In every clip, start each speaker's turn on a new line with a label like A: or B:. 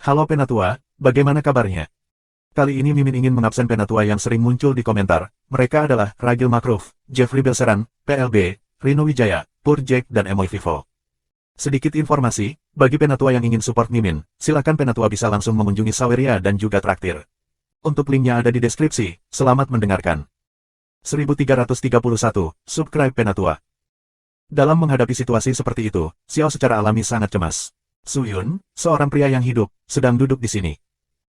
A: Halo Penatua, bagaimana kabarnya? Kali ini Mimin ingin mengabsen Penatua yang sering muncul di komentar. Mereka adalah Ragil Makruf, Jeffrey Belseran, PLB, Rino Wijaya, Pur Jack dan Emoy Vivo. Sedikit informasi, bagi Penatua yang ingin support Mimin, silakan Penatua bisa langsung mengunjungi Saweria dan juga Traktir. Untuk linknya ada di deskripsi, selamat mendengarkan. 1331, subscribe Penatua. Dalam menghadapi situasi seperti itu, Xiao secara alami sangat cemas. Suyun, seorang pria yang hidup, sedang duduk di sini.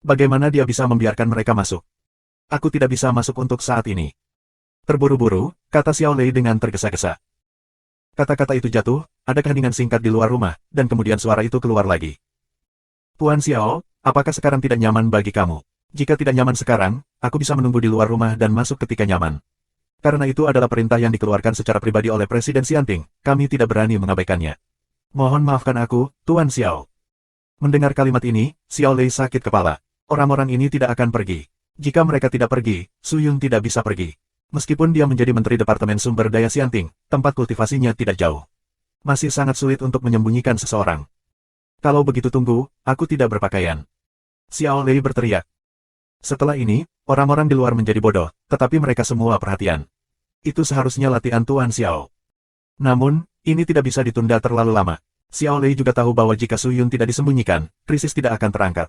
A: Bagaimana dia bisa membiarkan mereka masuk? Aku tidak bisa masuk untuk saat ini. Terburu-buru, kata Xiao Lei dengan tergesa-gesa. Kata-kata itu jatuh, ada keheningan singkat di luar rumah, dan kemudian suara itu keluar lagi. Tuan Xiao, apakah sekarang tidak nyaman bagi kamu? Jika tidak nyaman sekarang, aku bisa menunggu di luar rumah dan masuk ketika nyaman. Karena itu adalah perintah yang dikeluarkan secara pribadi oleh Presiden Xianting, kami tidak berani mengabaikannya. Mohon maafkan aku, Tuan Xiao. Mendengar kalimat ini, Xiao Lei sakit kepala. Orang-orang ini tidak akan pergi. Jika mereka tidak pergi, Suyun tidak bisa pergi. Meskipun dia menjadi Menteri Departemen Sumber Daya Xianting, tempat kultivasinya tidak jauh. Masih sangat sulit untuk menyembunyikan seseorang. Kalau begitu tunggu, aku tidak berpakaian. Xiao Lei berteriak. Setelah ini, orang-orang di luar menjadi bodoh, tetapi mereka semua perhatian. Itu seharusnya latihan Tuan Xiao. Namun, ini tidak bisa ditunda terlalu lama. Xiao Lei juga tahu bahwa jika Suyun tidak disembunyikan, krisis tidak akan terangkat.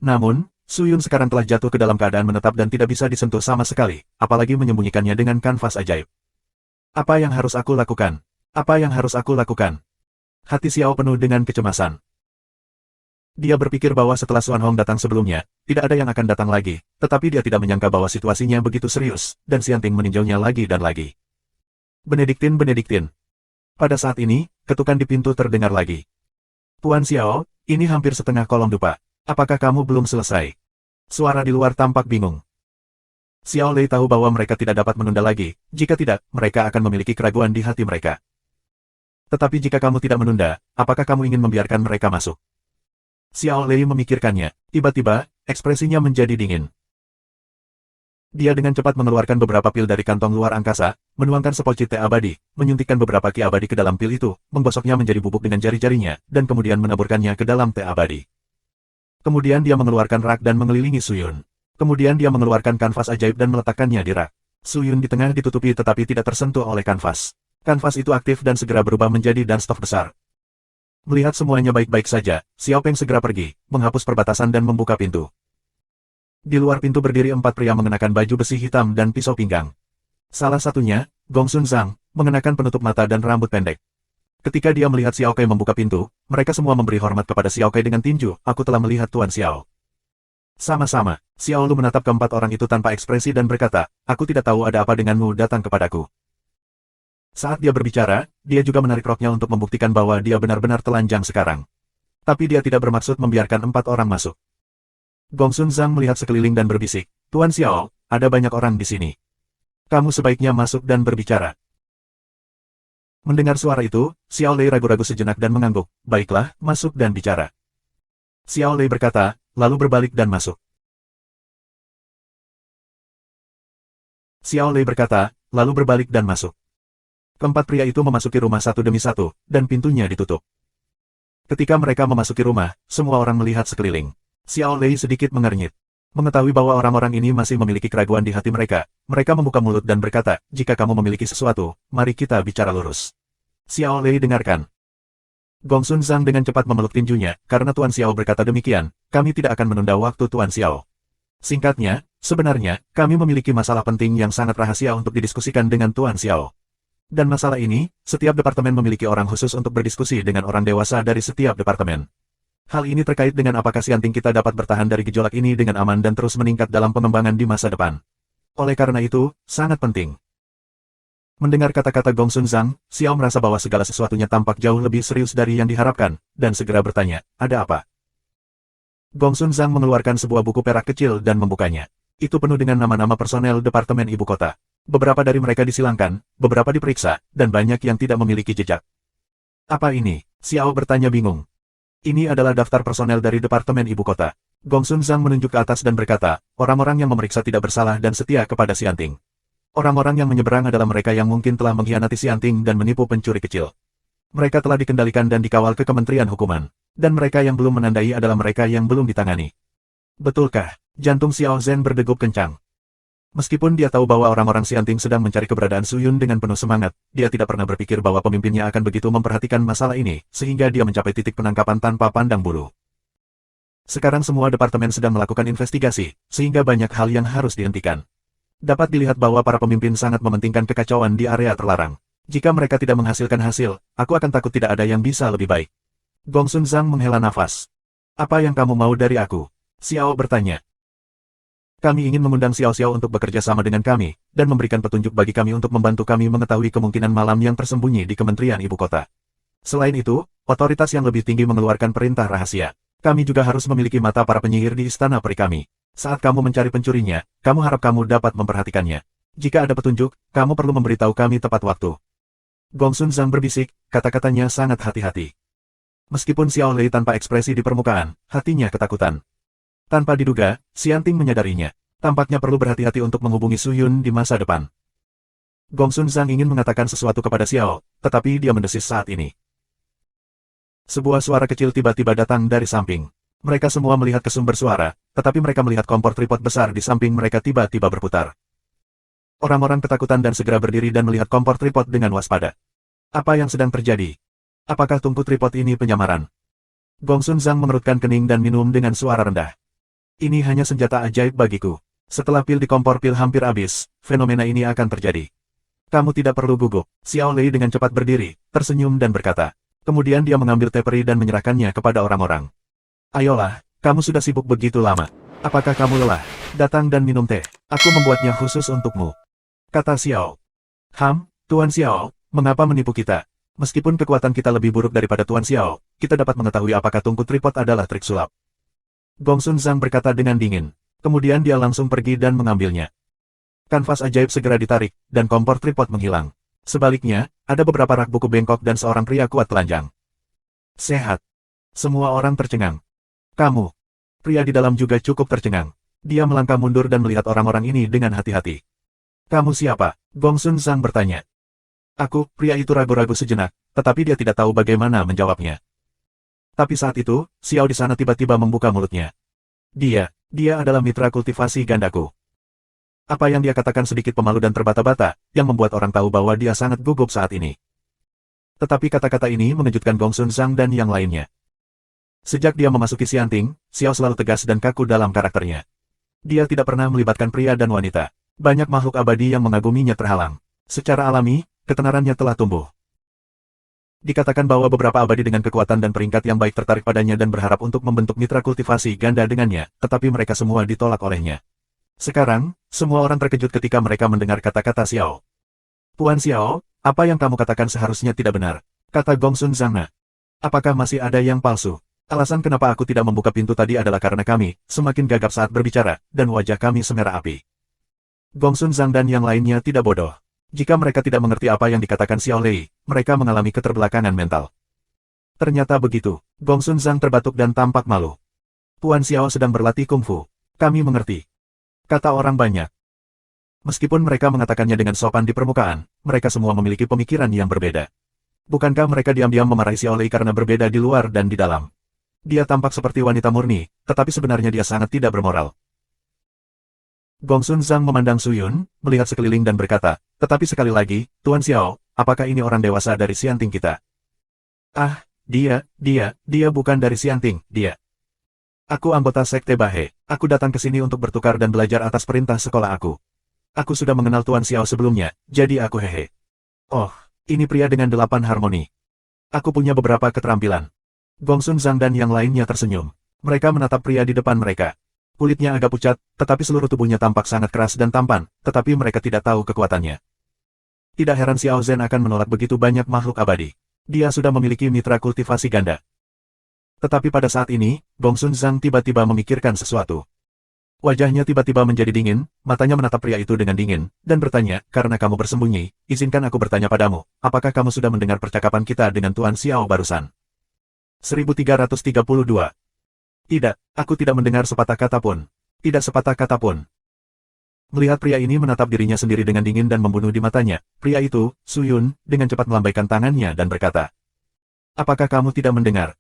A: Namun, Suyun sekarang telah jatuh ke dalam keadaan menetap dan tidak bisa disentuh sama sekali, apalagi menyembunyikannya dengan kanvas ajaib. Apa yang harus aku lakukan? Apa yang harus aku lakukan? Hati Xiao penuh dengan kecemasan. Dia berpikir bahwa setelah Xuan Hong datang sebelumnya, tidak ada yang akan datang lagi, tetapi dia tidak menyangka bahwa situasinya begitu serius, dan Xianting meninjaunya lagi dan lagi. Benediktin. Pada saat ini, ketukan di pintu terdengar lagi. Tuan Xiao, ini hampir setengah kolom dupa. Apakah kamu belum selesai? Suara di luar tampak bingung. Xiao Lei tahu bahwa mereka tidak dapat menunda lagi, jika tidak, mereka akan memiliki keraguan di hati mereka. Tetapi jika kamu tidak menunda, apakah kamu ingin membiarkan mereka masuk? Xiao Lei memikirkannya. Tiba-tiba, ekspresinya menjadi dingin. Dia dengan cepat mengeluarkan beberapa pil dari kantong luar angkasa, menuangkan sepoci teh abadi, menyuntikkan beberapa ki abadi ke dalam pil itu, menggosoknya menjadi bubuk dengan jari-jarinya, dan kemudian menaburkannya ke dalam teh abadi. Kemudian dia mengeluarkan rak dan mengelilingi Suyun. Kemudian dia mengeluarkan kanvas ajaib dan meletakkannya di rak. Suyun di tengah ditutupi tetapi tidak tersentuh oleh kanvas. Kanvas itu aktif dan segera berubah menjadi danstok besar. Melihat semuanya baik-baik saja, Xiao Peng segera pergi, menghapus perbatasan dan membuka pintu. Di luar pintu berdiri 4 pria mengenakan baju besi hitam dan pisau pinggang. Salah satunya, Gongsun Zhang, mengenakan penutup mata dan rambut pendek. Ketika dia melihat Xiao Kai membuka pintu, mereka semua memberi hormat kepada Xiao Kai dengan tinju, aku telah melihat Tuan Xiao. Sama-sama, Xiao Lu menatap keempat orang itu tanpa ekspresi dan berkata, aku tidak tahu ada apa denganmu datang kepadaku. Saat dia berbicara, dia juga menarik roknya untuk membuktikan bahwa dia benar-benar telanjang sekarang. Tapi dia tidak bermaksud membiarkan 4 orang masuk. Gongsun Zhang melihat sekeliling dan berbisik, Tuan Xiao, ada banyak orang di sini. Kamu sebaiknya masuk dan berbicara. Mendengar suara itu, Xiao Lei ragu-ragu sejenak dan mengangguk, baiklah, masuk dan bicara. Xiao Lei berkata, lalu berbalik dan masuk. Xiao Lei berkata, lalu berbalik dan masuk. Keempat pria itu memasuki rumah satu demi satu, dan pintunya ditutup. Ketika mereka memasuki rumah, semua orang melihat sekeliling. Xiao Lei sedikit mengernyit. Mengetahui bahwa orang-orang ini masih memiliki keraguan di hati mereka, mereka membuka mulut dan berkata, jika kamu memiliki sesuatu, mari kita bicara lurus. Xiao Lei dengarkan. Gongsun Zhang dengan cepat memeluk tinjunya, karena Tuan Xiao berkata demikian, kami tidak akan menunda waktu Tuan Xiao. Singkatnya, sebenarnya, kami memiliki masalah penting yang sangat rahasia untuk didiskusikan dengan Tuan Xiao. Dan masalah ini, setiap departemen memiliki orang khusus untuk berdiskusi dengan orang dewasa dari setiap departemen. Hal ini terkait dengan apakah Xianting kita dapat bertahan dari gejolak ini dengan aman dan terus meningkat dalam pengembangan di masa depan. Oleh karena itu, sangat penting. Mendengar kata-kata Gongsun Zhang, Xiao merasa bahwa segala sesuatunya tampak jauh lebih serius dari yang diharapkan, dan segera bertanya, ada apa? Gongsun Zhang mengeluarkan sebuah buku perak kecil dan membukanya. Itu penuh dengan nama-nama personel Departemen Ibu Kota. Beberapa dari mereka disilangkan, beberapa diperiksa, dan banyak yang tidak memiliki jejak. Apa ini? Xiao bertanya bingung. Ini adalah daftar personel dari Departemen Ibu Kota. Gongsun Zhang menunjuk ke atas dan berkata, orang-orang yang memeriksa tidak bersalah dan setia kepada Xianting. Orang-orang yang menyeberang adalah mereka yang mungkin telah mengkhianati Xianting dan menipu pencuri kecil. Mereka telah dikendalikan dan dikawal ke Kementerian Hukuman. Dan mereka yang belum menandai adalah mereka yang belum ditangani. Betulkah? Jantung Xiao Zhen berdegup kencang. Meskipun dia tahu bahwa orang-orang Xianting sedang mencari keberadaan Su Yun dengan penuh semangat, dia tidak pernah berpikir bahwa pemimpinnya akan begitu memperhatikan masalah ini, sehingga dia mencapai titik penangkapan tanpa pandang bulu. Sekarang semua departemen sedang melakukan investigasi, sehingga banyak hal yang harus dihentikan. Dapat dilihat bahwa para pemimpin sangat mementingkan kekacauan di area terlarang. Jika mereka tidak menghasilkan hasil, aku akan takut tidak ada yang bisa lebih baik. Gongsun Zhang menghela nafas. Apa yang kamu mau dari aku? Xiao bertanya. Kami ingin mengundang Xiao Xiao untuk bekerja sama dengan kami, dan memberikan petunjuk bagi kami untuk membantu kami mengetahui kemungkinan malam yang tersembunyi di Kementerian Ibu Kota. Selain itu, otoritas yang lebih tinggi mengeluarkan perintah rahasia. Kami juga harus memiliki mata para penyihir di istana peri kami. Saat kamu mencari pencurinya, kamu harap kamu dapat memperhatikannya. Jika ada petunjuk, kamu perlu memberitahu kami tepat waktu. Gongsun Zhang berbisik, kata-katanya sangat hati-hati. Meskipun Xiao Lei tanpa ekspresi di permukaan, hatinya ketakutan. Tanpa diduga, Xianting menyadarinya. Tampaknya perlu berhati-hati untuk menghubungi Su Yun di masa depan. Gongsun Zhang ingin mengatakan sesuatu kepada Xiao, tetapi dia mendesis saat ini. Sebuah suara kecil tiba-tiba datang dari samping. Mereka semua melihat ke sumber suara, tetapi mereka melihat kompor tripod besar di samping mereka tiba-tiba berputar. Orang-orang ketakutan dan segera berdiri dan melihat kompor tripod dengan waspada. Apa yang sedang terjadi? Apakah tungku tripod ini penyamaran? Gongsun Zhang mengerutkan kening dan minum dengan suara rendah. Ini hanya senjata ajaib bagiku. Setelah pil di kompor pil hampir habis, fenomena ini akan terjadi. Kamu tidak perlu gugup. Xiao Lei dengan cepat berdiri, tersenyum dan berkata. Kemudian dia mengambil teh peri dan menyerahkannya kepada orang-orang. Ayolah, kamu sudah sibuk begitu lama. Apakah kamu lelah? Datang dan minum teh. Aku membuatnya khusus untukmu. Kata Xiao. Tuan Xiao, mengapa menipu kita? Meskipun kekuatan kita lebih buruk daripada Tuan Xiao, kita dapat mengetahui apakah tungku tripod adalah trik sulap. Gongsun Zhang berkata dengan dingin. Kemudian dia langsung pergi dan mengambilnya. Kanvas ajaib segera ditarik, dan kompor tripod menghilang. Sebaliknya, ada beberapa rak buku bengkok dan seorang pria kuat telanjang. Sehat. Semua orang tercengang. Kamu. Pria di dalam juga cukup tercengang. Dia melangkah mundur dan melihat orang-orang ini dengan hati-hati. Kamu siapa? Gongsun Zhang bertanya. Aku, pria itu ragu-ragu sejenak, tetapi dia tidak tahu bagaimana menjawabnya. Tapi saat itu, Xiao di sana tiba-tiba membuka mulutnya. Dia adalah mitra kultivasi gandaku. Apa yang dia katakan sedikit pemalu dan terbata-bata, yang membuat orang tahu bahwa dia sangat gugup saat ini. Tetapi kata-kata ini mengejutkan Gongsun Zhang dan yang lainnya. Sejak dia memasuki Xianting, Xiao selalu tegas dan kaku dalam karakternya. Dia tidak pernah melibatkan pria dan wanita. Banyak makhluk abadi yang mengaguminya terhalang. Secara alami, ketenarannya telah tumbuh. Dikatakan bahwa beberapa abadi dengan kekuatan dan peringkat yang baik tertarik padanya dan berharap untuk membentuk mitra kultivasi ganda dengannya, tetapi mereka semua ditolak olehnya. Sekarang, semua orang terkejut ketika mereka mendengar kata-kata Xiao. Tuan Xiao, apa yang kamu katakan seharusnya tidak benar, kata Gongsun Zhang. Apakah masih ada yang palsu? Alasan kenapa aku tidak membuka pintu tadi adalah karena kami semakin gagap saat berbicara, dan wajah kami semerah api. Gongsun Zhang dan yang lainnya tidak bodoh. Jika mereka tidak mengerti apa yang dikatakan Xiao Lei, mereka mengalami keterbelakangan mental. Ternyata begitu. Gongsun Zhang terbatuk dan tampak malu. Tuan Xiao sedang berlatih kungfu. Kami mengerti. Kata orang banyak. Meskipun mereka mengatakannya dengan sopan di permukaan, mereka semua memiliki pemikiran yang berbeda. Bukankah mereka diam-diam memarahi Xiao Lei karena berbeda di luar dan di dalam? Dia tampak seperti wanita murni, tetapi sebenarnya dia sangat tidak bermoral. Gongsun Zhang memandang Su Yun, melihat sekeliling dan berkata, tetapi sekali lagi, Tuan Xiao, apakah ini orang dewasa dari Xianting kita? Dia bukan dari Xianting, dia. Aku anggota Sekte Bahe. Aku datang ke sini untuk bertukar dan belajar atas perintah sekolah aku. Aku sudah mengenal Tuan Xiao sebelumnya, jadi aku hehe. Oh, ini pria dengan 8 harmoni. Aku punya beberapa keterampilan. Gongsun Zhang dan yang lainnya tersenyum. Mereka menatap pria di depan mereka. Kulitnya agak pucat, tetapi seluruh tubuhnya tampak sangat keras dan tampan, tetapi mereka tidak tahu kekuatannya. Tidak heran Xiao Zhen akan menolak begitu banyak makhluk abadi. Dia sudah memiliki mitra kultivasi ganda. Tetapi pada saat ini, Gongsun Zhang tiba-tiba memikirkan sesuatu. Wajahnya tiba-tiba menjadi dingin, matanya menatap pria itu dengan dingin, dan bertanya, karena kamu bersembunyi, izinkan aku bertanya padamu, apakah kamu sudah mendengar percakapan kita dengan Tuan Xiao barusan? 1332. Tidak, aku tidak mendengar sepatah kata pun. Tidak sepatah kata pun. Melihat pria ini menatap dirinya sendiri dengan dingin dan membunuh di matanya, pria itu, Su Yun, dengan cepat melambaikan tangannya dan berkata, apakah kamu tidak mendengar?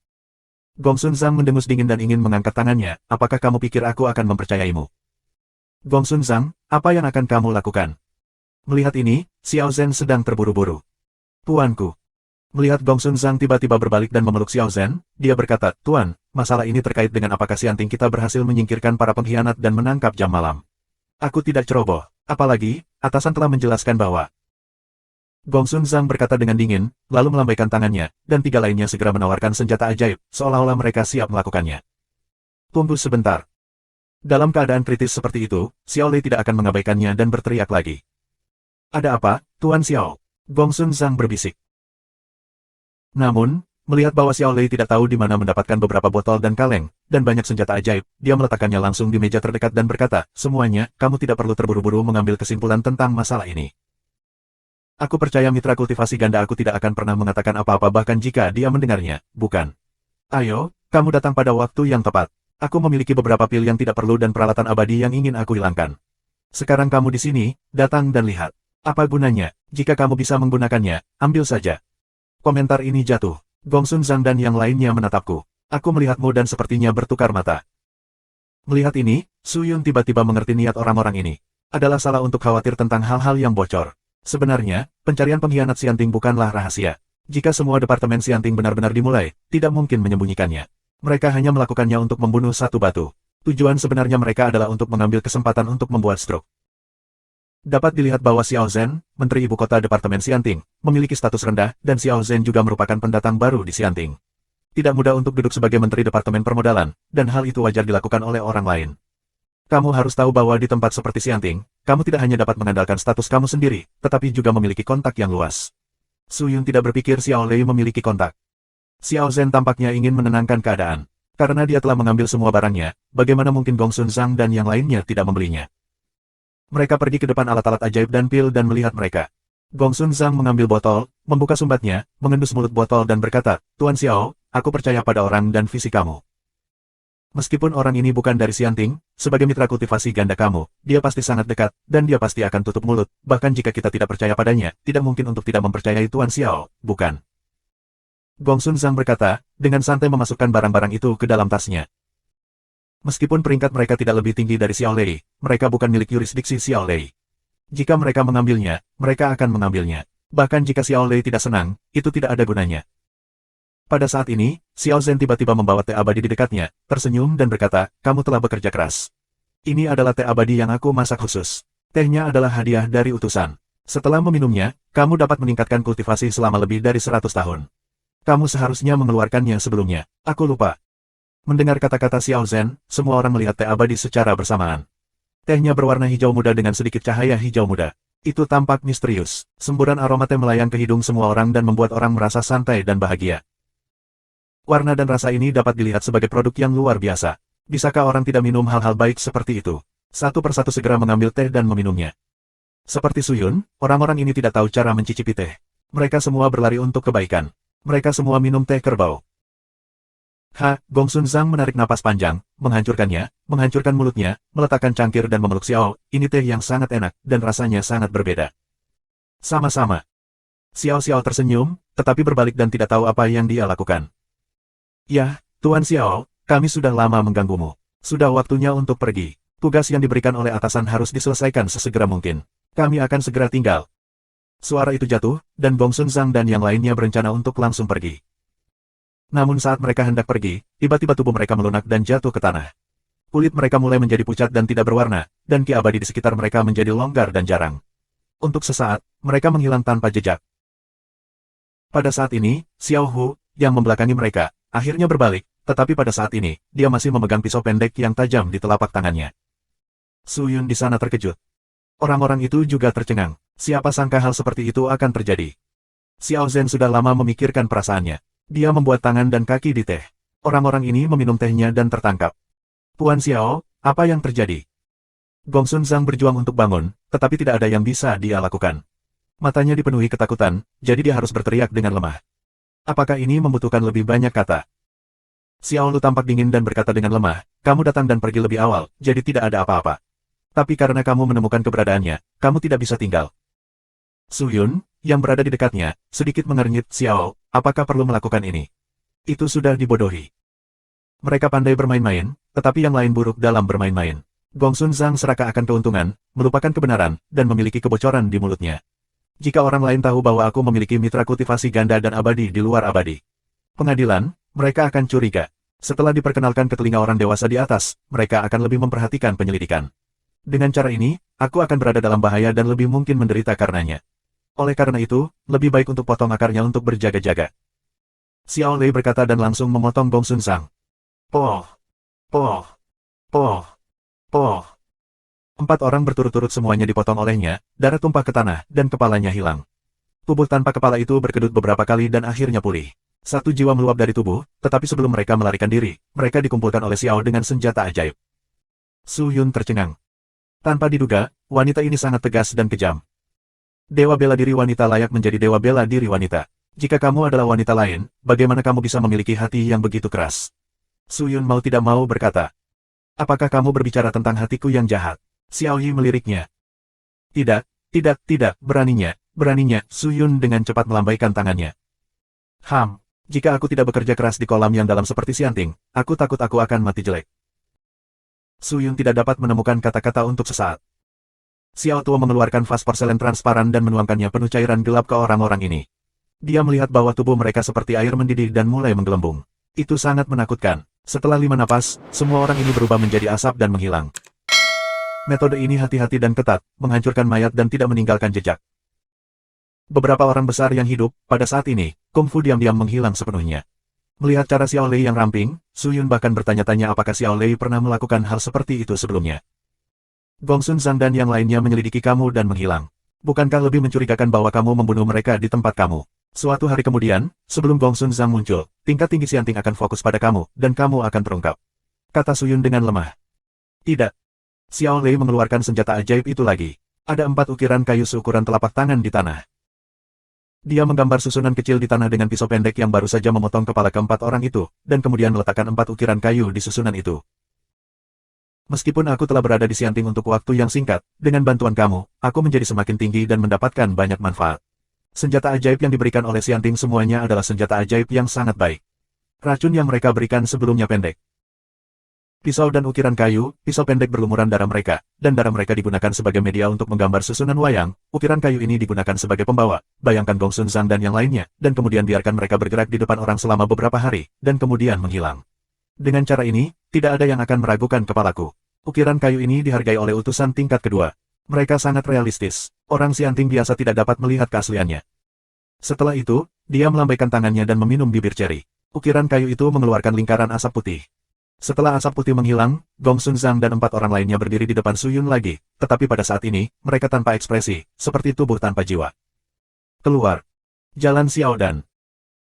A: Gong Sun Zhang mendengus dingin dan ingin mengangkat tangannya, apakah kamu pikir aku akan mempercayaimu? Gong Sun Zhang, apa yang akan kamu lakukan? Melihat ini, Xiao Zhen sedang terburu-buru. Tuanku. Melihat Gong Sun Zhang tiba-tiba berbalik dan memeluk Xiao Zhen, dia berkata, Tuan, masalah ini terkait dengan apakah Xianting kita berhasil menyingkirkan para pengkhianat dan menangkap jam malam. Aku tidak ceroboh, apalagi, atasan telah menjelaskan bahwa Gong Sun Zhang berkata dengan dingin, lalu melambaikan tangannya, dan tiga lainnya segera menawarkan senjata ajaib, seolah-olah mereka siap melakukannya. Tunggu sebentar. Dalam keadaan kritis seperti itu, Xiao Lei tidak akan mengabaikannya dan berteriak lagi. Ada apa, Tuan Xiao? Gong Sun Zhang berbisik. Namun, melihat bahwa Xiao Lei tidak tahu di mana mendapatkan beberapa botol dan kaleng, dan banyak senjata ajaib, dia meletakkannya langsung di meja terdekat dan berkata, semuanya, kamu tidak perlu terburu-buru mengambil kesimpulan tentang masalah ini. Aku percaya mitra kultivasi ganda aku tidak akan pernah mengatakan apa-apa bahkan jika dia mendengarnya, bukan? Ayo, kamu datang pada waktu yang tepat. Aku memiliki beberapa pil yang tidak perlu dan peralatan abadi yang ingin aku hilangkan. Sekarang kamu di sini, datang dan lihat. Apa gunanya, jika kamu bisa menggunakannya, ambil saja. Komentar ini jatuh. Gong Sun Zhang dan yang lainnya menatapku. Aku melihatmu dan sepertinya bertukar mata. Melihat ini, Su Yun tiba-tiba mengerti niat orang-orang ini. Adalah salah untuk khawatir tentang hal-hal yang bocor. Sebenarnya, pencarian pengkhianat Xianting bukanlah rahasia. Jika semua departemen Xianting benar-benar dimulai, tidak mungkin menyembunyikannya. Mereka hanya melakukannya untuk membunuh satu batu. Tujuan sebenarnya mereka adalah untuk mengambil kesempatan untuk membuat stroke. Dapat dilihat bahwa Xiao Zhen, Menteri Ibu Kota Departemen Xianting, memiliki status rendah, dan Xiao Zhen juga merupakan pendatang baru di Xianting. Tidak mudah untuk duduk sebagai Menteri Departemen Permodalan, dan hal itu wajar dilakukan oleh orang lain. Kamu harus tahu bahwa di tempat seperti Xianting, kamu tidak hanya dapat mengandalkan status kamu sendiri, tetapi juga memiliki kontak yang luas. Su Yun tidak berpikir Xiao Lei memiliki kontak. Xiao Zhen tampaknya ingin menenangkan keadaan. Karena dia telah mengambil semua barangnya, bagaimana mungkin Gong Sun Zhang dan yang lainnya tidak membelinya? Mereka pergi ke depan alat-alat ajaib dan pil dan melihat mereka. Gong Sun Zhang mengambil botol, membuka sumbatnya, mengendus mulut botol dan berkata, Tuan Xiao, aku percaya pada orang dan visi kamu. Meskipun orang ini bukan dari Xianting, sebagai mitra kultivasi ganda kamu, dia pasti sangat dekat, dan dia pasti akan tutup mulut, bahkan jika kita tidak percaya padanya, tidak mungkin untuk tidak mempercayai Tuan Xiao, bukan? Gong Sun Zhang berkata, dengan santai memasukkan barang-barang itu ke dalam tasnya. Meskipun peringkat mereka tidak lebih tinggi dari Xiao Lei, mereka bukan milik yurisdiksi Xiao Lei. Jika mereka mengambilnya, mereka akan mengambilnya. Bahkan jika Xiao Lei tidak senang, itu tidak ada gunanya. Pada saat ini, Xiao Zhen tiba-tiba membawa teh abadi di dekatnya, tersenyum dan berkata, kamu telah bekerja keras. Ini adalah teh abadi yang aku masak khusus. Tehnya adalah hadiah dari utusan. Setelah meminumnya, kamu dapat meningkatkan kultivasi selama lebih dari 100 tahun. Kamu seharusnya mengeluarkannya sebelumnya. Aku lupa. Mendengar kata-kata Xiao Zhen, semua orang melihat teh abadi secara bersamaan. Tehnya berwarna hijau muda dengan sedikit cahaya hijau muda. Itu tampak misterius. Semburan aroma teh melayang ke hidung semua orang dan membuat orang merasa santai dan bahagia. Warna dan rasa ini dapat dilihat sebagai produk yang luar biasa. Bisakah orang tidak minum hal-hal baik seperti itu? Satu persatu segera mengambil teh dan meminumnya. Seperti Su Yun, orang-orang ini tidak tahu cara mencicipi teh. Mereka semua berlari untuk kebaikan. Mereka semua minum teh kerbau. Gong Sun Zhang menarik napas panjang, menghancurkan mulutnya, meletakkan cangkir dan memeluk Xiao, ini teh yang sangat enak, dan rasanya sangat berbeda. Sama-sama. Xiao tersenyum, tetapi berbalik dan tidak tahu apa yang dia lakukan. Ya, Tuan Xiao, kami sudah lama mengganggumu. Sudah waktunya untuk pergi. Tugas yang diberikan oleh atasan harus diselesaikan sesegera mungkin. Kami akan segera tinggal. Suara itu jatuh, dan Gong Sun Zhang dan yang lainnya berencana untuk langsung pergi. Namun saat mereka hendak pergi, tiba-tiba tubuh mereka melunak dan jatuh ke tanah. Kulit mereka mulai menjadi pucat dan tidak berwarna, dan ki abadi di sekitar mereka menjadi longgar dan jarang. Untuk sesaat, mereka menghilang tanpa jejak. Pada saat ini, Xiao Hu, yang membelakangi mereka, akhirnya berbalik, tetapi pada saat ini, dia masih memegang pisau pendek yang tajam di telapak tangannya. Su Yun di sana terkejut. Orang-orang itu juga tercengang. Siapa sangka hal seperti itu akan terjadi? Xiao Zhen sudah lama memikirkan perasaannya. Dia membuat tangan dan kaki di teh. Orang-orang ini meminum tehnya dan tertangkap. Tuan Xiao, apa yang terjadi? Gong Sun Zhang berjuang untuk bangun, tetapi tidak ada yang bisa dia lakukan. Matanya dipenuhi ketakutan, jadi dia harus berteriak dengan lemah. Apakah ini membutuhkan lebih banyak kata? Xiao Lu tampak dingin dan berkata dengan lemah, kamu datang dan pergi lebih awal, jadi tidak ada apa-apa. Tapi karena kamu menemukan keberadaannya, kamu tidak bisa tinggal. Su Yun, yang berada di dekatnya, sedikit mengernyit, Xiao, apakah perlu melakukan ini? Itu sudah dibodohi. Mereka pandai bermain-main, tetapi yang lain buruk dalam bermain-main. Gongsun Zhang serakah akan keuntungan, melupakan kebenaran, dan memiliki kebocoran di mulutnya. Jika orang lain tahu bahwa aku memiliki mitra kultivasi ganda dan abadi di luar abadi pengadilan, mereka akan curiga. Setelah diperkenalkan ke telinga orang dewasa di atas, mereka akan lebih memperhatikan penyelidikan. Dengan cara ini, aku akan berada dalam bahaya dan lebih mungkin menderita karenanya. Oleh karena itu, lebih baik untuk potong akarnya untuk berjaga-jaga. Xiao Lei berkata dan langsung memotong Gongsun Zhang. Poh! Poh! Poh! Poh! 4 orang berturut-turut semuanya dipotong olehnya, darah tumpah ke tanah, dan kepalanya hilang. Tubuh tanpa kepala itu berkedut beberapa kali dan akhirnya pulih. 1 jiwa meluap dari tubuh, tetapi sebelum mereka melarikan diri, mereka dikumpulkan oleh Xiao dengan senjata ajaib. Su Yun tercengang. Tanpa diduga, wanita ini sangat tegas dan kejam. Dewa bela diri wanita layak menjadi dewa bela diri wanita. Jika kamu adalah wanita lain, bagaimana kamu bisa memiliki hati yang begitu keras? Su Yun mau tidak mau berkata. Apakah kamu berbicara tentang hatiku yang jahat? Xiao Yi meliriknya. Tidak, beraninya, Su Yun dengan cepat melambaikan tangannya. Jika aku tidak bekerja keras di kolam yang dalam seperti Xianting, aku takut aku akan mati jelek. Su Yun tidak dapat menemukan kata-kata untuk sesaat. Xiao Tuo mengeluarkan vas porselen transparan dan menuangkannya penuh cairan gelap ke orang-orang ini. Dia melihat bahwa tubuh mereka seperti air mendidih dan mulai menggelembung. Itu sangat menakutkan. Setelah 5 napas, semua orang ini berubah menjadi asap dan menghilang. Metode ini hati-hati dan ketat, menghancurkan mayat dan tidak meninggalkan jejak. Beberapa orang besar yang hidup, pada saat ini, kungfu diam-diam menghilang sepenuhnya. Melihat cara Xiao Lei yang ramping, Su Yun bahkan bertanya-tanya apakah Xiao Lei pernah melakukan hal seperti itu sebelumnya. Gongsun Zhang dan yang lainnya menyelidiki kamu dan menghilang. Bukankah lebih mencurigakan bahwa kamu membunuh mereka di tempat kamu? Suatu hari kemudian, sebelum Gongsun Zhang muncul, tingkat tinggi Xianting akan fokus pada kamu, dan kamu akan terungkap. Kata Su Yun dengan lemah. Tidak. Xiao Lei mengeluarkan senjata ajaib itu lagi. Ada 4 ukiran kayu seukuran telapak tangan di tanah. Dia menggambar susunan kecil di tanah dengan pisau pendek yang baru saja memotong kepala ke-4 orang itu, dan kemudian meletakkan 4 ukiran kayu di susunan itu. Meskipun aku telah berada di Xianting untuk waktu yang singkat, dengan bantuan kamu, aku menjadi semakin tinggi dan mendapatkan banyak manfaat. Senjata ajaib yang diberikan oleh Xianting semuanya adalah senjata ajaib yang sangat baik. Racun yang mereka berikan sebelumnya pendek. Pisau dan ukiran kayu, pisau pendek berlumuran darah mereka, dan darah mereka digunakan sebagai media untuk menggambar susunan wayang, ukiran kayu ini digunakan sebagai pembawa, bayangkan Gongsun Zhang dan yang lainnya, dan kemudian biarkan mereka bergerak di depan orang selama beberapa hari, dan kemudian menghilang. Dengan cara ini, tidak ada yang akan meragukan kepalaku. Ukiran kayu ini dihargai oleh utusan tingkat kedua. Mereka sangat realistis, orang Xianting biasa tidak dapat melihat keasliannya. Setelah itu, dia melambaikan tangannya dan meminum bibir ceri. Ukiran kayu itu mengeluarkan lingkaran asap putih. Setelah asap putih menghilang, Gongsun Zhang dan 4 orang lainnya berdiri di depan Su Yun lagi, tetapi pada saat ini, mereka tanpa ekspresi, seperti tubuh tanpa jiwa. Keluar. Jalan Xiao Dan.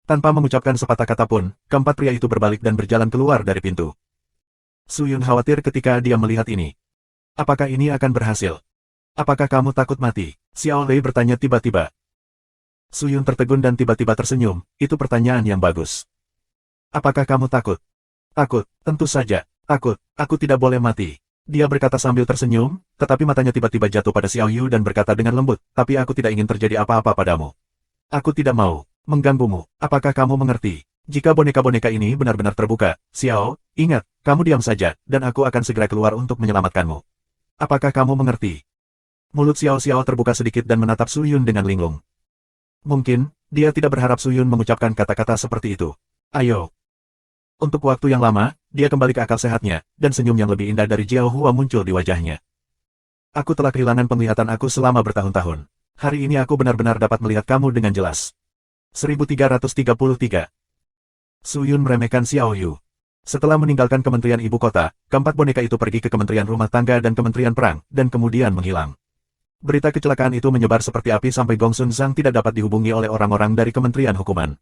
A: Tanpa mengucapkan sepatah kata pun, keempat pria itu berbalik dan berjalan keluar dari pintu. Su Yun khawatir ketika dia melihat ini. Apakah ini akan berhasil? Apakah kamu takut mati? Xiao Lei bertanya tiba-tiba. Su Yun tertegun dan tiba-tiba tersenyum, itu pertanyaan yang bagus. Apakah kamu takut? Takut, tentu saja, takut, aku tidak boleh mati. Dia berkata sambil tersenyum, tetapi matanya tiba-tiba jatuh pada Xiao Yu dan berkata dengan lembut, tapi aku tidak ingin terjadi apa-apa padamu. Aku tidak mau mengganggumu, apakah kamu mengerti? Jika boneka-boneka ini benar-benar terbuka, Xiao, ingat, kamu diam saja, dan aku akan segera keluar untuk menyelamatkanmu. Apakah kamu mengerti? Mulut Xiao Xiao terbuka sedikit dan menatap Su Yun dengan linglung. Mungkin, dia tidak berharap Su Yun mengucapkan kata-kata seperti itu. Ayo. Untuk waktu yang lama, dia kembali ke akal sehatnya, dan senyum yang lebih indah dari Jiao Hua muncul di wajahnya. Aku telah kehilangan penglihatan aku selama bertahun-tahun. Hari ini aku benar-benar dapat melihat kamu dengan jelas. 1333. Su Yun meremehkan Xiao Yu. Setelah meninggalkan Kementerian Ibu Kota, keempat boneka itu pergi ke Kementerian Rumah Tangga dan Kementerian Perang, dan kemudian menghilang. Berita kecelakaan itu menyebar seperti api sampai Gongsun Zhang tidak dapat dihubungi oleh orang-orang dari Kementerian Hukuman.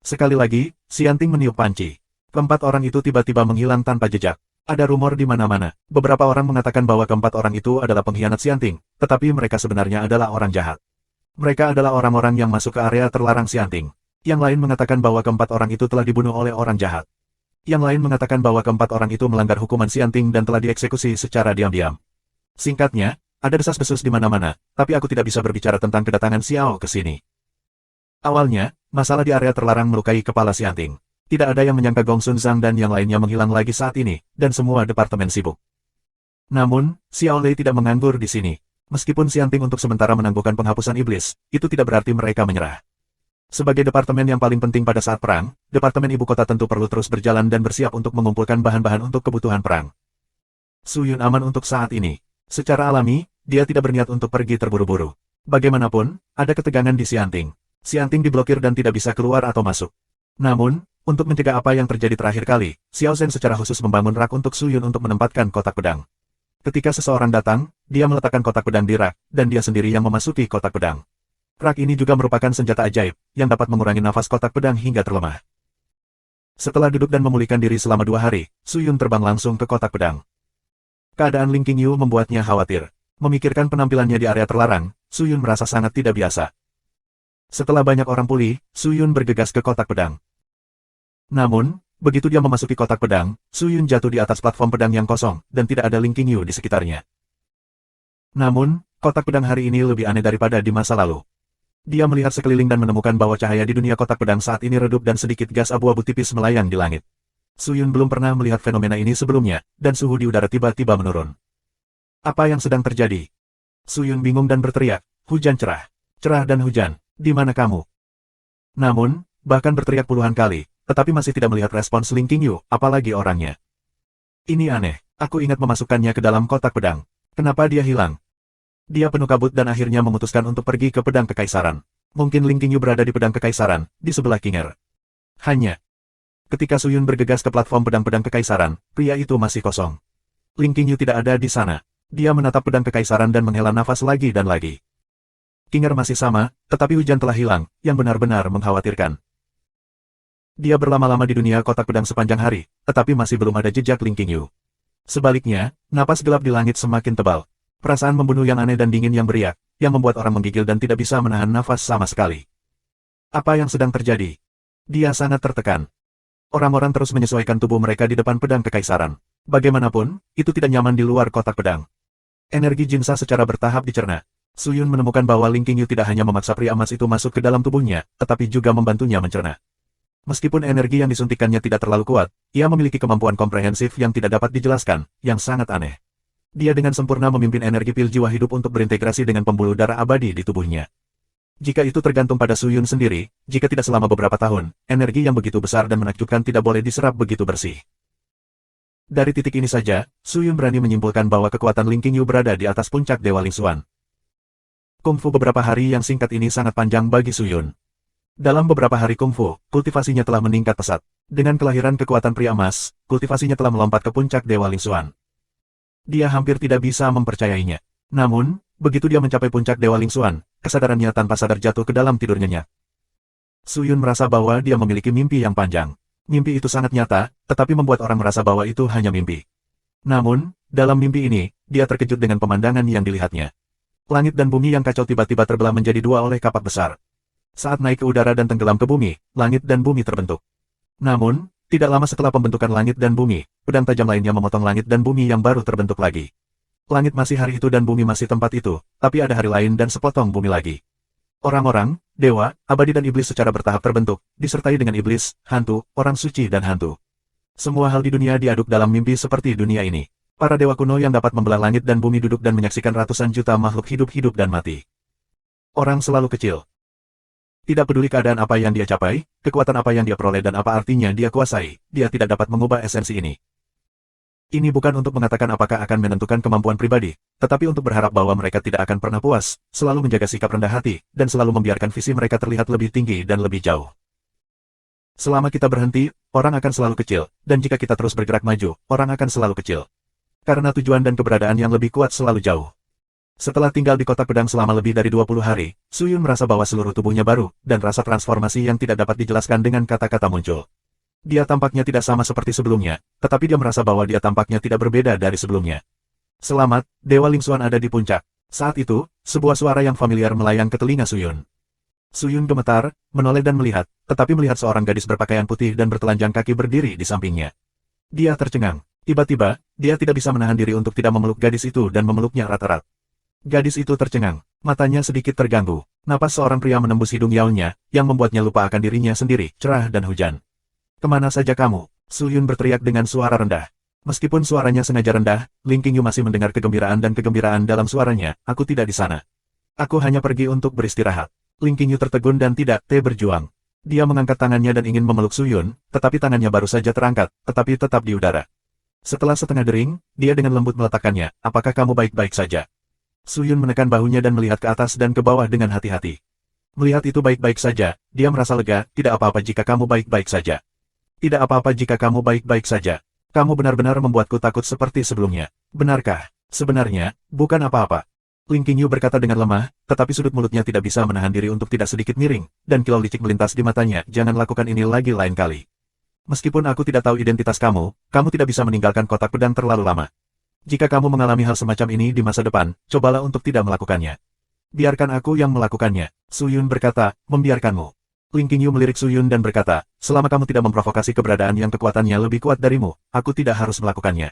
A: Sekali lagi, Xianting meniup panci. Keempat orang itu tiba-tiba menghilang tanpa jejak. Ada rumor di mana-mana. Beberapa orang mengatakan bahwa keempat orang itu adalah pengkhianat Xianting, tetapi mereka sebenarnya adalah orang jahat. Mereka adalah orang-orang yang masuk ke area terlarang Xianting. Yang lain mengatakan bahwa keempat orang itu telah dibunuh oleh orang jahat. Yang lain mengatakan bahwa keempat orang itu melanggar hukuman Xianting dan telah dieksekusi secara diam-diam. Singkatnya, ada desas-desus di mana-mana, tapi aku tidak bisa berbicara tentang kedatangan Xiao ke sini. Awalnya, masalah di area terlarang melukai kepala Xianting. Tidak ada yang menyangka Gong Sun Zhang dan yang lainnya menghilang lagi saat ini, dan semua departemen sibuk. Namun, Xiao Lei tidak menganggur di sini. Meskipun Xianting untuk sementara menangguhkan penghapusan iblis, itu tidak berarti mereka menyerah. Sebagai departemen yang paling penting pada saat perang, departemen ibu kota tentu perlu terus berjalan dan bersiap untuk mengumpulkan bahan-bahan untuk kebutuhan perang. Su Yun aman untuk saat ini. Secara alami, dia tidak berniat untuk pergi terburu-buru. Bagaimanapun, ada ketegangan di Xianting. Xianting diblokir dan tidak bisa keluar atau masuk. Namun, untuk mencegah apa yang terjadi terakhir kali, Xiao Zhen secara khusus membangun rak untuk Su Yun untuk menempatkan kotak pedang. Ketika seseorang datang, dia meletakkan kotak pedang di rak, dan dia sendiri yang memasuki kotak pedang. Rak ini juga merupakan senjata ajaib, yang dapat mengurangi nafas kotak pedang hingga terlemah. Setelah duduk dan memulihkan diri selama 2 hari, Su Yun terbang langsung ke kotak pedang. Keadaan Ling Qingyu membuatnya khawatir. Memikirkan penampilannya di area terlarang, Su Yun merasa sangat tidak biasa. Setelah banyak orang pulih, Su Yun bergegas ke kotak pedang. Namun, begitu dia memasuki kotak pedang, Su Yun jatuh di atas platform pedang yang kosong, dan tidak ada Ling Qingyu di sekitarnya. Namun, kotak pedang hari ini lebih aneh daripada di masa lalu. Dia melihat sekeliling dan menemukan bahwa cahaya di dunia kotak pedang saat ini redup dan sedikit gas abu-abu tipis melayang di langit. Su Yun belum pernah melihat fenomena ini sebelumnya, dan suhu di udara tiba-tiba menurun. Apa yang sedang terjadi? Su Yun bingung dan berteriak, hujan cerah. Cerah dan hujan, di mana kamu? Namun, bahkan berteriak puluhan kali, tetapi masih tidak melihat respons Ling Qingyu, apalagi orangnya. Ini aneh, aku ingat memasukkannya ke dalam kotak pedang. Kenapa dia hilang? Dia penuh kabut dan akhirnya memutuskan untuk pergi ke pedang kekaisaran. Mungkin Ling Qingyu berada di pedang kekaisaran, di sebelah Qinger. Hanya. Ketika Su Yun bergegas ke platform pedang-pedang kekaisaran, pria itu masih kosong. Ling Qingyu tidak ada di sana. Dia menatap pedang kekaisaran dan menghela nafas lagi dan lagi. Qinger masih sama, tetapi hujan telah hilang, yang benar-benar mengkhawatirkan. Dia berlama-lama di dunia kotak pedang sepanjang hari, tetapi masih belum ada jejak Ling Qingyu. Sebaliknya, napas gelap di langit semakin tebal. Perasaan membunuh yang aneh dan dingin yang beriak, yang membuat orang menggigil dan tidak bisa menahan nafas sama sekali. Apa yang sedang terjadi? Dia sangat tertekan. Orang-orang terus menyesuaikan tubuh mereka di depan pedang kekaisaran. Bagaimanapun, itu tidak nyaman di luar kotak pedang. Energi jinsa secara bertahap dicerna. Su Yun menemukan bahwa Ling Qingyu tidak hanya memaksa pria emas itu masuk ke dalam tubuhnya, tetapi juga membantunya mencerna. Meskipun energi yang disuntikannya tidak terlalu kuat, ia memiliki kemampuan komprehensif yang tidak dapat dijelaskan, yang sangat aneh. Dia dengan sempurna memimpin energi pil jiwa hidup untuk berintegrasi dengan pembuluh darah abadi di tubuhnya. Jika itu tergantung pada Su Yun sendiri, jika tidak selama beberapa tahun, energi yang begitu besar dan menakjubkan tidak boleh diserap begitu bersih. Dari titik ini saja, Su Yun berani menyimpulkan bahwa kekuatan Ling Qingyu berada di atas puncak Dewa Ling Xuan. Kungfu beberapa hari yang singkat ini sangat panjang bagi Su Yun. Dalam beberapa hari kungfu, kultivasinya telah meningkat pesat. Dengan kelahiran kekuatan pria emas, kultivasinya telah melompat ke puncak Dewa Ling Xuan. Dia hampir tidak bisa mempercayainya. Namun, begitu dia mencapai puncak Dewa Ling Xuan, kesadarannya tanpa sadar jatuh ke dalam tidur nyenyak. Su Yun merasa bahwa dia memiliki mimpi yang panjang. Mimpi itu sangat nyata, tetapi membuat orang merasa bahwa itu hanya mimpi. Namun, dalam mimpi ini, dia terkejut dengan pemandangan yang dilihatnya. Langit dan bumi yang kacau tiba-tiba terbelah menjadi dua oleh kapak besar. Saat naik ke udara dan tenggelam ke bumi, langit dan bumi terbentuk. Namun, tidak lama setelah pembentukan langit dan bumi, pedang tajam lainnya memotong langit dan bumi yang baru terbentuk lagi. Langit masih hari itu dan bumi masih tempat itu, tapi ada hari lain dan sepotong bumi lagi. Orang-orang, dewa, abadi dan iblis secara bertahap terbentuk, disertai dengan iblis, hantu, orang suci dan hantu. Semua hal di dunia diaduk dalam mimpi seperti dunia ini. Para dewa kuno yang dapat membelah langit dan bumi duduk dan menyaksikan ratusan juta makhluk hidup-hidup dan mati. Orang selalu kecil. Tidak peduli keadaan apa yang dia capai, kekuatan apa yang dia peroleh dan apa artinya dia kuasai, dia tidak dapat mengubah esensi ini. Ini bukan untuk mengatakan apakah akan menentukan kemampuan pribadi, tetapi untuk berharap bahwa mereka tidak akan pernah puas, selalu menjaga sikap rendah hati, dan selalu membiarkan visi mereka terlihat lebih tinggi dan lebih jauh. Selama kita berhenti, orang akan selalu kecil, dan jika kita terus bergerak maju, orang akan selalu kecil. Karena tujuan dan keberadaan yang lebih kuat selalu jauh. Setelah tinggal di kotak pedang selama lebih dari 20 hari, Su Yun merasa bahwa seluruh tubuhnya baru, dan rasa transformasi yang tidak dapat dijelaskan dengan kata-kata muncul. Dia tampaknya tidak sama seperti sebelumnya, tetapi dia merasa bahwa dia tampaknya tidak berbeda dari sebelumnya. Selamat, Dewa Ling Xuan ada di puncak. Saat itu, sebuah suara yang familiar melayang ke telinga Su Yun. Su Yun gemetar, menoleh dan melihat, tetapi melihat seorang gadis berpakaian putih dan bertelanjang kaki berdiri di sampingnya. Dia tercengang. Tiba-tiba, dia tidak bisa menahan diri untuk tidak memeluk gadis itu dan memeluknya erat-erat. Gadis itu tercengang, matanya sedikit terganggu. Napas seorang pria menembus hidung Yaonya, yang membuatnya lupa akan dirinya sendiri, cerah dan hujan. Kemana saja kamu? Su Yun berteriak dengan suara rendah. Meskipun suaranya sengaja rendah, Ling Qingyu masih mendengar kegembiraan dan kegembiraan dalam suaranya. Aku tidak di sana. Aku hanya pergi untuk beristirahat. Ling Qingyu tertegun dan tidak berjuang. Dia mengangkat tangannya dan ingin memeluk Su Yun, tetapi tangannya baru saja terangkat, tetapi tetap di udara. Setelah setengah dering, dia dengan lembut meletakkannya. Apakah kamu baik-baik saja? Su Yun menekan bahunya dan melihat ke atas dan ke bawah dengan hati-hati. Melihat itu baik-baik saja, dia merasa lega. Tidak apa-apa jika kamu baik-baik saja. Tidak apa-apa jika kamu baik-baik saja. Kamu benar-benar membuatku takut seperti sebelumnya. Benarkah? Sebenarnya, bukan apa-apa. Ling Qingyu berkata dengan lemah, tetapi sudut mulutnya tidak bisa menahan diri untuk tidak sedikit miring, dan kilau licik melintas di matanya. Jangan lakukan ini lagi lain kali. Meskipun aku tidak tahu identitas kamu, kamu tidak bisa meninggalkan kotak pedang terlalu lama. Jika kamu mengalami hal semacam ini di masa depan, cobalah untuk tidak melakukannya. Biarkan aku yang melakukannya. Su Yun berkata, membiarkanmu. Ling Qingyu melirik Su Yun dan berkata, selama kamu tidak memprovokasi keberadaan yang kekuatannya lebih kuat darimu, aku tidak harus melakukannya.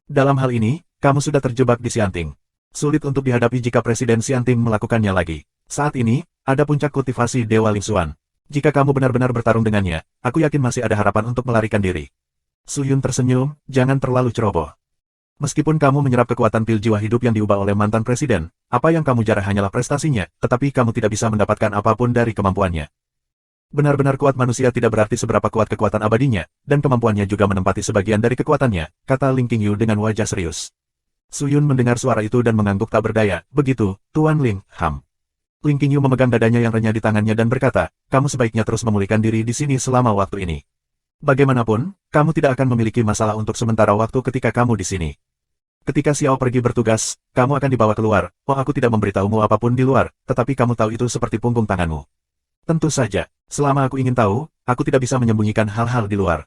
A: Dalam hal ini, kamu sudah terjebak di Xianting. Sulit untuk dihadapi jika Presiden Xianting melakukannya lagi. Saat ini, ada puncak kultivasi Dewa Ling Xuan. Jika kamu benar-benar bertarung dengannya, aku yakin masih ada harapan untuk melarikan diri. Su Yun tersenyum, jangan terlalu ceroboh. Meskipun kamu menyerap kekuatan pil jiwa hidup yang diubah oleh mantan presiden, apa yang kamu jarah hanyalah prestasinya, tetapi kamu tidak bisa mendapatkan apapun dari kemampuannya. Benar-benar kuat manusia tidak berarti seberapa kuat kekuatan abadinya, dan kemampuannya juga menempati sebagian dari kekuatannya, kata Ling Qingyu dengan wajah serius. Su Yun mendengar suara itu dan mengangguk tak berdaya. Begitu, Tuan Ling, Ling Qingyu memegang dadanya yang renyah di tangannya dan berkata, kamu sebaiknya terus memulihkan diri di sini selama waktu ini. Bagaimanapun, kamu tidak akan memiliki masalah untuk sementara waktu ketika kamu di sini. Ketika Xiao pergi bertugas, kamu akan dibawa keluar. Oh, aku tidak memberitahumu apapun di luar, tetapi kamu tahu itu seperti punggung tanganmu. Tentu saja, selama aku ingin tahu, aku tidak bisa menyembunyikan hal-hal di luar.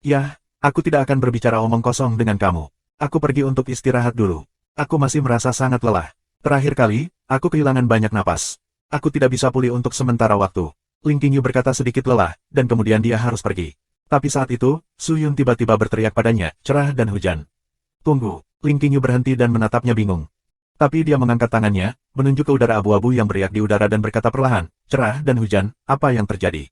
A: Yah, aku tidak akan berbicara omong kosong dengan kamu. Aku pergi untuk istirahat dulu. Aku masih merasa sangat lelah. Terakhir kali, aku kehilangan banyak napas. Aku tidak bisa pulih untuk sementara waktu. Ling Qingyu berkata sedikit lelah, dan kemudian dia harus pergi. Tapi saat itu, Su Yun tiba-tiba berteriak padanya, cerah dan hujan. Tunggu, Ling Qingyu berhenti dan menatapnya bingung. Tapi dia mengangkat tangannya, menunjuk ke udara abu-abu yang beriak di udara dan berkata perlahan, cerah dan hujan, apa yang terjadi?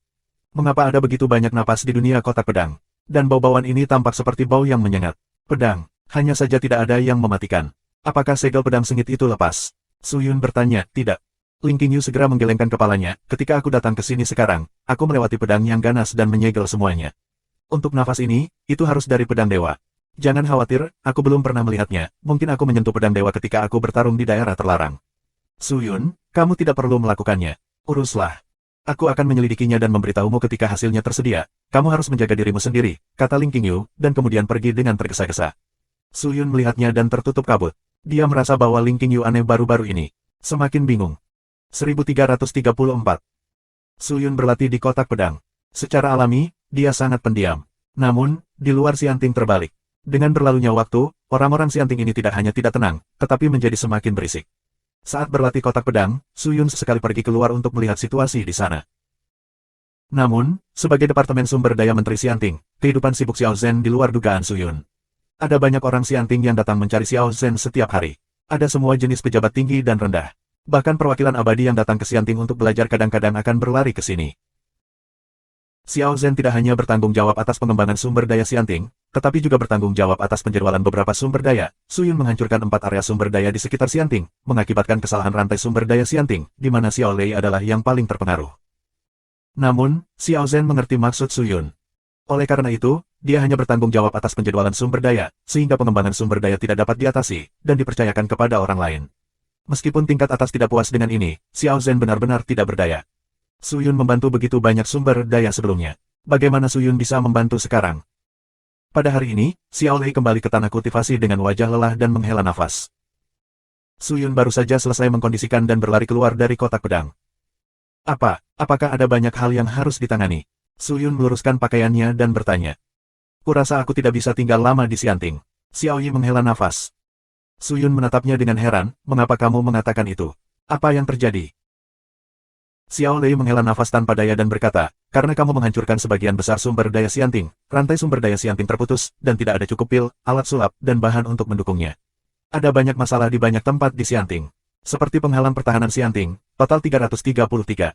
A: Mengapa ada begitu banyak napas di dunia kotak pedang? Dan bau-bauan ini tampak seperti bau yang menyengat. Pedang, hanya saja tidak ada yang mematikan. Apakah segel pedang sengit itu lepas? Su Yun bertanya, tidak. Ling Qingyu segera menggelengkan kepalanya, ketika aku datang ke sini sekarang, aku melewati pedang yang ganas dan menyegel semuanya. Untuk nafas ini, itu harus dari pedang dewa. Jangan khawatir, aku belum pernah melihatnya, mungkin aku menyentuh pedang dewa ketika aku bertarung di daerah terlarang. Su Yun, kamu tidak perlu melakukannya. Uruslah. Aku akan menyelidikinya dan memberitahumu ketika hasilnya tersedia. Kamu harus menjaga dirimu sendiri, kata Ling Qingyu, dan kemudian pergi dengan tergesa-gesa. Su Yun melihatnya dan tertutup kabut. Dia merasa bahwa Ling Qingyu aneh baru-baru ini. Semakin bingung. 1334. Su Yun berlatih di kotak pedang. Secara alami, dia sangat pendiam. Namun, di luar Xianting terbalik. Dengan berlalunya waktu, orang-orang Xianting ini tidak hanya tidak tenang, tetapi menjadi semakin berisik. Saat berlatih kotak pedang, Su Yun sesekali pergi keluar untuk melihat situasi di sana. Namun, sebagai Departemen Sumber Daya Menteri Xianting, kehidupan sibuk Xiao Zhen di luar dugaan Su Yun. Ada banyak orang Xianting yang datang mencari Xiao Zhen setiap hari. Ada semua jenis pejabat tinggi dan rendah. Bahkan perwakilan abadi yang datang ke Xianting untuk belajar kadang-kadang akan berlari ke sini. Xiao Zhen tidak hanya bertanggung jawab atas pengembangan sumber daya Xianting, tetapi juga bertanggung jawab atas penjadwalan beberapa sumber daya. Su Yun menghancurkan 4 area sumber daya di sekitar Xianting, mengakibatkan kesalahan rantai sumber daya Xianting, di mana Xiao Lei adalah yang paling terpengaruh. Namun, Xiao Zhen mengerti maksud Su Yun. Oleh karena itu, dia hanya bertanggung jawab atas penjadwalan sumber daya, sehingga pengembangan sumber daya tidak dapat diatasi, dan dipercayakan kepada orang lain. Meskipun tingkat atas tidak puas dengan ini, Xiao Zhen benar-benar tidak berdaya. Su Yun membantu begitu banyak sumber daya sebelumnya. Bagaimana Su Yun bisa membantu sekarang? Pada hari ini, Xiao Lei kembali ke tanah kultivasi dengan wajah lelah dan menghela nafas. Su Yun baru saja selesai mengkondisikan dan berlari keluar dari kotak pedang. Apakah ada banyak hal yang harus ditangani? Su Yun meluruskan pakaiannya dan bertanya. Kurasa aku tidak bisa tinggal lama di Xianting. Xiao Yi menghela nafas. Su Yun menatapnya dengan heran, mengapa kamu mengatakan itu? Apa yang terjadi? Xiao Lei menghela nafas tanpa daya dan berkata, karena kamu menghancurkan sebagian besar sumber daya Xianting, rantai sumber daya Xianting terputus, dan tidak ada cukup pil, alat sulap, dan bahan untuk mendukungnya. Ada banyak masalah di banyak tempat di Xianting. Seperti penghalang pertahanan Xianting, total 333.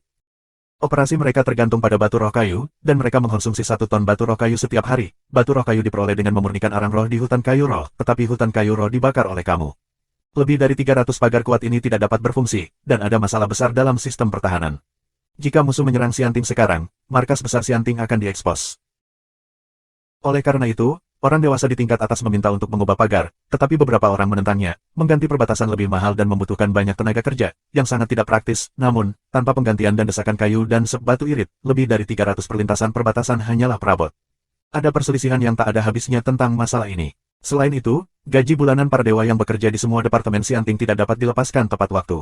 A: Operasi mereka tergantung pada batu roh kayu, dan mereka mengkonsumsi 1 ton batu roh kayu setiap hari. Batu roh kayu diperoleh dengan memurnikan arang roh di hutan kayu roh, tetapi hutan kayu roh dibakar oleh kamu. Lebih dari 300 pagar kuat ini tidak dapat berfungsi, dan ada masalah besar dalam sistem pertahanan. Jika musuh menyerang Xianting sekarang, markas besar Xianting akan diekspos. Oleh karena itu, orang dewasa di tingkat atas meminta untuk mengubah pagar, tetapi beberapa orang menentangnya, mengganti perbatasan lebih mahal dan membutuhkan banyak tenaga kerja, yang sangat tidak praktis. Namun, tanpa penggantian dan desakan kayu dan sep batu irit, lebih dari 300 perlintasan perbatasan hanyalah perabot. Ada perselisihan yang tak ada habisnya tentang masalah ini. Selain itu, gaji bulanan para dewa yang bekerja di semua departemen Xianting tidak dapat dilepaskan tepat waktu.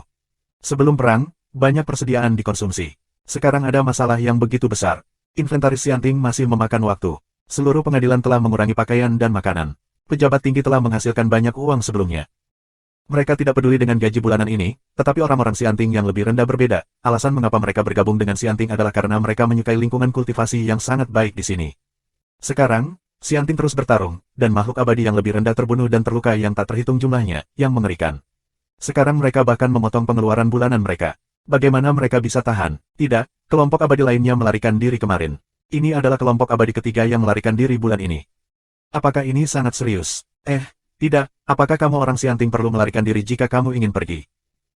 A: Sebelum perang, banyak persediaan dikonsumsi. Sekarang ada masalah yang begitu besar. Inventaris Xianting masih memakan waktu. Seluruh pengadilan telah mengurangi pakaian dan makanan. Pejabat tinggi telah menghasilkan banyak uang sebelumnya. Mereka tidak peduli dengan gaji bulanan ini, tetapi orang-orang Xianting yang lebih rendah berbeda. Alasan mengapa mereka bergabung dengan Xianting adalah karena mereka menyukai lingkungan kultivasi yang sangat baik di sini. Sekarang, Xianting terus bertarung, dan makhluk abadi yang lebih rendah terbunuh dan terluka yang tak terhitung jumlahnya, yang mengerikan. Sekarang mereka bahkan memotong pengeluaran bulanan mereka. Bagaimana mereka bisa tahan? Tidak, kelompok abadi lainnya melarikan diri kemarin. Ini adalah kelompok abadi ketiga yang melarikan diri bulan ini. Apakah ini sangat serius? Tidak, apakah kamu orang Xianting perlu melarikan diri jika kamu ingin pergi?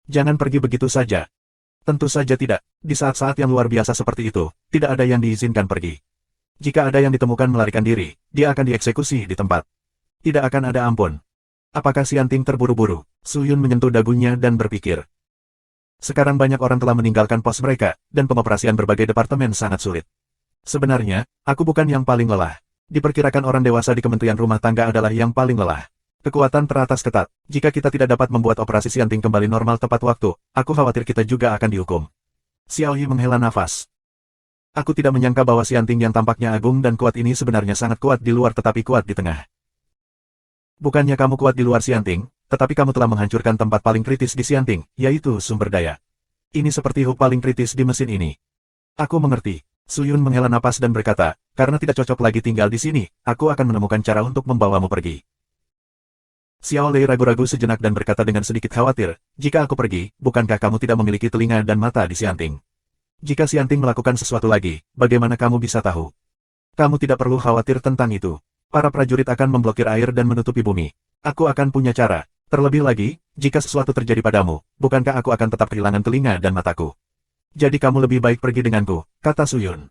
A: Jangan pergi begitu saja. Tentu saja tidak. Di saat-saat yang luar biasa seperti itu, tidak ada yang diizinkan pergi. Jika ada yang ditemukan melarikan diri, dia akan dieksekusi di tempat. Tidak akan ada ampun. Apakah Xianting terburu-buru? Su Yun menyentuh dagunya dan berpikir. Sekarang banyak orang telah meninggalkan pos mereka, dan pengoperasian berbagai departemen sangat sulit. Sebenarnya, aku bukan yang paling lelah. Diperkirakan orang dewasa di Kementerian Rumah Tangga adalah yang paling lelah. Kekuatan teratas ketat. Jika kita tidak dapat membuat operasi Xianting kembali normal tepat waktu, aku khawatir kita juga akan dihukum. Xiao Yi menghela nafas. Aku tidak menyangka bahwa Xianting yang tampaknya agung dan kuat ini sebenarnya sangat kuat di luar tetapi kuat di tengah. Bukannya kamu kuat di luar Xianting, tetapi kamu telah menghancurkan tempat paling kritis di Xianting, yaitu sumber daya. Ini seperti hub paling kritis di mesin ini. Aku mengerti. Su Yun menghela napas dan berkata, karena tidak cocok lagi tinggal di sini, aku akan menemukan cara untuk membawamu pergi. Xiao Lei ragu-ragu sejenak dan berkata dengan sedikit khawatir, jika aku pergi, bukankah kamu tidak memiliki telinga dan mata di Xianting? Jika Xianting melakukan sesuatu lagi, bagaimana kamu bisa tahu? Kamu tidak perlu khawatir tentang itu. Para prajurit akan memblokir air dan menutupi bumi. Aku akan punya cara. Terlebih lagi, jika sesuatu terjadi padamu, bukankah aku akan tetap kehilangan telinga dan mataku? Jadi kamu lebih baik pergi denganku, kata Su Yun.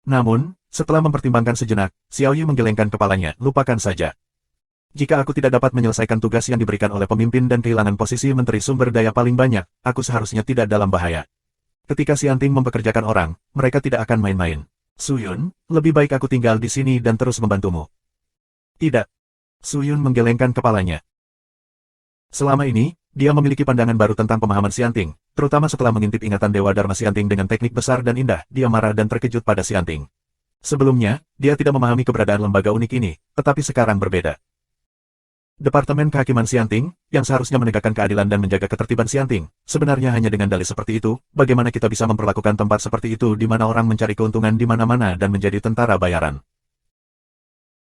A: Namun, setelah mempertimbangkan sejenak, Xiao Yi menggelengkan kepalanya, lupakan saja. Jika aku tidak dapat menyelesaikan tugas yang diberikan oleh pemimpin dan kehilangan posisi menteri sumber daya paling banyak, aku seharusnya tidak dalam bahaya. Ketika Xianting mempekerjakan orang, mereka tidak akan main-main. Su Yun, lebih baik aku tinggal di sini dan terus membantumu. Tidak. Su Yun menggelengkan kepalanya. Selama ini, dia memiliki pandangan baru tentang pemahaman Xianting, terutama setelah mengintip ingatan Dewa Dharma Xianting dengan teknik besar dan indah, dia marah dan terkejut pada Xianting. Sebelumnya, dia tidak memahami keberadaan lembaga unik ini, tetapi sekarang berbeda. Departemen Kehakiman Xianting, yang seharusnya menegakkan keadilan dan menjaga ketertiban Xianting, sebenarnya hanya dengan dalih seperti itu, bagaimana kita bisa memperlakukan tempat seperti itu di mana orang mencari keuntungan di mana-mana dan menjadi tentara bayaran.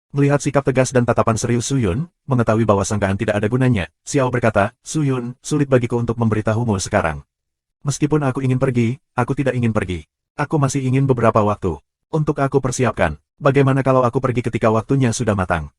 A: Melihat sikap tegas dan tatapan serius Su Yun, mengetahui bahwa sanggahan tidak ada gunanya, Xiao berkata, Su Yun, sulit bagiku untuk memberitahumu sekarang. Meskipun aku ingin pergi, aku tidak ingin pergi. Aku masih ingin beberapa waktu. Untuk aku persiapkan, bagaimana kalau aku pergi ketika waktunya sudah matang?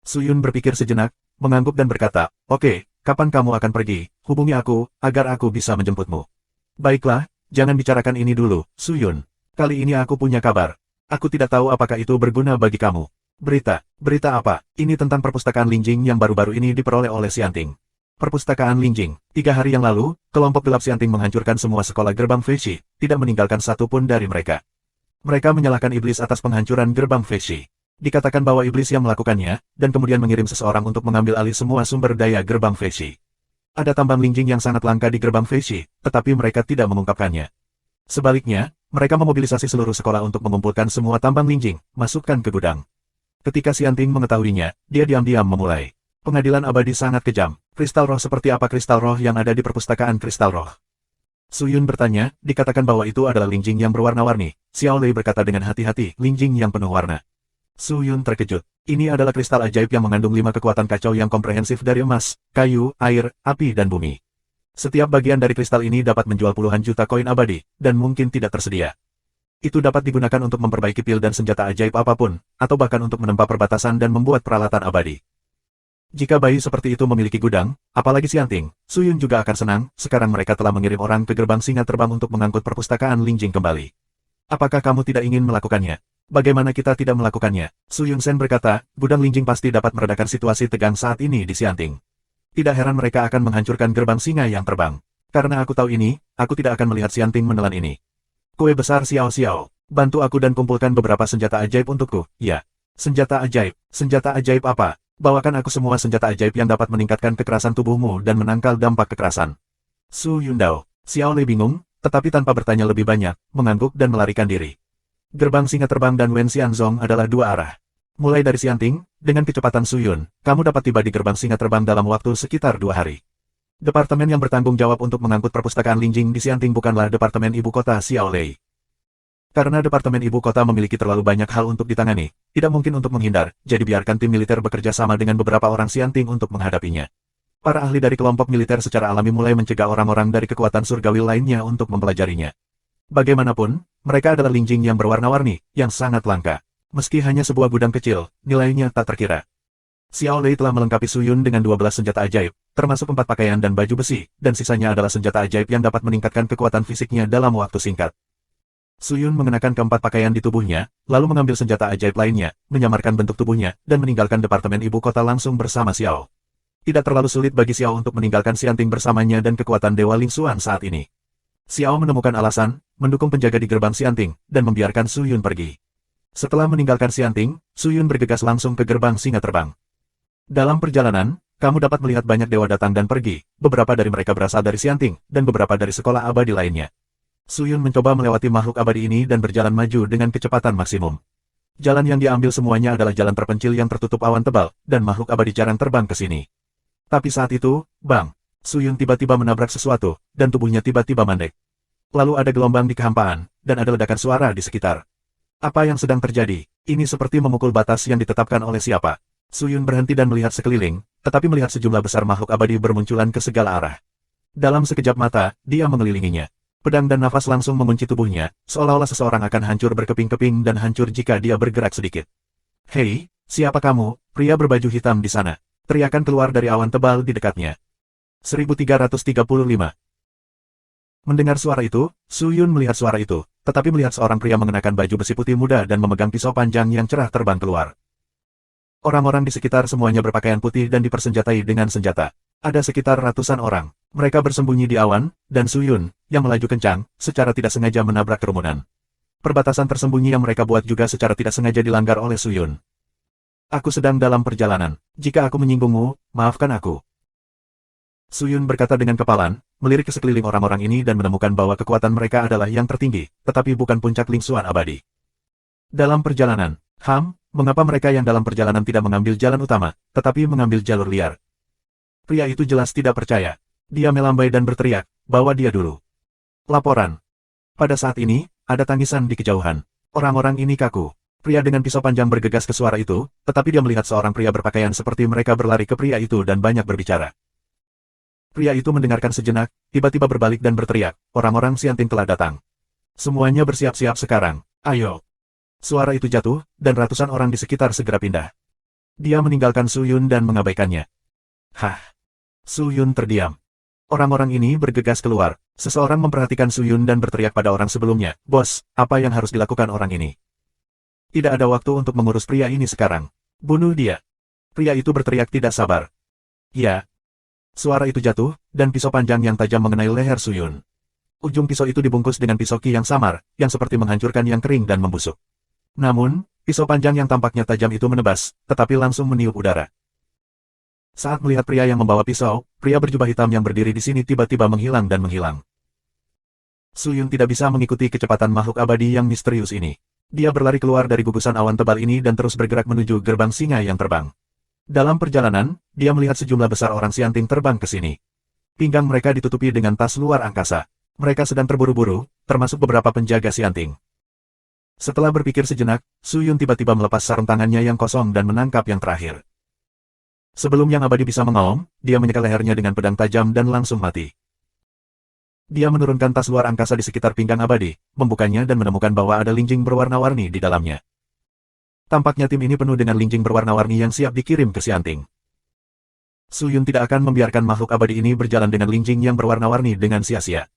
A: Su Yun berpikir sejenak, mengangguk dan berkata, oke, kapan kamu akan pergi? Hubungi aku, agar aku bisa menjemputmu. Baiklah, jangan bicarakan ini dulu, Su Yun. Kali ini aku punya kabar. Aku tidak tahu apakah itu berguna bagi kamu. Berita apa? Ini tentang perpustakaan Lingjing yang baru-baru ini diperoleh oleh Xianting. Perpustakaan Lingjing. 3 hari yang lalu, kelompok gelap Xianting menghancurkan semua sekolah gerbang Feishi, tidak meninggalkan satu pun dari mereka. Mereka menyalahkan iblis atas penghancuran gerbang Feishi. Dikatakan bahwa iblis yang melakukannya, dan kemudian mengirim seseorang untuk mengambil alih semua sumber daya gerbang Feishi. Ada tambang Lingjing yang sangat langka di gerbang Feishi, tetapi mereka tidak mengungkapkannya. Sebaliknya, mereka memobilisasi seluruh sekolah untuk mengumpulkan semua tambang Lingjing, masukkan ke gudang. Ketika Xianting mengetahuinya, dia diam-diam memulai. Pengadilan abadi sangat kejam. Kristal roh seperti apa kristal roh yang ada di perpustakaan kristal roh? Su Yun bertanya, dikatakan bahwa itu adalah Lingjing yang berwarna-warni. Xiao Lei berkata dengan hati-hati, Lingjing yang penuh warna. Su Yun terkejut. Ini adalah kristal ajaib yang mengandung 5 kekuatan kacau yang komprehensif dari emas, kayu, air, api dan bumi. Setiap bagian dari kristal ini dapat menjual puluhan juta koin abadi, dan mungkin tidak tersedia. Itu dapat digunakan untuk memperbaiki pil dan senjata ajaib apapun, atau bahkan untuk menempa perbatasan dan membuat peralatan abadi. Jika bayi seperti itu memiliki gudang, apalagi Xianting, Suyun juga akan senang. Sekarang mereka telah mengirim orang ke gerbang singa terbang untuk mengangkut perpustakaan Lingjing kembali. Apakah kamu tidak ingin melakukannya? Bagaimana kita tidak melakukannya? Su Yun-sen berkata, gudang Lingjing pasti dapat meredakan situasi tegang saat ini di Xianting. Tidak heran mereka akan menghancurkan gerbang singa yang terbang. Karena aku tahu ini, aku tidak akan melihat Xianting menelan ini. Kue besar Xiao Xiao, bantu aku dan kumpulkan beberapa senjata ajaib untukku, ya. Senjata ajaib apa? Bawakan aku semua senjata ajaib yang dapat meningkatkan kekerasan tubuhmu dan menangkal dampak kekerasan. Su Yundao, Xiao Lei bingung, tetapi tanpa bertanya lebih banyak, mengangguk dan melarikan diri. Gerbang singa terbang dan Wen Xianzong adalah dua arah. Mulai dari Xianting, dengan kecepatan Su Yun, kamu dapat tiba di gerbang singa terbang dalam waktu sekitar 2 hari. Departemen yang bertanggung jawab untuk mengangkut perpustakaan Lingjing di Xianting bukanlah Departemen Ibu Kota Xiao Lei. Karena Departemen Ibu Kota memiliki terlalu banyak hal untuk ditangani, tidak mungkin untuk menghindar, jadi biarkan tim militer bekerja sama dengan beberapa orang Xianting untuk menghadapinya. Para ahli dari kelompok militer secara alami mulai mencegah orang-orang dari kekuatan surgawi lainnya untuk mempelajarinya. Bagaimanapun, mereka adalah Lingjing yang berwarna-warni, yang sangat langka. Meski hanya sebuah gudang kecil, nilainya tak terkira. Xiao Lei telah melengkapi Su Yun dengan 12 senjata ajaib, termasuk 4 pakaian dan baju besi, dan sisanya adalah senjata ajaib yang dapat meningkatkan kekuatan fisiknya dalam waktu singkat. Su Yun mengenakan keempat pakaian di tubuhnya, lalu mengambil senjata ajaib lainnya, menyamarkan bentuk tubuhnya, dan meninggalkan departemen ibu kota langsung bersama Xiao. Tidak terlalu sulit bagi Xiao untuk meninggalkan Xianting bersamanya dan kekuatan Dewa Lingxuan saat ini. Xiao menemukan alasan, mendukung penjaga di gerbang Xianting, dan membiarkan Su Yun pergi. Setelah meninggalkan Xianting, Su Yun bergegas langsung ke gerbang singa terbang. Dalam perjalanan, kamu dapat melihat banyak dewa datang dan pergi, beberapa dari mereka berasal dari Xianting, dan beberapa dari sekolah abadi lainnya. Su Yun mencoba melewati makhluk abadi ini dan berjalan maju dengan kecepatan maksimum. Jalan yang diambil semuanya adalah jalan terpencil yang tertutup awan tebal, dan makhluk abadi jarang terbang ke sini. Tapi saat itu, bang, Su Yun tiba-tiba menabrak sesuatu, dan tubuhnya tiba-tiba mandek. Lalu ada gelombang di kehampaan, dan ada ledakan suara di sekitar. Apa yang sedang terjadi? Ini seperti memukul batas yang ditetapkan oleh siapa? Su Yun berhenti dan melihat sekeliling, tetapi melihat sejumlah besar makhluk abadi bermunculan ke segala arah. Dalam sekejap mata, dia mengelilinginya. Pedang dan nafas langsung mengunci tubuhnya, seolah-olah seseorang akan hancur berkeping-keping dan hancur jika dia bergerak sedikit. Hei, siapa kamu, pria berbaju hitam di sana? Teriakan keluar dari awan tebal di dekatnya. 1335. Mendengar suara itu, Su Yun melihat suara itu, tetapi melihat seorang pria mengenakan baju besi putih muda dan memegang pisau panjang yang cerah terbang keluar. Orang-orang di sekitar semuanya berpakaian putih dan dipersenjatai dengan senjata. Ada sekitar ratusan orang. Mereka bersembunyi di awan, dan Su Yun, yang melaju kencang, secara tidak sengaja menabrak kerumunan. Perbatasan tersembunyi yang mereka buat juga secara tidak sengaja dilanggar oleh Su Yun. Aku sedang dalam perjalanan. Jika aku menyinggungmu, maafkan aku. Su Yun berkata dengan kepalan, melirik ke sekeliling orang-orang ini dan menemukan bahwa kekuatan mereka adalah yang tertinggi, tetapi bukan puncak Lingxuan abadi. Dalam perjalanan, mengapa mereka yang dalam perjalanan tidak mengambil jalan utama, tetapi mengambil jalur liar? Pria itu jelas tidak percaya. Dia melambai dan berteriak, bawa dia dulu. Laporan. Pada saat ini, ada tangisan di kejauhan. Orang-orang ini kaku. Pria dengan pisau panjang bergegas ke suara itu, tetapi dia melihat seorang pria berpakaian seperti mereka berlari ke pria itu dan banyak berbicara. Pria itu mendengarkan sejenak, tiba-tiba berbalik dan berteriak, orang-orang Xianting telah datang. Semuanya bersiap-siap sekarang, ayo. Suara itu jatuh, dan ratusan orang di sekitar segera pindah. Dia meninggalkan Su Yun dan mengabaikannya. Hah? Su Yun terdiam. Orang-orang ini bergegas keluar. Seseorang memperhatikan Su Yun dan berteriak pada orang sebelumnya, bos, apa yang harus dilakukan orang ini? Tidak ada waktu untuk mengurus pria ini sekarang. Bunuh dia. Pria itu berteriak tidak sabar. Ya. Suara itu jatuh, dan pisau panjang yang tajam mengenai leher Su Yun. Ujung pisau itu dibungkus dengan pisau ki yang samar, yang seperti menghancurkan yang kering dan membusuk. Namun, pisau panjang yang tampaknya tajam itu menebas, tetapi langsung meniup udara. Saat melihat pria yang membawa pisau, pria berjubah hitam yang berdiri di sini tiba-tiba menghilang dan menghilang. Su Yun tidak bisa mengikuti kecepatan makhluk abadi yang misterius ini. Dia berlari keluar dari gugusan awan tebal ini dan terus bergerak menuju gerbang singa yang terbang. Dalam perjalanan, dia melihat sejumlah besar orang Xianting terbang ke sini. Pinggang mereka ditutupi dengan tas luar angkasa. Mereka sedang terburu-buru, termasuk beberapa penjaga Xianting. Setelah berpikir sejenak, Su Yun tiba-tiba melepas sarung tangannya yang kosong dan menangkap yang terakhir. Sebelum yang abadi bisa mengaum, dia menyekat lehernya dengan pedang tajam dan langsung mati. Dia menurunkan tas luar angkasa di sekitar pinggang abadi, membukanya dan menemukan bahwa ada linjing berwarna-warni di dalamnya. Tampaknya tim ini penuh dengan linjing berwarna-warni yang siap dikirim ke Xianting. Su Yun tidak akan membiarkan makhluk abadi ini berjalan dengan linjing yang berwarna-warni dengan sia-sia.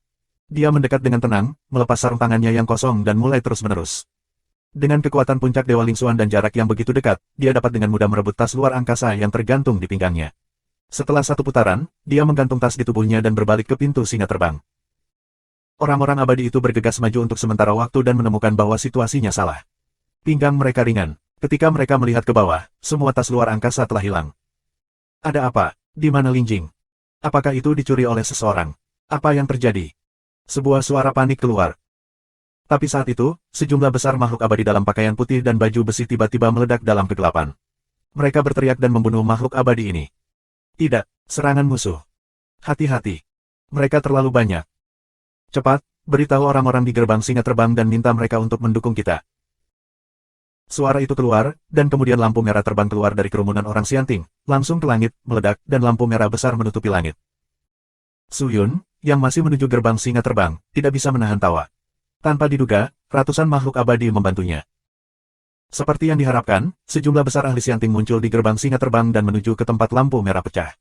A: Dia mendekat dengan tenang, melepas sarung tangannya yang kosong dan mulai terus-menerus. Dengan kekuatan puncak Dewa Lingxuan dan jarak yang begitu dekat, dia dapat dengan mudah merebut tas luar angkasa yang tergantung di pinggangnya. Setelah satu putaran, dia menggantung tas di tubuhnya dan berbalik ke pintu singa terbang. Orang-orang abadi itu bergegas maju untuk sementara waktu dan menemukan bahwa situasinya salah. Pinggang mereka ringan. Ketika mereka melihat ke bawah, semua tas luar angkasa telah hilang. Ada apa? Di mana linjing? Apakah itu dicuri oleh seseorang? Apa yang terjadi? Sebuah suara panik keluar. Tapi saat itu, sejumlah besar makhluk abadi dalam pakaian putih dan baju besi tiba-tiba meledak dalam kegelapan. Mereka berteriak dan membunuh makhluk abadi ini. Tidak, serangan musuh. Hati-hati. Mereka terlalu banyak. Cepat, beritahu orang-orang di gerbang singa terbang dan minta mereka untuk mendukung kita. Suara itu keluar, dan kemudian lampu merah terbang keluar dari kerumunan orang Xianting, langsung ke langit, meledak, dan lampu merah besar menutupi langit. Su Yun, yang masih menuju gerbang singa terbang, tidak bisa menahan tawa. Tanpa diduga, ratusan makhluk abadi membantunya. Seperti yang diharapkan, sejumlah besar ahli Xianting muncul di gerbang singa terbang dan menuju ke tempat lampu merah pecah.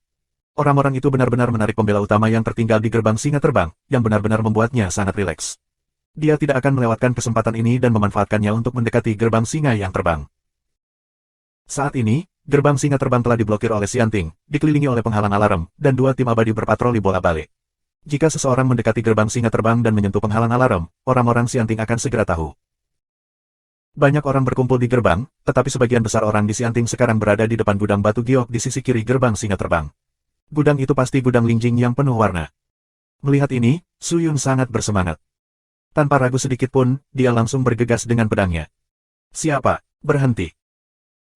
A: Orang-orang itu benar-benar menarik pembela utama yang tertinggal di gerbang singa terbang, yang benar-benar membuatnya sangat rileks. Dia tidak akan melewatkan kesempatan ini dan memanfaatkannya untuk mendekati gerbang singa yang terbang. Saat ini, gerbang singa terbang telah diblokir oleh Xianting, dikelilingi oleh penghalang alarm, dan dua tim abadi berpatroli bola-balik. Jika seseorang mendekati gerbang singa terbang dan menyentuh penghalang alarm, orang-orang Xianting akan segera tahu. Banyak orang berkumpul di gerbang, tetapi sebagian besar orang di Xianting sekarang berada di depan gudang batu giok di sisi kiri gerbang singa terbang. Gudang itu pasti gudang linjing yang penuh warna. Melihat ini, Su Yun sangat bersemangat. Tanpa ragu sedikit pun, dia langsung bergegas dengan pedangnya. Siapa? Berhenti.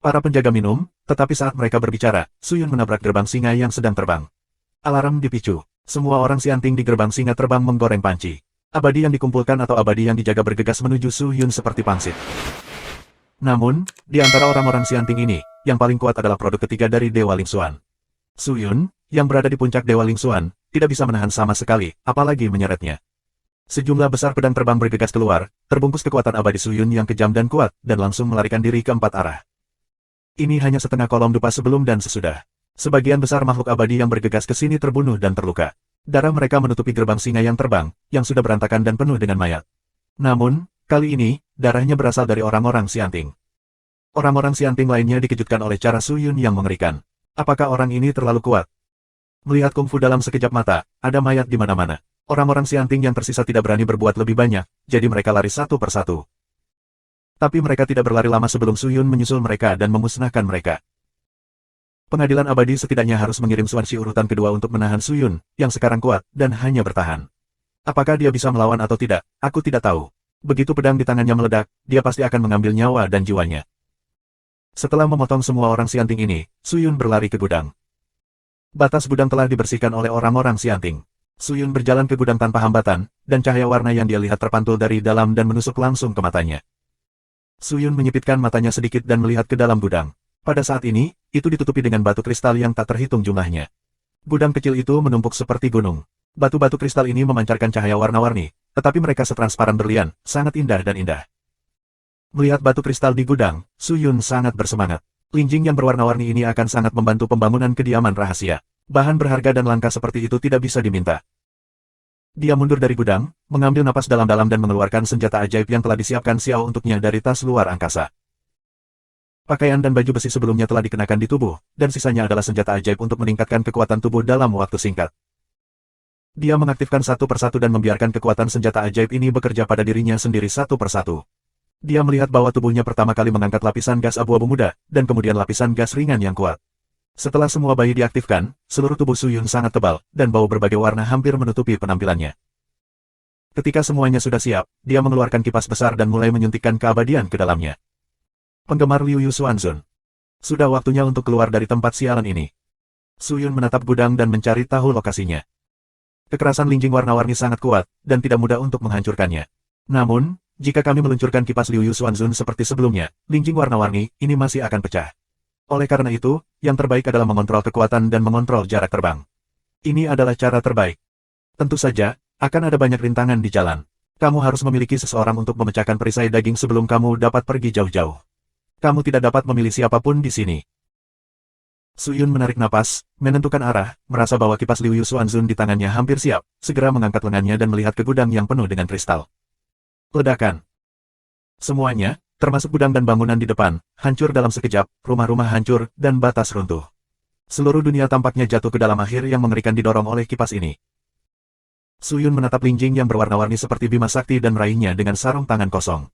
A: Para penjaga minum, tetapi saat mereka berbicara, Su Yun menabrak gerbang singa yang sedang terbang. Alarm dipicu. Semua orang Xianting di gerbang singa terbang menggoreng panci. Abadi yang dikumpulkan atau abadi yang dijaga bergegas menuju Su Yun seperti pangsit. Namun, di antara orang-orang Xianting ini, yang paling kuat adalah produk ketiga dari Dewa Lingxuan. Su Yun, yang berada di puncak Dewa Lingxuan, tidak bisa menahan sama sekali, apalagi menyeretnya. Sejumlah besar pedang terbang bergegas keluar, terbungkus kekuatan abadi Su Yun yang kejam dan kuat, dan langsung melarikan diri ke empat arah. Ini hanya setengah kolom dupa sebelum dan sesudah. Sebagian besar makhluk abadi yang bergegas ke sini terbunuh dan terluka. Darah mereka menutupi gerbang singa yang terbang, yang sudah berantakan dan penuh dengan mayat. Namun, kali ini, darahnya berasal dari orang-orang Xianting. Orang-orang Xianting lainnya dikejutkan oleh cara Su Yun yang mengerikan. Apakah orang ini terlalu kuat? Melihat kungfu dalam sekejap mata, ada mayat di mana-mana. Orang-orang Xianting yang tersisa tidak berani berbuat lebih banyak, jadi mereka lari satu persatu. Tapi mereka tidak berlari lama sebelum Su Yun menyusul mereka dan memusnahkan mereka. Pengadilan abadi setidaknya harus mengirim Xuanxi urutan kedua untuk menahan Su Yun, yang sekarang kuat, dan hanya bertahan. Apakah dia bisa melawan atau tidak, aku tidak tahu. Begitu pedang di tangannya meledak, dia pasti akan mengambil nyawa dan jiwanya. Setelah memotong semua orang Xianting ini, Su Yun berlari ke gudang. Batas gudang telah dibersihkan oleh orang-orang Xianting. Su Yun berjalan ke gudang tanpa hambatan, dan cahaya warna yang dia lihat terpantul dari dalam dan menusuk langsung ke matanya. Su Yun menyipitkan matanya sedikit dan melihat ke dalam gudang. Pada saat ini, itu ditutupi dengan batu kristal yang tak terhitung jumlahnya. Gudang kecil itu menumpuk seperti gunung. Batu-batu kristal ini memancarkan cahaya warna-warni, tetapi mereka setransparan berlian, sangat indah dan indah. Melihat batu kristal di gudang, Su Yun sangat bersemangat. Linjing yang berwarna-warni ini akan sangat membantu pembangunan kediaman rahasia. Bahan berharga dan langka seperti itu tidak bisa diminta. Dia mundur dari gudang, mengambil napas dalam-dalam dan mengeluarkan senjata ajaib yang telah disiapkan Xiao untuknya dari tas luar angkasa. Pakaian dan baju besi sebelumnya telah dikenakan di tubuh, dan sisanya adalah senjata ajaib untuk meningkatkan kekuatan tubuh dalam waktu singkat. Dia mengaktifkan satu persatu dan membiarkan kekuatan senjata ajaib ini bekerja pada dirinya sendiri satu persatu. Dia melihat bahwa tubuhnya pertama kali mengangkat lapisan gas abu-abu muda, dan kemudian lapisan gas ringan yang kuat. Setelah semua bayi diaktifkan, seluruh tubuh Su Yun sangat tebal, dan bau berbagai warna hampir menutupi penampilannya. Ketika semuanya sudah siap, dia mengeluarkan kipas besar dan mulai menyuntikkan keabadian ke dalamnya. Penggemar Liu Yu Xuanzun. Sudah waktunya untuk keluar dari tempat sialan ini. Su Yun menatap gudang dan mencari tahu lokasinya. Kekerasan linjing warna-warni sangat kuat, dan tidak mudah untuk menghancurkannya. Namun, jika kami meluncurkan kipas Liu Yu Xuanzun seperti sebelumnya, linjing warna-warni ini masih akan pecah. Oleh karena itu, yang terbaik adalah mengontrol kekuatan dan mengontrol jarak terbang. Ini adalah cara terbaik. Tentu saja, akan ada banyak rintangan di jalan. Kamu harus memiliki seseorang untuk memecahkan perisai daging sebelum kamu dapat pergi jauh-jauh. Kamu tidak dapat memilih siapapun di sini. Su Yun menarik napas, menentukan arah, merasa bahwa kipas Liu Yu Xuanzun di tangannya hampir siap, segera mengangkat lengannya dan melihat ke gudang yang penuh dengan kristal. Ledakan. Semuanya, termasuk gudang dan bangunan di depan, hancur dalam sekejap, rumah-rumah hancur, dan batas runtuh. Seluruh dunia tampaknya jatuh ke dalam air yang mengerikan didorong oleh kipas ini. Su Yun menatap Ling Jing yang berwarna-warni seperti Bima Sakti dan meraihnya dengan sarung tangan kosong.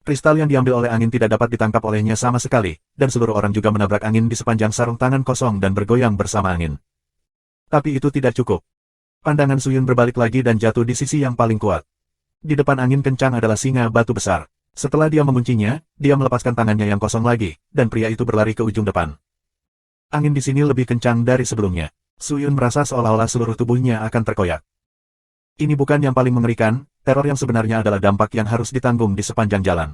A: Kristal yang diambil oleh angin tidak dapat ditangkap olehnya sama sekali, dan seluruh orang juga menabrak angin di sepanjang sarung tangan kosong dan bergoyang bersama angin. Tapi itu tidak cukup. Pandangan Su Yun berbalik lagi dan jatuh di sisi yang paling kuat. Di depan angin kencang adalah singa batu besar. Setelah dia menguncinya, dia melepaskan tangannya yang kosong lagi, dan pria itu berlari ke ujung depan. Angin di sini lebih kencang dari sebelumnya. Su Yun merasa seolah-olah seluruh tubuhnya akan terkoyak. Ini bukan yang paling mengerikan, teror yang sebenarnya adalah dampak yang harus ditanggung di sepanjang jalan.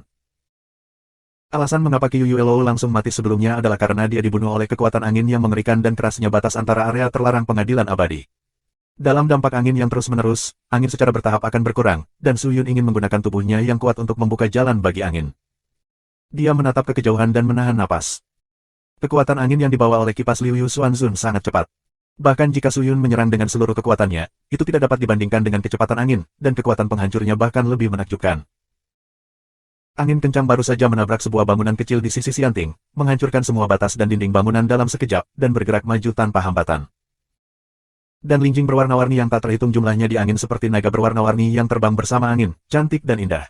A: Alasan mengapa Qiu Yuelou langsung mati sebelumnya adalah karena dia dibunuh oleh kekuatan angin yang mengerikan dan kerasnya batas antara area terlarang pengadilan abadi. Dalam dampak angin yang terus-menerus, angin secara bertahap akan berkurang, dan Su Yun ingin menggunakan tubuhnya yang kuat untuk membuka jalan bagi angin. Dia menatap ke kejauhan dan menahan napas. Kekuatan angin yang dibawa oleh kipas Liu Yu Xuanzun sangat cepat. Bahkan jika Su Yun menyerang dengan seluruh kekuatannya, itu tidak dapat dibandingkan dengan kecepatan angin, dan kekuatan penghancurnya bahkan lebih menakjubkan. Angin kencang baru saja menabrak sebuah bangunan kecil di sisi Xianting, menghancurkan semua batas dan dinding bangunan dalam sekejap, dan bergerak maju tanpa hambatan. Dan Ling Jing berwarna-warni yang tak terhitung jumlahnya di angin seperti naga berwarna-warni yang terbang bersama angin, cantik dan indah.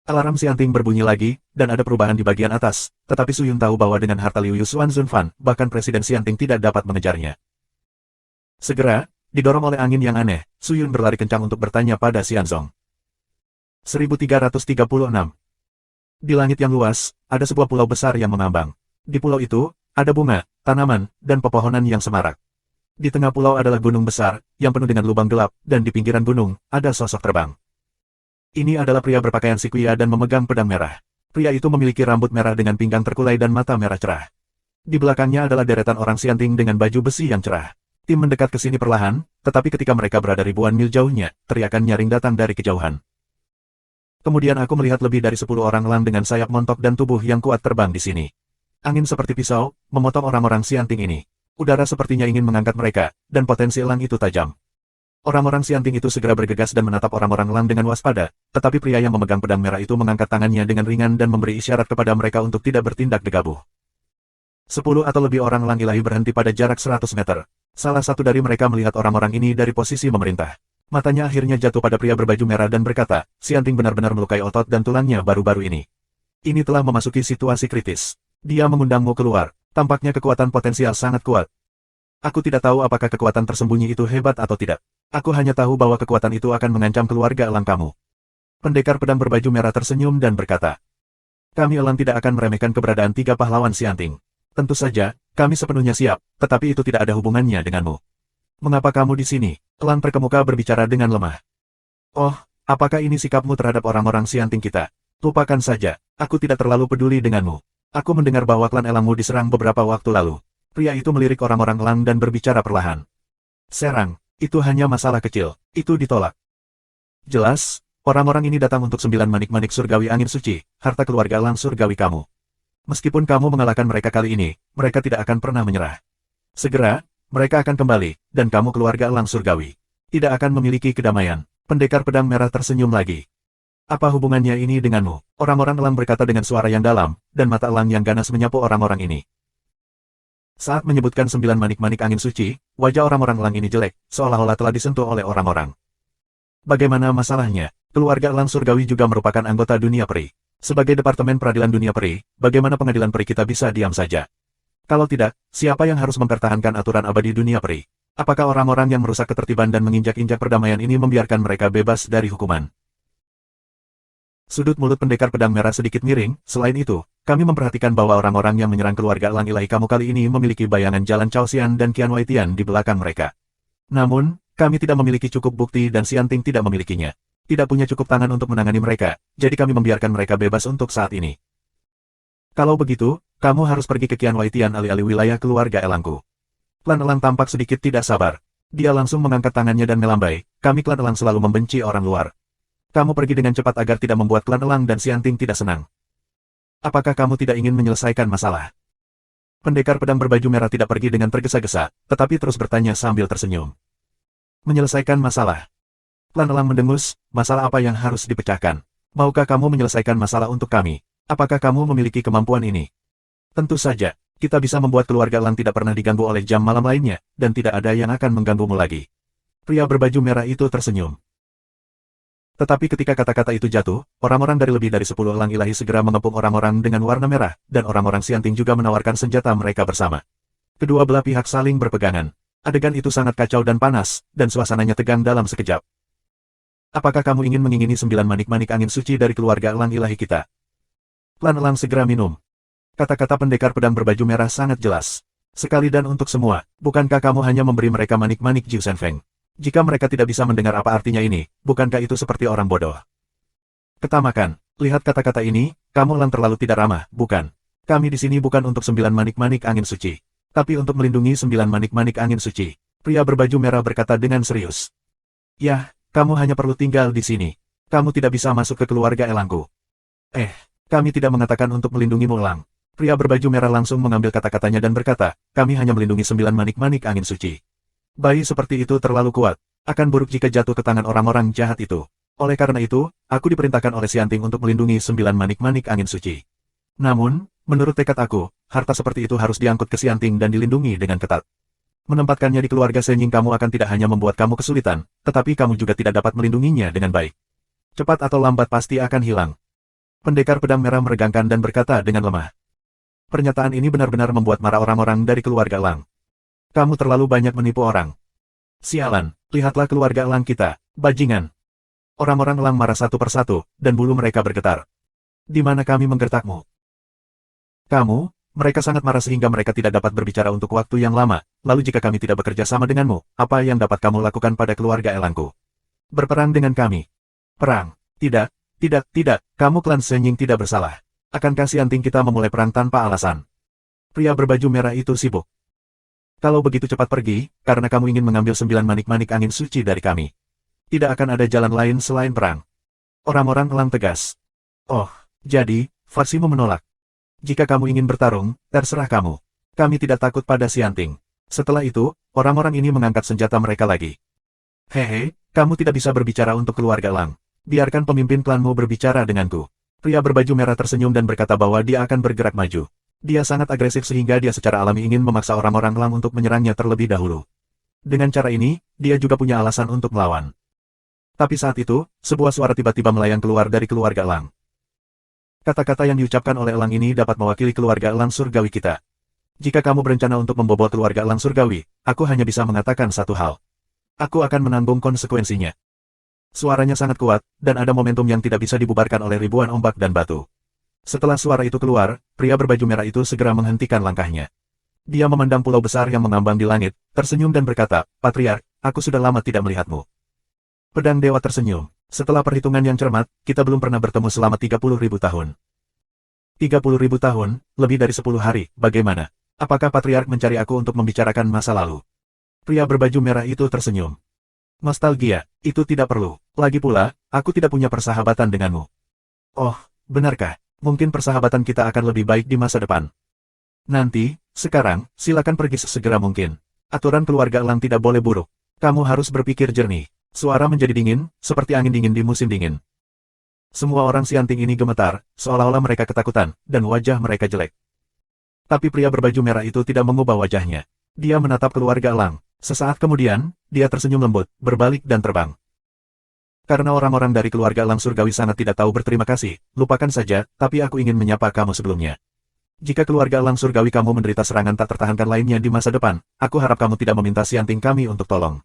A: Alarm Xianting berbunyi lagi, dan ada perubahan di bagian atas, tetapi Su Yun tahu bahwa dengan harta Liu Yu Xuanzun Fan, bahkan Presiden Xianting tidak dapat mengejarnya. Segera, didorong oleh angin yang aneh, Su Yun berlari kencang untuk bertanya pada Xianzong. 1336. Di langit yang luas, ada sebuah pulau besar yang mengambang. Di pulau itu, ada bunga, tanaman, dan pepohonan yang semarak. Di tengah pulau adalah gunung besar, yang penuh dengan lubang gelap, dan di pinggiran gunung, ada sosok terbang. Ini adalah pria berpakaian sikuya dan memegang pedang merah. Pria itu memiliki rambut merah dengan pinggang terkulai dan mata merah cerah. Di belakangnya adalah deretan orang Xianting dengan baju besi yang cerah. Tim mendekat ke sini perlahan, tetapi ketika mereka berada ribuan mil jauhnya, teriakan nyaring datang dari kejauhan. Kemudian aku melihat lebih dari 10 orang elang dengan sayap montok dan tubuh yang kuat terbang di sini. Angin seperti pisau, memotong orang-orang Xianting ini. Udara sepertinya ingin mengangkat mereka, dan potensi elang itu tajam. Orang-orang Xianting itu segera bergegas dan menatap orang-orang elang dengan waspada, tetapi pria yang memegang pedang merah itu mengangkat tangannya dengan ringan dan memberi isyarat kepada mereka untuk tidak bertindak gegabah. 10 atau lebih orang elang ilahi berhenti pada jarak 100 meter. Salah satu dari mereka melihat orang-orang ini dari posisi memerintah. Matanya akhirnya jatuh pada pria berbaju merah dan berkata, Xianting benar-benar melukai otot dan tulangnya baru-baru ini. Ini telah memasuki situasi kritis. Dia mengundangmu keluar. Tampaknya kekuatan potensial sangat kuat. Aku tidak tahu apakah kekuatan tersembunyi itu hebat atau tidak. Aku hanya tahu bahwa kekuatan itu akan mengancam keluarga elang kamu. Pendekar pedang berbaju merah tersenyum dan berkata, kami elang tidak akan meremehkan keberadaan 3 pahlawan Xianting. Tentu saja, kami sepenuhnya siap, tetapi itu tidak ada hubungannya denganmu. Mengapa kamu di sini? Elang terkemuka berbicara dengan lemah. Oh, apakah ini sikapmu terhadap orang-orang Xianting kita? Lupakan saja, aku tidak terlalu peduli denganmu. Aku mendengar bahwa klan elangmu diserang beberapa waktu lalu. Pria itu melirik orang-orang elang dan berbicara perlahan. Serang. Itu hanya masalah kecil, itu ditolak. Jelas, orang-orang ini datang untuk 9 manik-manik surgawi angin suci, harta keluarga elang surgawi kamu. Meskipun kamu mengalahkan mereka kali ini, mereka tidak akan pernah menyerah. Segera, mereka akan kembali, dan kamu keluarga elang surgawi tidak akan memiliki kedamaian. Pendekar pedang merah tersenyum lagi. Apa hubungannya ini denganmu? Orang-orang elang berkata dengan suara yang dalam, dan mata elang yang ganas menyapu orang-orang ini. Saat menyebutkan 9 manik-manik angin suci, wajah orang-orang elang ini jelek, seolah-olah telah disentuh oleh orang-orang. Bagaimana masalahnya? Keluarga elang surgawi juga merupakan anggota dunia peri. Sebagai Departemen Peradilan Dunia Peri, bagaimana pengadilan peri kita bisa diam saja? Kalau tidak, siapa yang harus mempertahankan aturan abadi dunia peri? Apakah orang-orang yang merusak ketertiban dan menginjak-injak perdamaian ini membiarkan mereka bebas dari hukuman? Sudut mulut pendekar pedang merah sedikit miring. Selain itu, kami memperhatikan bahwa orang-orang yang menyerang keluarga elang ilahi kamu kali ini memiliki bayangan jalan Chao Xian dan Qian Waitian di belakang mereka. Namun, kami tidak memiliki cukup bukti dan Xianting tidak memilikinya. Tidak punya cukup tangan untuk menangani mereka, jadi kami membiarkan mereka bebas untuk saat ini. Kalau begitu, kamu harus pergi ke Qian Waitian alih-alih wilayah keluarga elangku. Klan elang tampak sedikit tidak sabar. Dia langsung mengangkat tangannya dan melambai, kami klan elang selalu membenci orang luar. Kamu pergi dengan cepat agar tidak membuat klan elang dan Xianting tidak senang. Apakah kamu tidak ingin menyelesaikan masalah? Pendekar pedang berbaju merah tidak pergi dengan tergesa-gesa, tetapi terus bertanya sambil tersenyum. Menyelesaikan masalah. Klan elang mendengus, masalah apa yang harus dipecahkan? Maukah kamu menyelesaikan masalah untuk kami? Apakah kamu memiliki kemampuan ini? Tentu saja, kita bisa membuat keluarga elang tidak pernah diganggu oleh jam malam lainnya, dan tidak ada yang akan mengganggumu lagi. Pria berbaju merah itu tersenyum. Tetapi ketika kata-kata itu jatuh, orang-orang dari lebih dari 10 elang ilahi segera mengepung orang-orang dengan warna merah, dan orang-orang Xianting juga menawarkan senjata mereka bersama. Kedua belah pihak saling berpegangan. Adegan itu sangat kacau dan panas, dan suasananya tegang dalam sekejap. Apakah kamu ingin mengingini 9 manik-manik angin suci dari keluarga elang ilahi kita? Klan elang segera minum. Kata-kata pendekar pedang berbaju merah sangat jelas. Sekali dan untuk semua, bukankah kamu hanya memberi mereka manik-manik Jiu Shenfeng? Jika mereka tidak bisa mendengar apa artinya ini, bukankah itu seperti orang bodoh? Ketamakan, lihat kata-kata ini, kamu elang terlalu tidak ramah, bukan? Kami di sini bukan untuk 9 manik-manik angin suci, tapi untuk melindungi 9 manik-manik angin suci. Pria berbaju merah berkata dengan serius. Yah, kamu hanya perlu tinggal di sini. Kamu tidak bisa masuk ke keluarga elangku. Kami tidak mengatakan untuk melindungimu elang. Pria berbaju merah langsung mengambil kata-katanya dan berkata, kami hanya melindungi 9 manik-manik angin suci. Bayi seperti itu terlalu kuat, akan buruk jika jatuh ke tangan orang-orang jahat itu. Oleh karena itu, aku diperintahkan oleh Xianting untuk melindungi 9 manik-manik angin suci. Namun, menurut tekad aku, harta seperti itu harus diangkut ke Xianting dan dilindungi dengan ketat. Menempatkannya di keluarga Shenying kamu akan tidak hanya membuat kamu kesulitan, tetapi kamu juga tidak dapat melindunginya dengan baik. Cepat atau lambat pasti akan hilang. Pendekar pedang merah meregangkan dan berkata dengan lemah. Pernyataan ini benar-benar membuat marah orang-orang dari keluarga elang. Kamu terlalu banyak menipu orang. Sialan, lihatlah keluarga elang kita, bajingan. Orang-orang elang marah satu persatu, dan bulu mereka bergetar. Di mana kami menggertakmu? Kamu, mereka sangat marah sehingga mereka tidak dapat berbicara untuk waktu yang lama, lalu jika kami tidak bekerja sama denganmu, apa yang dapat kamu lakukan pada keluarga elangku? Berperang dengan kami. Perang. Tidak, kamu klan Shenying tidak bersalah. Akankah Xianting kita memulai perang tanpa alasan? Pria berbaju merah itu sibuk. Kalau begitu cepat pergi, karena kamu ingin mengambil 9 manik-manik angin suci dari kami. Tidak akan ada jalan lain selain perang. Orang-orang elang tegas. Oh, jadi, versimu menolak. Jika kamu ingin bertarung, terserah kamu. Kami tidak takut pada Xianting. Setelah itu, orang-orang ini mengangkat senjata mereka lagi. Hehe, kamu tidak bisa berbicara untuk keluarga elang. Biarkan pemimpin klanmu berbicara denganku. Pria berbaju merah tersenyum dan berkata bahwa dia akan bergerak maju. Dia sangat agresif sehingga dia secara alami ingin memaksa orang-orang elang untuk menyerangnya terlebih dahulu. Dengan cara ini, dia juga punya alasan untuk melawan. Tapi saat itu, sebuah suara tiba-tiba melayang keluar dari keluarga elang. Kata-kata yang diucapkan oleh elang ini dapat mewakili keluarga elang surgawi kita. Jika kamu berencana untuk membobol keluarga elang surgawi, aku hanya bisa mengatakan satu hal. Aku akan menanggung konsekuensinya. Suaranya sangat kuat, dan ada momentum yang tidak bisa dibubarkan oleh ribuan ombak dan batu. Setelah suara itu keluar, pria berbaju merah itu segera menghentikan langkahnya. Dia memandang pulau besar yang mengambang di langit, tersenyum dan berkata, Patriark, aku sudah lama tidak melihatmu. Pedang Dewa tersenyum. Setelah perhitungan yang cermat, kita belum pernah bertemu selama 30.000 tahun. 30.000 tahun, lebih dari 10 hari, bagaimana? Apakah Patriark mencari aku untuk membicarakan masa lalu? Pria berbaju merah itu tersenyum. Nostalgia, itu tidak perlu. Lagi pula, aku tidak punya persahabatan denganmu. Oh, benarkah? Mungkin persahabatan kita akan lebih baik di masa depan. Nanti, sekarang, silakan pergi sesegera mungkin. Aturan keluarga elang tidak boleh buruk. Kamu harus berpikir jernih. Suara menjadi dingin, seperti angin dingin di musim dingin. Semua orang Xianting ini gemetar, seolah-olah mereka ketakutan, dan wajah mereka jelek. Tapi pria berbaju merah itu tidak mengubah wajahnya. Dia menatap keluarga elang. Sesaat kemudian, dia tersenyum lembut, berbalik dan terbang. Karena orang-orang dari keluarga elang surgawi sangat tidak tahu berterima kasih, lupakan saja, tapi aku ingin menyapa kamu sebelumnya. Jika keluarga elang surgawi kamu menderita serangan tak tertahankan lainnya di masa depan, aku harap kamu tidak meminta Xianting kami untuk tolong.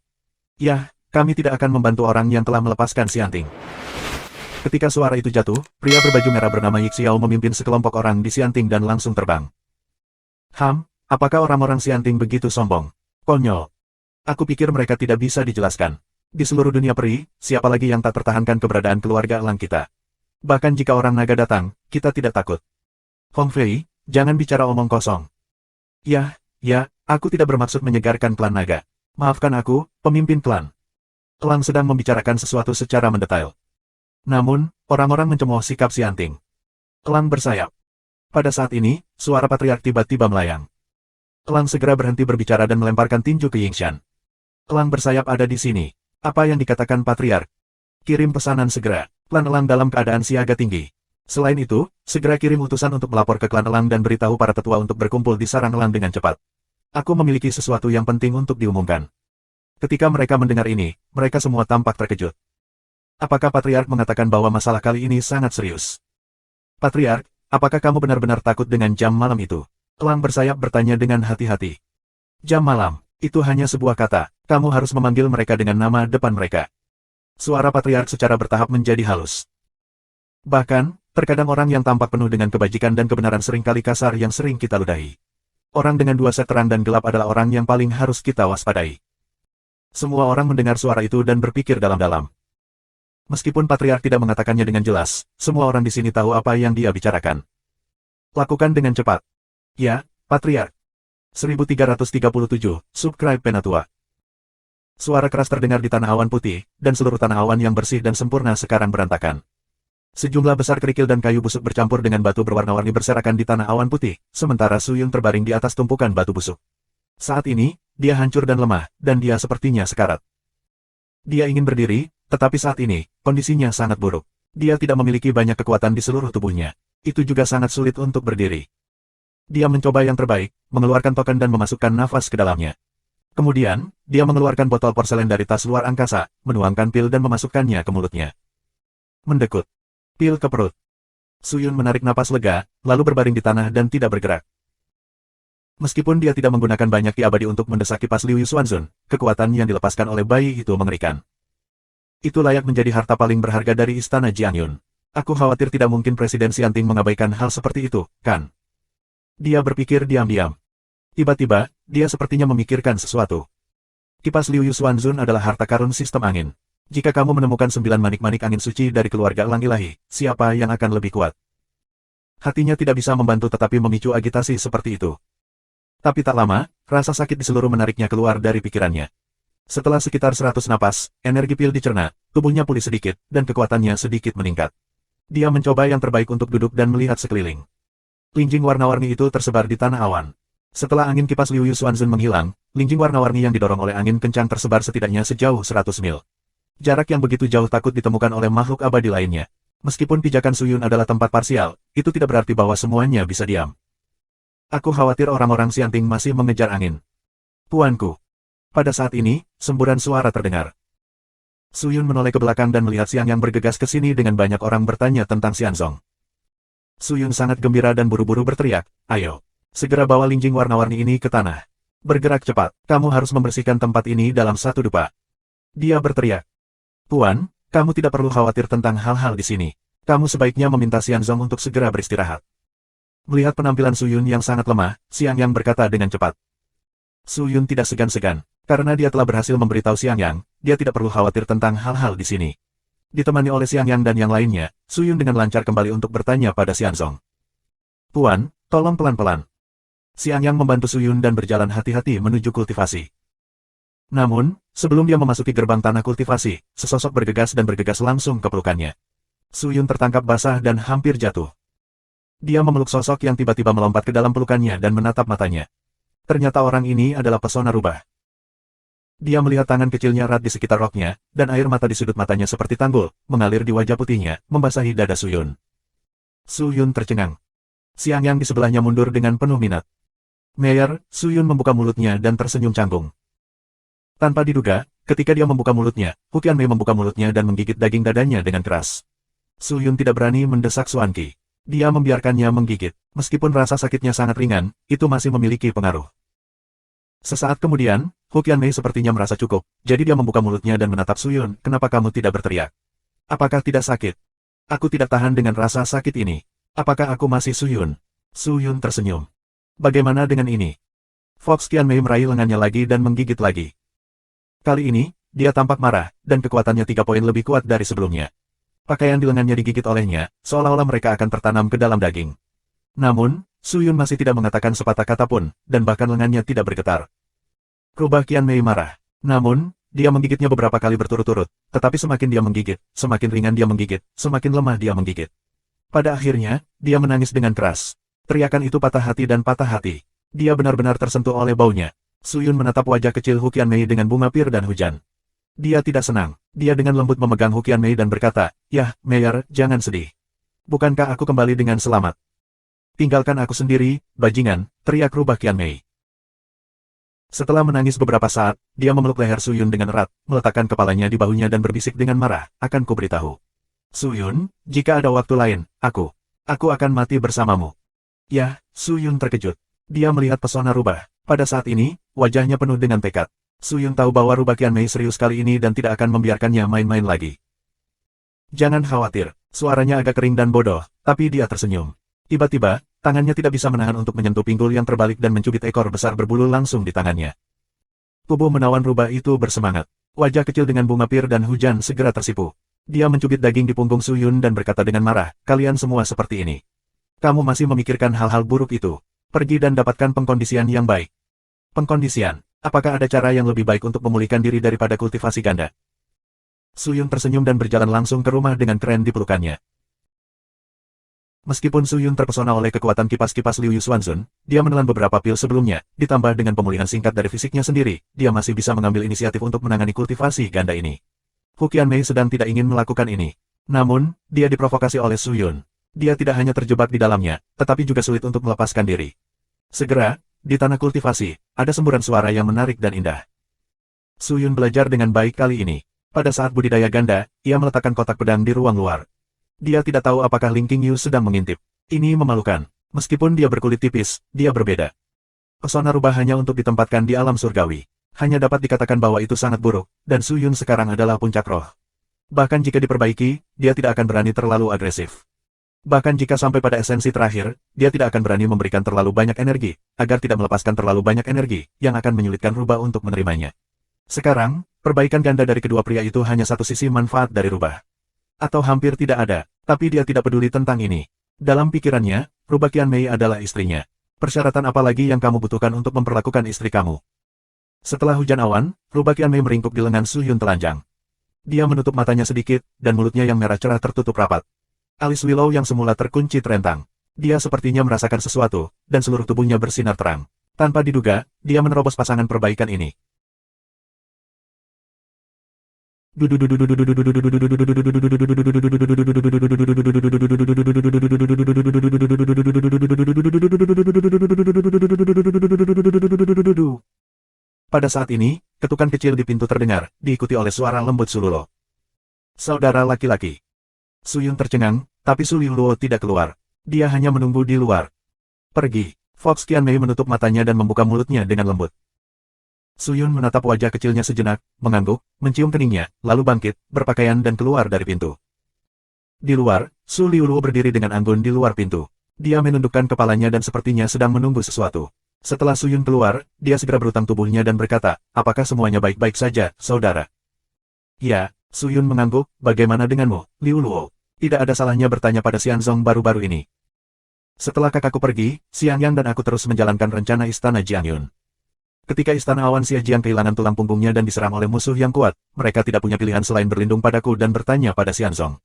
A: Ya, kami tidak akan membantu orang yang telah melepaskan Xianting. Ketika suara itu jatuh, pria berbaju merah bernama Yixiao memimpin sekelompok orang di Xianting dan langsung terbang. Apakah orang-orang Xianting begitu sombong? Konyol. Aku pikir mereka tidak bisa dijelaskan. Di seluruh dunia peri, siapa lagi yang tak tertahankan keberadaan keluarga elang kita? Bahkan jika orang naga datang, kita tidak takut. Hong Fei, jangan bicara omong kosong. Ya, aku tidak bermaksud menyegarkan klan naga. Maafkan aku, pemimpin klan. Klan sedang membicarakan sesuatu secara mendetail. Namun, orang-orang mencemooh sikap Xianting. Klan bersayap. Pada saat ini, suara patriark tiba-tiba melayang. Klan segera berhenti berbicara dan melemparkan tinju ke Yingshan. Klan bersayap ada di sini. Apa yang dikatakan patriark? Kirim pesanan segera. Klan Elang dalam keadaan siaga tinggi. Selain itu, segera kirim utusan untuk melapor ke klan Elang dan beritahu para tetua untuk berkumpul di sarang Elang dengan cepat. Aku memiliki sesuatu yang penting untuk diumumkan. Ketika mereka mendengar ini, mereka semua tampak terkejut. Apakah patriark mengatakan bahwa masalah kali ini sangat serius? Patriark, apakah kamu benar-benar takut dengan jam malam itu? Elang bersayap bertanya dengan hati-hati. Jam malam, itu hanya sebuah kata. Kamu harus memanggil mereka dengan nama depan mereka. Suara patriark secara bertahap menjadi halus. Bahkan, terkadang orang yang tampak penuh dengan kebajikan dan kebenaran seringkali kasar yang sering kita ludahi. Orang dengan dua set terang dan gelap adalah orang yang paling harus kita waspadai. Semua orang mendengar suara itu dan berpikir dalam-dalam. Meskipun patriark tidak mengatakannya dengan jelas, semua orang di sini tahu apa yang dia bicarakan. Lakukan dengan cepat. Ya, patriark. 1337, subscribe Penatua. Suara keras terdengar di tanah awan putih, dan seluruh tanah awan yang bersih dan sempurna sekarang berantakan. Sejumlah besar kerikil dan kayu busuk bercampur dengan batu berwarna-warni berserakan di tanah awan putih, sementara Su Yun terbaring di atas tumpukan batu busuk. Saat ini, dia hancur dan lemah, dan dia sepertinya sekarat. Dia ingin berdiri, tetapi saat ini, kondisinya sangat buruk. Dia tidak memiliki banyak kekuatan di seluruh tubuhnya. Itu juga sangat sulit untuk berdiri. Dia mencoba yang terbaik, mengeluarkan token dan memasukkan nafas ke dalamnya. Kemudian, dia mengeluarkan botol porselen dari tas luar angkasa, menuangkan pil dan memasukkannya ke mulutnya. Mendekut. Pil ke perut. Su Yun menarik napas lega, lalu berbaring di tanah dan tidak bergerak. Meskipun dia tidak menggunakan banyak ki abadi untuk mendesak kipas Liu Yusuanzun, kekuatan yang dilepaskan oleh bayi itu mengerikan. Itu layak menjadi harta paling berharga dari istana Jiangyun. Aku khawatir tidak mungkin Presiden Xianting mengabaikan hal seperti itu, kan? Dia berpikir diam-diam. Tiba-tiba, dia sepertinya memikirkan sesuatu. Kipas Liu Yusuanzun adalah harta karun sistem angin. Jika kamu menemukan 9 manik-manik angin suci dari keluarga Elang Ilahi, siapa yang akan lebih kuat? Hatinya tidak bisa membantu tetapi memicu agitasi seperti itu. Tapi tak lama, rasa sakit di seluruh menariknya keluar dari pikirannya. Setelah sekitar 100 napas, energi pil dicerna, tubuhnya pulih sedikit, dan kekuatannya sedikit meningkat. Dia mencoba yang terbaik untuk duduk dan melihat sekeliling. Linjing warna-warni itu tersebar di tanah awan. Setelah angin kipas Liu Yusuanzun menghilang, linjing warna-warni yang didorong oleh angin kencang tersebar setidaknya sejauh 100 mil. Jarak yang begitu jauh takut ditemukan oleh makhluk abadi lainnya. Meskipun pijakan Su Yun adalah tempat parsial, itu tidak berarti bahwa semuanya bisa diam. Aku khawatir orang-orang Xianting masih mengejar angin. Tuanku. Pada saat ini, semburan suara terdengar. Su Yun menoleh ke belakang dan melihat Xiang yang bergegas ke sini dengan banyak orang bertanya tentang Xianzong. Su Yun sangat gembira dan buru-buru berteriak, ayo. Segera bawa linjing warna-warni ini ke tanah. Bergerak cepat, kamu harus membersihkan tempat ini dalam satu dupa. Dia berteriak. Tuan, kamu tidak perlu khawatir tentang hal-hal di sini. Kamu sebaiknya meminta Xianzong untuk segera beristirahat. Melihat penampilan Su Yun yang sangat lemah, Xiang Yang berkata dengan cepat. Su Yun tidak segan-segan. Karena dia telah berhasil memberitahu Xiang Yang, dia tidak perlu khawatir tentang hal-hal di sini. Ditemani oleh Xiang Yang dan yang lainnya, Su Yun dengan lancar kembali untuk bertanya pada Xianzong. Tuan, tolong pelan-pelan. Xiang Yang membantu Su Yun dan berjalan hati-hati menuju kultivasi. Namun, sebelum dia memasuki gerbang tanah kultivasi, sesosok bergegas dan bergegas langsung ke pelukannya. Su Yun tertangkap basah dan hampir jatuh. Dia memeluk sosok yang tiba-tiba melompat ke dalam pelukannya dan menatap matanya. Ternyata orang ini adalah pesona rubah. Dia melihat tangan kecilnya erat di sekitar roknya, dan air mata di sudut matanya seperti tanggul, mengalir di wajah putihnya, membasahi dada Su Yun. Su Yun tercengang. Xiang Yang di sebelahnya mundur dengan penuh minat. Mayor, Su Yun membuka mulutnya dan tersenyum canggung. Tanpa diduga, ketika dia membuka mulutnya, Hu Qianmei membuka mulutnya dan menggigit daging dadanya dengan keras. Su Yun tidak berani mendesak Xuan Qi. Dia membiarkannya menggigit. Meskipun rasa sakitnya sangat ringan, itu masih memiliki pengaruh. Sesaat kemudian, Hu Qianmei sepertinya merasa cukup, jadi dia membuka mulutnya dan menatap Su Yun, kenapa kamu tidak berteriak? Apakah tidak sakit? Aku tidak tahan dengan rasa sakit ini. Apakah aku masih Su Yun? Su Yun tersenyum. Bagaimana dengan ini? Fox Qianmei meraih lengannya lagi dan menggigit lagi. Kali ini, dia tampak marah, dan kekuatannya 3 poin lebih kuat dari sebelumnya. Pakaian di lengannya digigit olehnya, seolah-olah mereka akan tertanam ke dalam daging. Namun, Su Yun masih tidak mengatakan sepatah kata pun, dan bahkan lengannya tidak bergetar. Rubah Qianmei marah. Namun, dia menggigitnya beberapa kali berturut-turut, tetapi semakin dia menggigit, semakin ringan dia menggigit, semakin lemah dia menggigit. Pada akhirnya, dia menangis dengan keras. Teriakan itu patah hati dan patah hati. Dia benar-benar tersentuh oleh baunya. Suyun menatap wajah kecil Huqian Mei dengan bunga pir dan hujan. Dia tidak senang. Dia dengan lembut memegang Huqian Mei dan berkata, "Yah, Mayor, jangan sedih. Bukankah aku kembali dengan selamat? Tinggalkan aku sendiri, bajingan," teriak rubah Qian Mei. Setelah menangis beberapa saat, dia memeluk leher Suyun dengan erat, meletakkan kepalanya di bahunya dan berbisik dengan marah, "Akan kuberitahu. Suyun, jika ada waktu lain, aku akan mati bersamamu." Yah, Suyun terkejut. Dia melihat pesona rubah. Pada saat ini, wajahnya penuh dengan tekad. Suyun tahu bahwa rubah Qian Mei serius kali ini dan tidak akan membiarkannya main-main lagi. "Jangan khawatir," suaranya agak kering dan bodoh, tapi dia tersenyum. Tiba-tiba, tangannya tidak bisa menahan untuk menyentuh pinggul yang terbalik dan mencubit ekor besar berbulu langsung di tangannya. Tubuh menawan rubah itu bersemangat. Wajah kecil dengan bunga pir dan hujan segera tersipu. Dia mencubit daging di punggung Suyun dan berkata dengan marah, "Kalian semua seperti ini. Kamu masih memikirkan hal-hal buruk itu. Pergi dan dapatkan pengkondisian yang baik." "Pengkondisian? Apakah ada cara yang lebih baik untuk memulihkan diri daripada kultivasi ganda?" Suyun tersenyum dan berjalan langsung ke rumah dengan keren di pelukannya. Meskipun Suyun terpesona oleh kekuatan kipas-kipas Liu Yusuanzun, dia menelan beberapa pil sebelumnya, ditambah dengan pemulihan singkat dari fisiknya sendiri, dia masih bisa mengambil inisiatif untuk menangani kultivasi ganda ini. Huqian Mei sedang tidak ingin melakukan ini. Namun, dia diprovokasi oleh Suyun. Dia tidak hanya terjebak di dalamnya, tetapi juga sulit untuk melepaskan diri. Segera, di tanah kultivasi, ada semburan suara yang menarik dan indah. Suyun belajar dengan baik kali ini. Pada saat budidaya ganda, ia meletakkan kotak pedang di ruang luar. Dia tidak tahu apakah Ling Qingyu sedang mengintip. Ini memalukan. Meskipun dia berkulit tipis, dia berbeda. Pesona rubah hanya untuk ditempatkan di alam surgawi. Hanya dapat dikatakan bahwa itu sangat buruk, dan Suyun sekarang adalah puncak roh. Bahkan jika diperbaiki, dia tidak akan berani terlalu agresif. Bahkan jika sampai pada esensi terakhir, dia tidak akan berani memberikan terlalu banyak energi, agar tidak melepaskan terlalu banyak energi, yang akan menyulitkan rubah untuk menerimanya. Sekarang, perbaikan ganda dari kedua pria itu hanya satu sisi manfaat dari rubah. Atau hampir tidak ada, tapi dia tidak peduli tentang ini. Dalam pikirannya, rubah Qian Mei adalah istrinya. Persyaratan apa lagi yang kamu butuhkan untuk memperlakukan istri kamu? Setelah hujan awan, rubah Qian Mei meringkuk di lengan Suyun telanjang. Dia menutup matanya sedikit, dan mulutnya yang merah cerah tertutup rapat. Alis Willow yang semula terkunci terentang. Dia sepertinya merasakan sesuatu, dan seluruh tubuhnya bersinar terang. Tanpa diduga, dia menerobos pasangan perbaikan ini. Pada saat ini, ketukan kecil di pintu terdengar, diikuti oleh suara lembut Sululo. "Saudara laki-laki." Suyun tercengang, tapi Sululo tidak keluar. Dia hanya menunggu di luar. "Pergi." Fox Qian Mei menutup matanya dan membuka mulutnya dengan lembut. Suyun menatap wajah kecilnya sejenak, mengangguk, mencium keningnya, lalu bangkit, berpakaian dan keluar dari pintu. Di luar, Su Liuluo berdiri dengan anggun di luar pintu. Dia menundukkan kepalanya dan sepertinya sedang menunggu sesuatu. Setelah Suyun keluar, dia segera berutang tubuhnya dan berkata, "Apakah semuanya baik-baik saja, saudara?" "Ya," Suyun mengangguk, "bagaimana denganmu, Liuluo?" Tidak ada salahnya bertanya pada Xianzong baru-baru ini. "Setelah kakakku pergi, Xiangyang dan aku terus menjalankan rencana istana Jiangyun. Ketika istana awan Xia Jiang kehilangan tulang punggungnya dan diserang oleh musuh yang kuat, mereka tidak punya pilihan selain berlindung padaku dan bertanya pada Xianzong.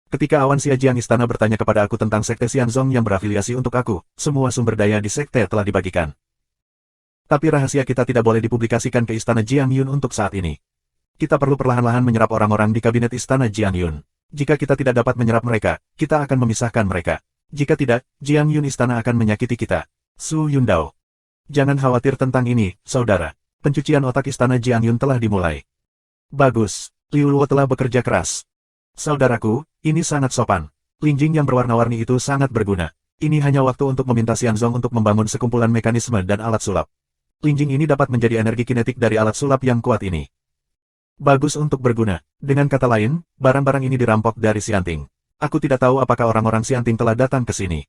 A: Ketika awan Xia Jiang istana bertanya kepada aku tentang sekte Xianzong yang berafiliasi untuk aku, semua sumber daya di sekte telah dibagikan. Tapi rahasia kita tidak boleh dipublikasikan ke istana Jiangyun untuk saat ini. Kita perlu perlahan-lahan menyerap orang-orang di kabinet istana Jiangyun. Jika kita tidak dapat menyerap mereka, kita akan memisahkan mereka. Jika tidak, Jiangyun istana akan menyakiti kita." Su Yundao. "Jangan khawatir tentang ini, saudara. Pencucian otak istana Jiangyun telah dimulai." "Bagus. Liu Luo telah bekerja keras. Saudaraku, ini sangat sopan. Linjing yang berwarna-warni itu sangat berguna. Ini hanya waktu untuk meminta Xianzong untuk membangun sekumpulan mekanisme dan alat sulap. Linjing ini dapat menjadi energi kinetik dari alat sulap yang kuat ini. Bagus untuk berguna. Dengan kata lain, barang-barang ini dirampok dari Xianting. Aku tidak tahu apakah orang-orang Xianting telah datang ke sini.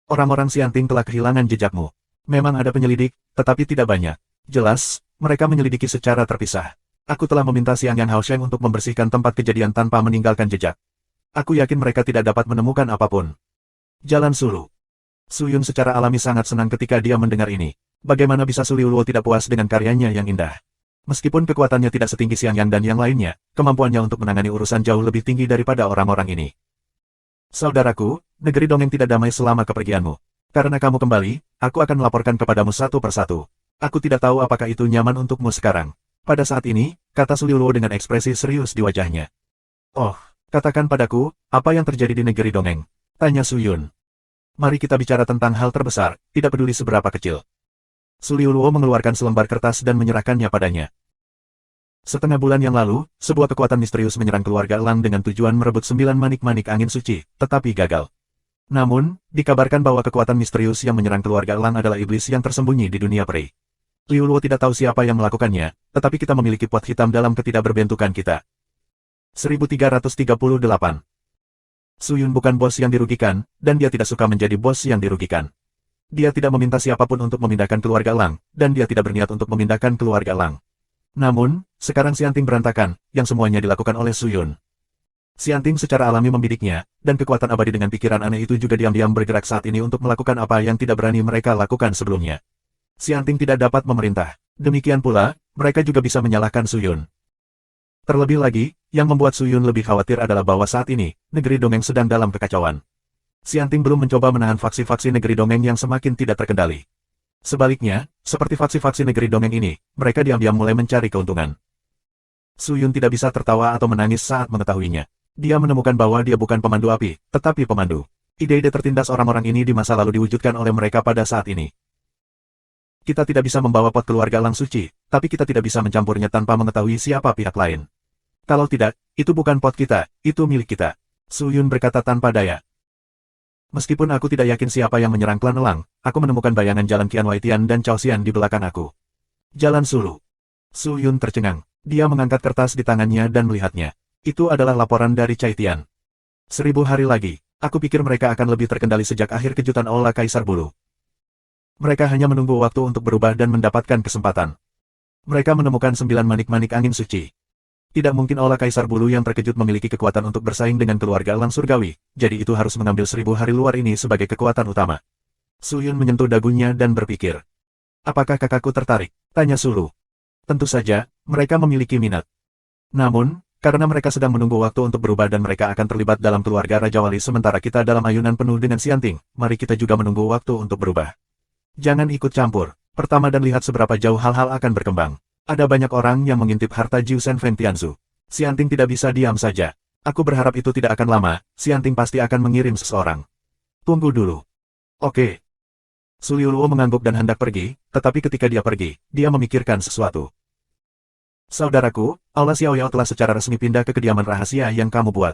A: Orang-orang Xianting telah kehilangan jejakmu. Memang ada penyelidik, tetapi tidak banyak. Jelas, mereka menyelidiki secara terpisah. Aku telah meminta Xiangyang Haosheng untuk membersihkan tempat kejadian tanpa meninggalkan jejak. Aku yakin mereka tidak dapat menemukan apapun." Jalan Sulu. Suyun secara alami sangat senang ketika dia mendengar ini. Bagaimana bisa Su Liuluo tidak puas dengan karyanya yang indah? Meskipun kekuatannya tidak setinggi Xiang Yang dan yang lainnya, kemampuannya untuk menangani urusan jauh lebih tinggi daripada orang-orang ini. Saudaraku, negeri dongeng tidak damai selama kepergianmu. Karena kamu kembali, aku akan melaporkan kepadamu satu persatu. Aku tidak tahu apakah itu nyaman untukmu sekarang. Pada saat ini, kata Su Liuluo dengan ekspresi serius di wajahnya. Oh, katakan padaku, apa yang terjadi di negeri dongeng? Tanya Su Yun. Mari kita bicara tentang hal terbesar, tidak peduli seberapa kecil. Su Liuluo mengeluarkan selembar kertas dan menyerahkannya padanya. Setengah bulan yang lalu, sebuah kekuatan misterius menyerang keluarga Elang dengan tujuan merebut 9 manik-manik angin suci, tetapi gagal. Namun, dikabarkan bahwa kekuatan misterius yang menyerang keluarga Elang adalah iblis yang tersembunyi di dunia peri. Liu Luo tidak tahu siapa yang melakukannya, tetapi kita memiliki pot hitam dalam ketidakberbentukan kita. 1338. Su Yun bukan bos yang dirugikan, dan dia tidak suka menjadi bos yang dirugikan. Dia tidak meminta siapapun untuk memindahkan keluarga Elang, dan dia tidak berniat untuk memindahkan keluarga Elang. Namun, sekarang Xianting berantakan, yang semuanya dilakukan oleh Su Yun. Xianting secara alami membidiknya, dan kekuatan abadi dengan pikiran aneh itu juga diam-diam bergerak saat ini untuk melakukan apa yang tidak berani mereka lakukan sebelumnya. Xianting tidak dapat memerintah. Demikian pula, mereka juga bisa menyalahkan Su Yun. Terlebih lagi, yang membuat Su Yun lebih khawatir adalah bahwa saat ini, negeri dongeng sedang dalam kekacauan. Xianting belum mencoba menahan faksi-faksi negeri dongeng yang semakin tidak terkendali. Sebaliknya, seperti faksi-faksi negeri dongeng ini, mereka diam-diam mulai mencari keuntungan. Su Yun tidak bisa tertawa atau menangis saat mengetahuinya. Dia menemukan bahwa dia bukan pemandu api, tetapi pemandu. Ide-ide tertindas orang-orang ini di masa lalu diwujudkan oleh mereka pada saat ini. Kita tidak bisa membawa pot keluarga Elang Suci, tapi kita tidak bisa mencampurnya tanpa mengetahui siapa pihak lain. Kalau tidak, itu bukan pot kita, itu milik kita. Su Yun berkata tanpa daya. Meskipun aku tidak yakin siapa yang menyerang klan Elang, aku menemukan bayangan jalan Qian Waitian dan Cao Xian di belakang aku. Jalan Sulu. Su Yun tercengang. Dia mengangkat kertas di tangannya dan melihatnya. Itu adalah laporan dari Cai Tian. 1000 hari lagi, aku pikir mereka akan lebih terkendali sejak akhir kejutan Aula Kaisar Bulu. Mereka hanya menunggu waktu untuk berubah dan mendapatkan kesempatan. Mereka menemukan 9 manik-manik angin suci. Tidak mungkin Aula Kaisar Bulu yang terkejut memiliki kekuatan untuk bersaing dengan keluarga Elang Surgawi, jadi itu harus mengambil 1000 hari luar ini sebagai kekuatan utama. Su Yun menyentuh dagunya dan berpikir. Apakah kakakku tertarik? Tanya Sulu. Tentu saja, mereka memiliki minat. Namun, karena mereka sedang menunggu waktu untuk berubah dan mereka akan terlibat dalam keluarga Raja Wali sementara kita dalam ayunan penuh dengan Xianting, mari kita juga menunggu waktu untuk berubah. Jangan ikut campur. Pertama dan lihat seberapa jauh hal-hal akan berkembang. Ada banyak orang yang mengintip harta Jiu Shen Fen Tianzu. Xianting tidak bisa diam saja. Aku berharap itu tidak akan lama, Xianting pasti akan mengirim seseorang. Tunggu dulu. Oke. Su Liuluo mengangguk dan hendak pergi, tetapi ketika dia pergi, dia memikirkan sesuatu. Saudaraku, Aula Xiaoyao telah secara resmi pindah ke kediaman rahasia yang kamu buat.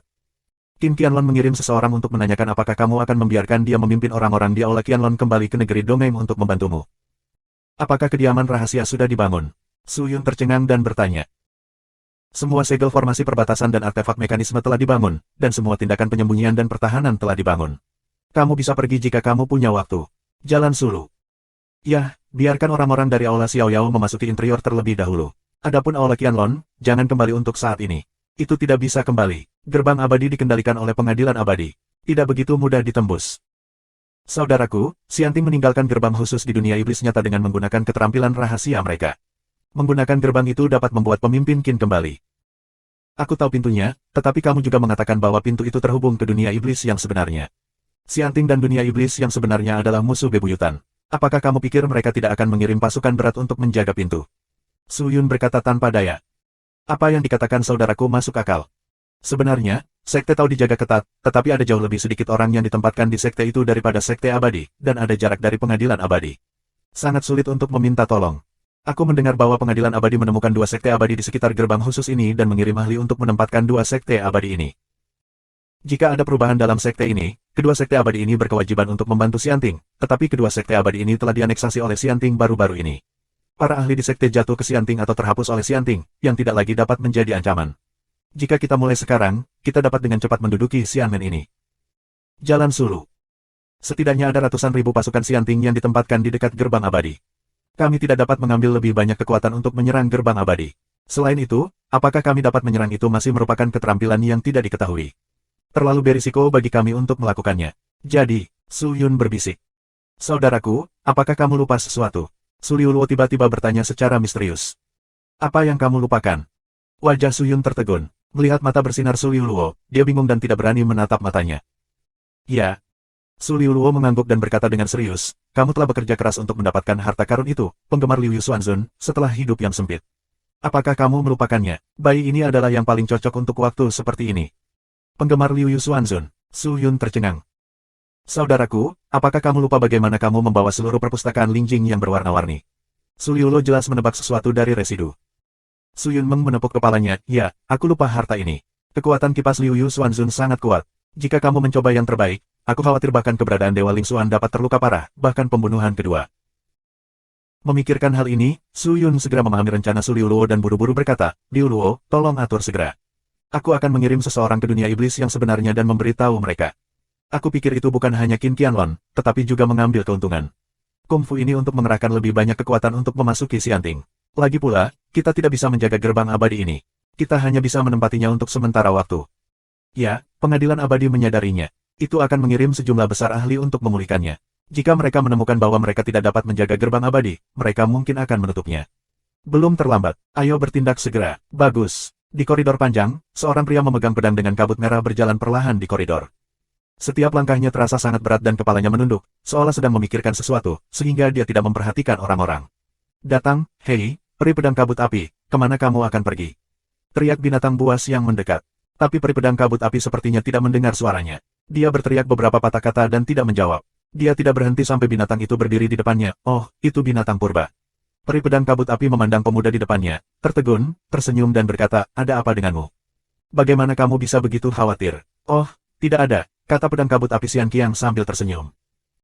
A: Qin Qianlong mengirim seseorang untuk menanyakan apakah kamu akan membiarkan dia memimpin orang-orang di Aula Qianlong kembali ke negeri dongeng untuk membantumu. Apakah kediaman rahasia sudah dibangun? Su Yun tercengang dan bertanya. Semua segel formasi perbatasan dan artefak mekanisme telah dibangun, dan semua tindakan penyembunyian dan pertahanan telah dibangun. Kamu bisa pergi jika kamu punya waktu. Jalan Sulu. Yah, biarkan orang-orang dari Aula Xiaoyao memasuki interior terlebih dahulu. Adapun Aula Qianlong, jangan kembali untuk saat ini. Itu tidak bisa kembali. Gerbang abadi dikendalikan oleh pengadilan abadi. Tidak begitu mudah ditembus. Saudaraku, Xianting meninggalkan gerbang khusus di dunia iblis nyata dengan menggunakan keterampilan rahasia mereka. Menggunakan gerbang itu dapat membuat pemimpin Qin kembali. Aku tahu pintunya, tetapi kamu juga mengatakan bahwa pintu itu terhubung ke dunia iblis yang sebenarnya. Xianting dan dunia iblis yang sebenarnya adalah musuh bebuyutan. Apakah kamu pikir mereka tidak akan mengirim pasukan berat untuk menjaga pintu? Su Yun berkata tanpa daya. Apa yang dikatakan saudaraku masuk akal. Sebenarnya, sekte tahu dijaga ketat, tetapi ada jauh lebih sedikit orang yang ditempatkan di sekte itu daripada sekte abadi, dan ada jarak dari pengadilan abadi. Sangat sulit untuk meminta tolong. Aku mendengar bahwa pengadilan abadi menemukan 2 sekte abadi di sekitar gerbang khusus ini dan mengirim ahli untuk menempatkan 2 sekte abadi ini. Jika ada perubahan dalam sekte ini, kedua sekte abadi ini berkewajiban untuk membantu Xianting, tetapi kedua sekte abadi ini telah dianeksasi oleh Xianting baru-baru ini. Para ahli di sekte jatuh ke Xianting atau terhapus oleh Xianting, yang tidak lagi dapat menjadi ancaman. Jika kita mulai sekarang, kita dapat dengan cepat menduduki Xianmen ini. Jalan Sulu. Setidaknya ada ratusan ribu pasukan Xianting yang ditempatkan di dekat gerbang abadi. Kami tidak dapat mengambil lebih banyak kekuatan untuk menyerang gerbang abadi. Selain itu, apakah kami dapat menyerang itu masih merupakan keterampilan yang tidak diketahui. Terlalu berisiko bagi kami untuk melakukannya. Jadi, Su Yun berbisik. Saudaraku, apakah kamu lupa sesuatu? Su Liuluo tiba-tiba bertanya secara misterius. Apa yang kamu lupakan? Wajah Suyun tertegun. Melihat mata bersinar Su Liuluo, dia bingung dan tidak berani menatap matanya. Ya. Su Liuluo mengangguk dan berkata dengan serius, kamu telah bekerja keras untuk mendapatkan harta karun itu, penggemar Liu Xuanzun, setelah hidup yang sempit. Apakah kamu melupakannya? Bayi ini adalah yang paling cocok untuk waktu seperti ini. Penggemar Liu Xuanzun, Su Yun tercengang. Saudaraku, apakah kamu lupa bagaimana kamu membawa seluruh perpustakaan Lingjing yang berwarna-warni? Su Liuluo jelas menebak sesuatu dari residu. Su Yunmeng menepuk kepalanya, ya, aku lupa harta ini. Kekuatan kipas Liu Xuanzun sangat kuat. Jika kamu mencoba yang terbaik, aku khawatir bahkan keberadaan Dewa Ling Xuan dapat terluka parah, bahkan pembunuhan kedua. Memikirkan hal ini, Su Yun segera memahami rencana Su Liuluo dan buru-buru berkata, Liuluo, tolong atur segera. Aku akan mengirim seseorang ke dunia iblis yang sebenarnya dan memberitahu mereka. Aku pikir itu bukan hanya Qin Qianlong, tetapi juga mengambil keuntungan. Kungfu ini untuk mengerahkan lebih banyak kekuatan untuk memasuki Xianting. Lagi pula, kita tidak bisa menjaga gerbang abadi ini. Kita hanya bisa menempatinya untuk sementara waktu. Ya, pengadilan abadi menyadarinya. Itu akan mengirim sejumlah besar ahli untuk memulihkannya. Jika mereka menemukan bahwa mereka tidak dapat menjaga gerbang abadi, mereka mungkin akan menutupnya. Belum terlambat, ayo bertindak segera. Bagus. Di koridor panjang, seorang pria memegang pedang dengan kabut merah berjalan perlahan di koridor. Setiap langkahnya terasa sangat berat dan kepalanya menunduk, seolah sedang memikirkan sesuatu, sehingga dia tidak memperhatikan orang-orang. Datang, hei, peri pedang kabut api, kemana kamu akan pergi? Teriak binatang buas yang mendekat. Tapi peri pedang kabut api sepertinya tidak mendengar suaranya. Dia berteriak beberapa patah kata dan tidak menjawab. Dia tidak berhenti sampai binatang itu berdiri di depannya. Oh, itu binatang purba. Peri pedang kabut api memandang pemuda di depannya, tertegun, tersenyum dan berkata, ada apa denganmu? Bagaimana kamu bisa begitu khawatir? Oh, tidak ada, kata pedang kabut api Xian Qiang sambil tersenyum.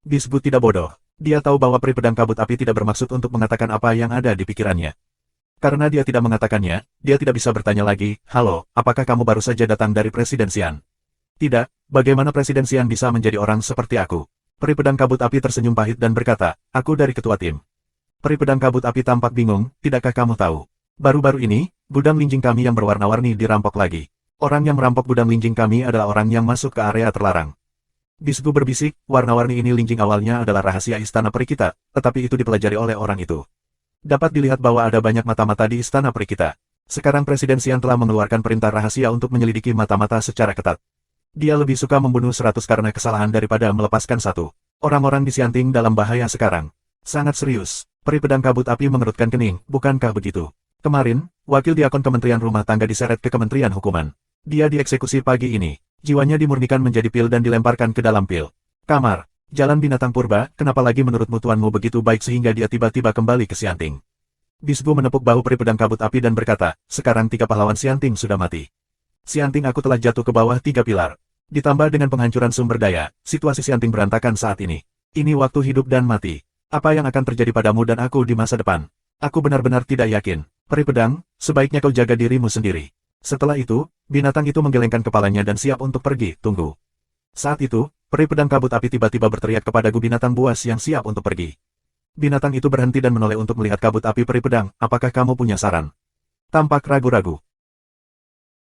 A: Bisbu tidak bodoh. Dia tahu bahwa peri pedang kabut api tidak bermaksud untuk mengatakan apa yang ada di pikirannya. Karena dia tidak mengatakannya, dia tidak bisa bertanya lagi, halo, apakah kamu baru saja datang dari Presiden Xian? Tidak, bagaimana Presiden Xian bisa menjadi orang seperti aku? Peri pedang kabut api tersenyum pahit dan berkata, aku dari ketua tim. Peri pedang kabut api tampak bingung, tidakkah kamu tahu? Baru-baru ini, gudang linjing kami yang berwarna-warni dirampok lagi. Orang yang merampok gudang linjing kami adalah orang yang masuk ke area terlarang. Bisbu berbisik, warna-warni ini linjing awalnya adalah rahasia istana peri kita, tetapi itu dipelajari oleh orang itu. Dapat dilihat bahwa ada banyak mata-mata di istana peri kita. Sekarang Presiden Xian telah mengeluarkan perintah rahasia untuk menyelidiki mata-mata secara ketat. Dia lebih suka membunuh 100 karena kesalahan daripada melepaskan satu. Orang-orang di Xianting dalam bahaya sekarang. Sangat serius. Peri pedang kabut api mengerutkan kening, bukankah begitu? Kemarin, wakil diakon Kementerian Rumah Tangga diseret ke Kementerian Hukuman. Dia dieksekusi pagi ini. Jiwanya dimurnikan menjadi pil dan dilemparkan ke dalam pil. Kamar. Jalan binatang purba, kenapa lagi menurutmu tuanmu begitu baik sehingga dia tiba-tiba kembali ke Xianting? Bisbu menepuk bahu peri pedang kabut api dan berkata, sekarang 3 pahlawan Xianting sudah mati. Xianting aku telah jatuh ke bawah 3 pilar. Ditambah dengan penghancuran sumber daya, situasi Xianting berantakan saat ini. Ini waktu hidup dan mati. Apa yang akan terjadi padamu dan aku di masa depan? Aku benar-benar tidak yakin. Peri pedang, sebaiknya kau jaga dirimu sendiri. Setelah itu, binatang itu menggelengkan kepalanya dan siap untuk pergi, tunggu. Saat itu, peri pedang kabut api tiba-tiba berteriak kepada binatang buas yang siap untuk pergi. Binatang itu berhenti dan menoleh untuk melihat kabut api peri pedang, apakah kamu punya saran? Tampak ragu-ragu.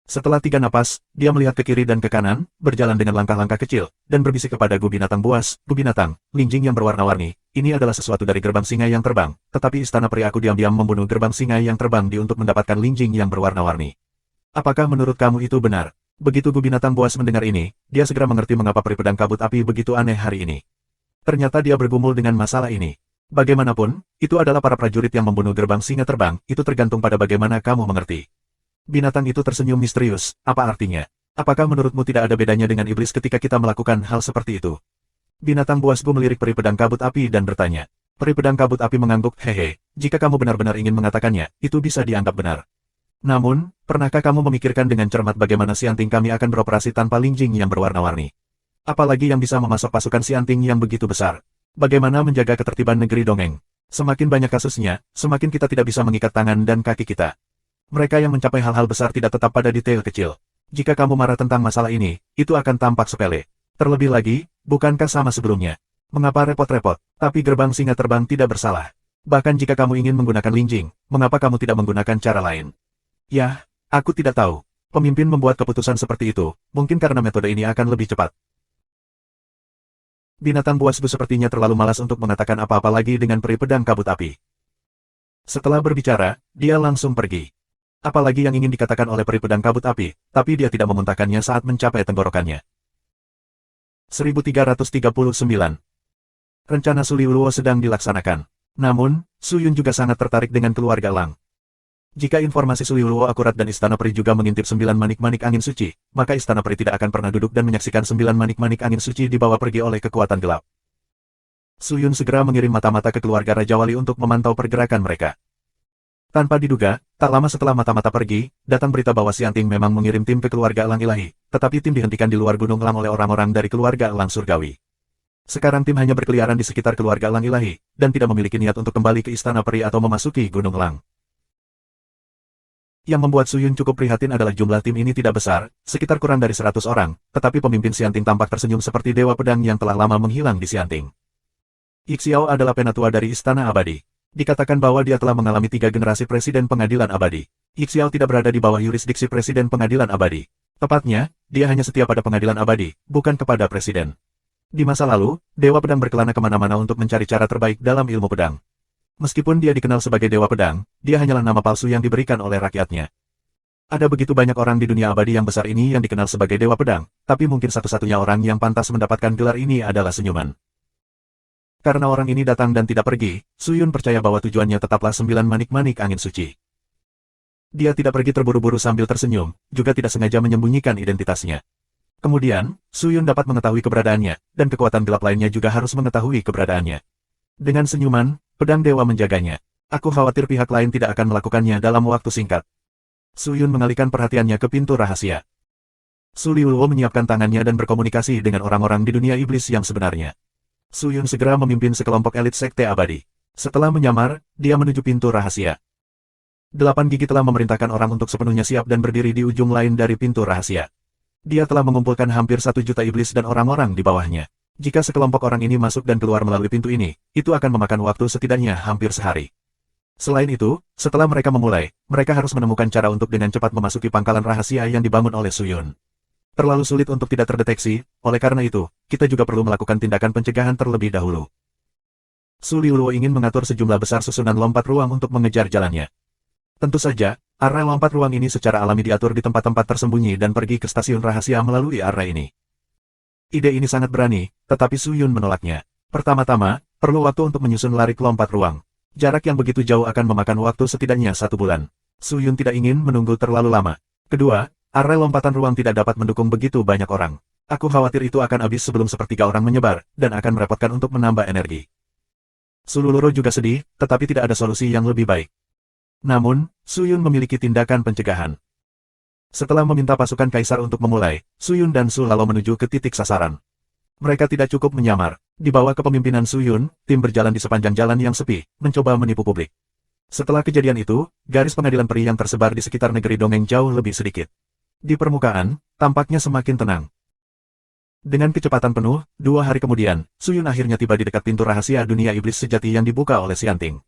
A: Setelah 3 napas, dia melihat ke kiri dan ke kanan, berjalan dengan langkah-langkah kecil, dan berbisik kepada binatang buas, binatang, linjing yang berwarna-warni, ini adalah sesuatu dari gerbang singa yang terbang, tetapi istana peri aku diam-diam membunuh gerbang singa yang terbang untuk mendapatkan linjing yang berwarna-warni. Apakah menurut kamu itu benar? Begitu binatang buas mendengar ini, dia segera mengerti mengapa peri pedang kabut api begitu aneh hari ini. Ternyata dia bergumul dengan masalah ini. Bagaimanapun, itu adalah para prajurit yang membunuh gerbang singa terbang, itu tergantung pada bagaimana kamu mengerti. Binatang itu tersenyum misterius, apa artinya? Apakah menurutmu tidak ada bedanya dengan iblis ketika kita melakukan hal seperti itu? Binatang buasku melirik peri pedang kabut api dan bertanya. Peri pedang kabut api mengangguk, hehe, jika kamu benar-benar ingin mengatakannya, itu bisa dianggap benar. Namun, pernahkah kamu memikirkan dengan cermat bagaimana Xianting kami akan beroperasi tanpa linjing yang berwarna-warni? Apalagi yang bisa memasok pasukan Xianting yang begitu besar? Bagaimana menjaga ketertiban negeri dongeng? Semakin banyak kasusnya, semakin kita tidak bisa mengikat tangan dan kaki kita. Mereka yang mencapai hal-hal besar tidak tetap pada detail kecil. Jika kamu marah tentang masalah ini, itu akan tampak sepele. Terlebih lagi, bukankah sama sebelumnya? Mengapa repot-repot? Tapi gerbang singa terbang tidak bersalah. Bahkan jika kamu ingin menggunakan linjing, mengapa kamu tidak menggunakan cara lain? Yah, aku tidak tahu. Pemimpin membuat keputusan seperti itu, mungkin karena metode ini akan lebih cepat. Binatang buasku sepertinya terlalu malas untuk mengatakan apa-apa lagi dengan peri pedang kabut api. Setelah berbicara, dia langsung pergi. Apalagi yang ingin dikatakan oleh peri pedang kabut api, tapi dia tidak memuntahkannya saat mencapai tenggorokannya. 1339. Rencana Su Liuluo sedang dilaksanakan. Namun, Su Yun juga sangat tertarik dengan keluarga Lang. Jika informasi Su Liuluo akurat dan Istana Peri juga mengintip 9 manik-manik angin suci, maka Istana Peri tidak akan pernah duduk dan menyaksikan 9 manik-manik angin suci dibawa pergi oleh kekuatan gelap. Su Yun segera mengirim mata-mata ke keluarga Raja Wali untuk memantau pergerakan mereka. Tanpa diduga, tak lama setelah mata-mata pergi, datang berita bahwa Xianting memang mengirim tim ke keluarga Lang Ilahi, tetapi tim dihentikan di luar Gunung Lang oleh orang-orang dari keluarga Lang Surgawi. Sekarang tim hanya berkeliaran di sekitar keluarga Lang Ilahi, dan tidak memiliki niat untuk kembali ke Istana Peri atau memasuki Gunung Lang. Yang membuat Su Yun cukup prihatin adalah jumlah tim ini tidak besar, sekitar kurang dari 100 orang, tetapi pemimpin Xianting tampak tersenyum seperti dewa pedang yang telah lama menghilang di Xianting. Yixiao adalah penatua dari Istana Abadi. Dikatakan bahwa dia telah mengalami 3 generasi Presiden Pengadilan Abadi. Yixiao tidak berada di bawah yurisdiksi Presiden Pengadilan Abadi. Tepatnya, dia hanya setia pada Pengadilan Abadi, bukan kepada Presiden. Di masa lalu, Dewa Pedang berkelana kemana-mana untuk mencari cara terbaik dalam ilmu pedang. Meskipun dia dikenal sebagai Dewa Pedang, dia hanyalah nama palsu yang diberikan oleh rakyatnya. Ada begitu banyak orang di dunia abadi yang besar ini yang dikenal sebagai Dewa Pedang, tapi mungkin satu-satunya orang yang pantas mendapatkan gelar ini adalah senyuman. Karena orang ini datang dan tidak pergi, Su Yun percaya bahwa tujuannya tetaplah 9 manik-manik angin suci. Dia tidak pergi terburu-buru sambil tersenyum, juga tidak sengaja menyembunyikan identitasnya. Kemudian, Su Yun dapat mengetahui keberadaannya, dan kekuatan gelap lainnya juga harus mengetahui keberadaannya. Dengan senyuman, pedang dewa menjaganya. Aku khawatir pihak lain tidak akan melakukannya dalam waktu singkat. Su Yun mengalihkan perhatiannya ke pintu rahasia. Su Liuluo menyiapkan tangannya dan berkomunikasi dengan orang-orang di dunia iblis yang sebenarnya. Su Yun segera memimpin sekelompok elit sekte abadi. Setelah menyamar, dia menuju pintu rahasia. 8 gigi telah memerintahkan orang untuk sepenuhnya siap dan berdiri di ujung lain dari pintu rahasia. Dia telah mengumpulkan hampir 1 juta iblis dan orang-orang di bawahnya. Jika sekelompok orang ini masuk dan keluar melalui pintu ini, itu akan memakan waktu setidaknya hampir sehari. Selain itu, setelah mereka memulai, mereka harus menemukan cara untuk dengan cepat memasuki pangkalan rahasia yang dibangun oleh Su Yun. Terlalu sulit untuk tidak terdeteksi, oleh karena itu, kita juga perlu melakukan tindakan pencegahan terlebih dahulu. Su Liuluo ingin mengatur sejumlah besar susunan lompat ruang untuk mengejar jalannya. Tentu saja, area lompat ruang ini secara alami diatur di tempat-tempat tersembunyi dan pergi ke stasiun rahasia melalui area ini. Ide ini sangat berani, tetapi Su Yun menolaknya. Pertama-tama, perlu waktu untuk menyusun larik lompat ruang. Jarak yang begitu jauh akan memakan waktu setidaknya 1 bulan. Su Yun tidak ingin menunggu terlalu lama. Kedua, area lompatan ruang tidak dapat mendukung begitu banyak orang. Aku khawatir itu akan habis sebelum sepertiga orang menyebar, dan akan merepotkan untuk menambah energi. Su Liuluo juga sedih, tetapi tidak ada solusi yang lebih baik. Namun, Su Yun memiliki tindakan pencegahan. Setelah meminta pasukan kaisar untuk memulai, Su Yun dan Su Lalo menuju ke titik sasaran. Mereka tidak cukup menyamar. Di bawah kepemimpinan Su Yun, tim berjalan di sepanjang jalan yang sepi, mencoba menipu publik. Setelah kejadian itu, garis pengadilan peri yang tersebar di sekitar negeri dongeng jauh lebih sedikit. Di permukaan, tampaknya semakin tenang. Dengan kecepatan penuh, 2 hari kemudian, Su Yun akhirnya tiba di dekat pintu rahasia dunia iblis sejati yang dibuka oleh Xianting.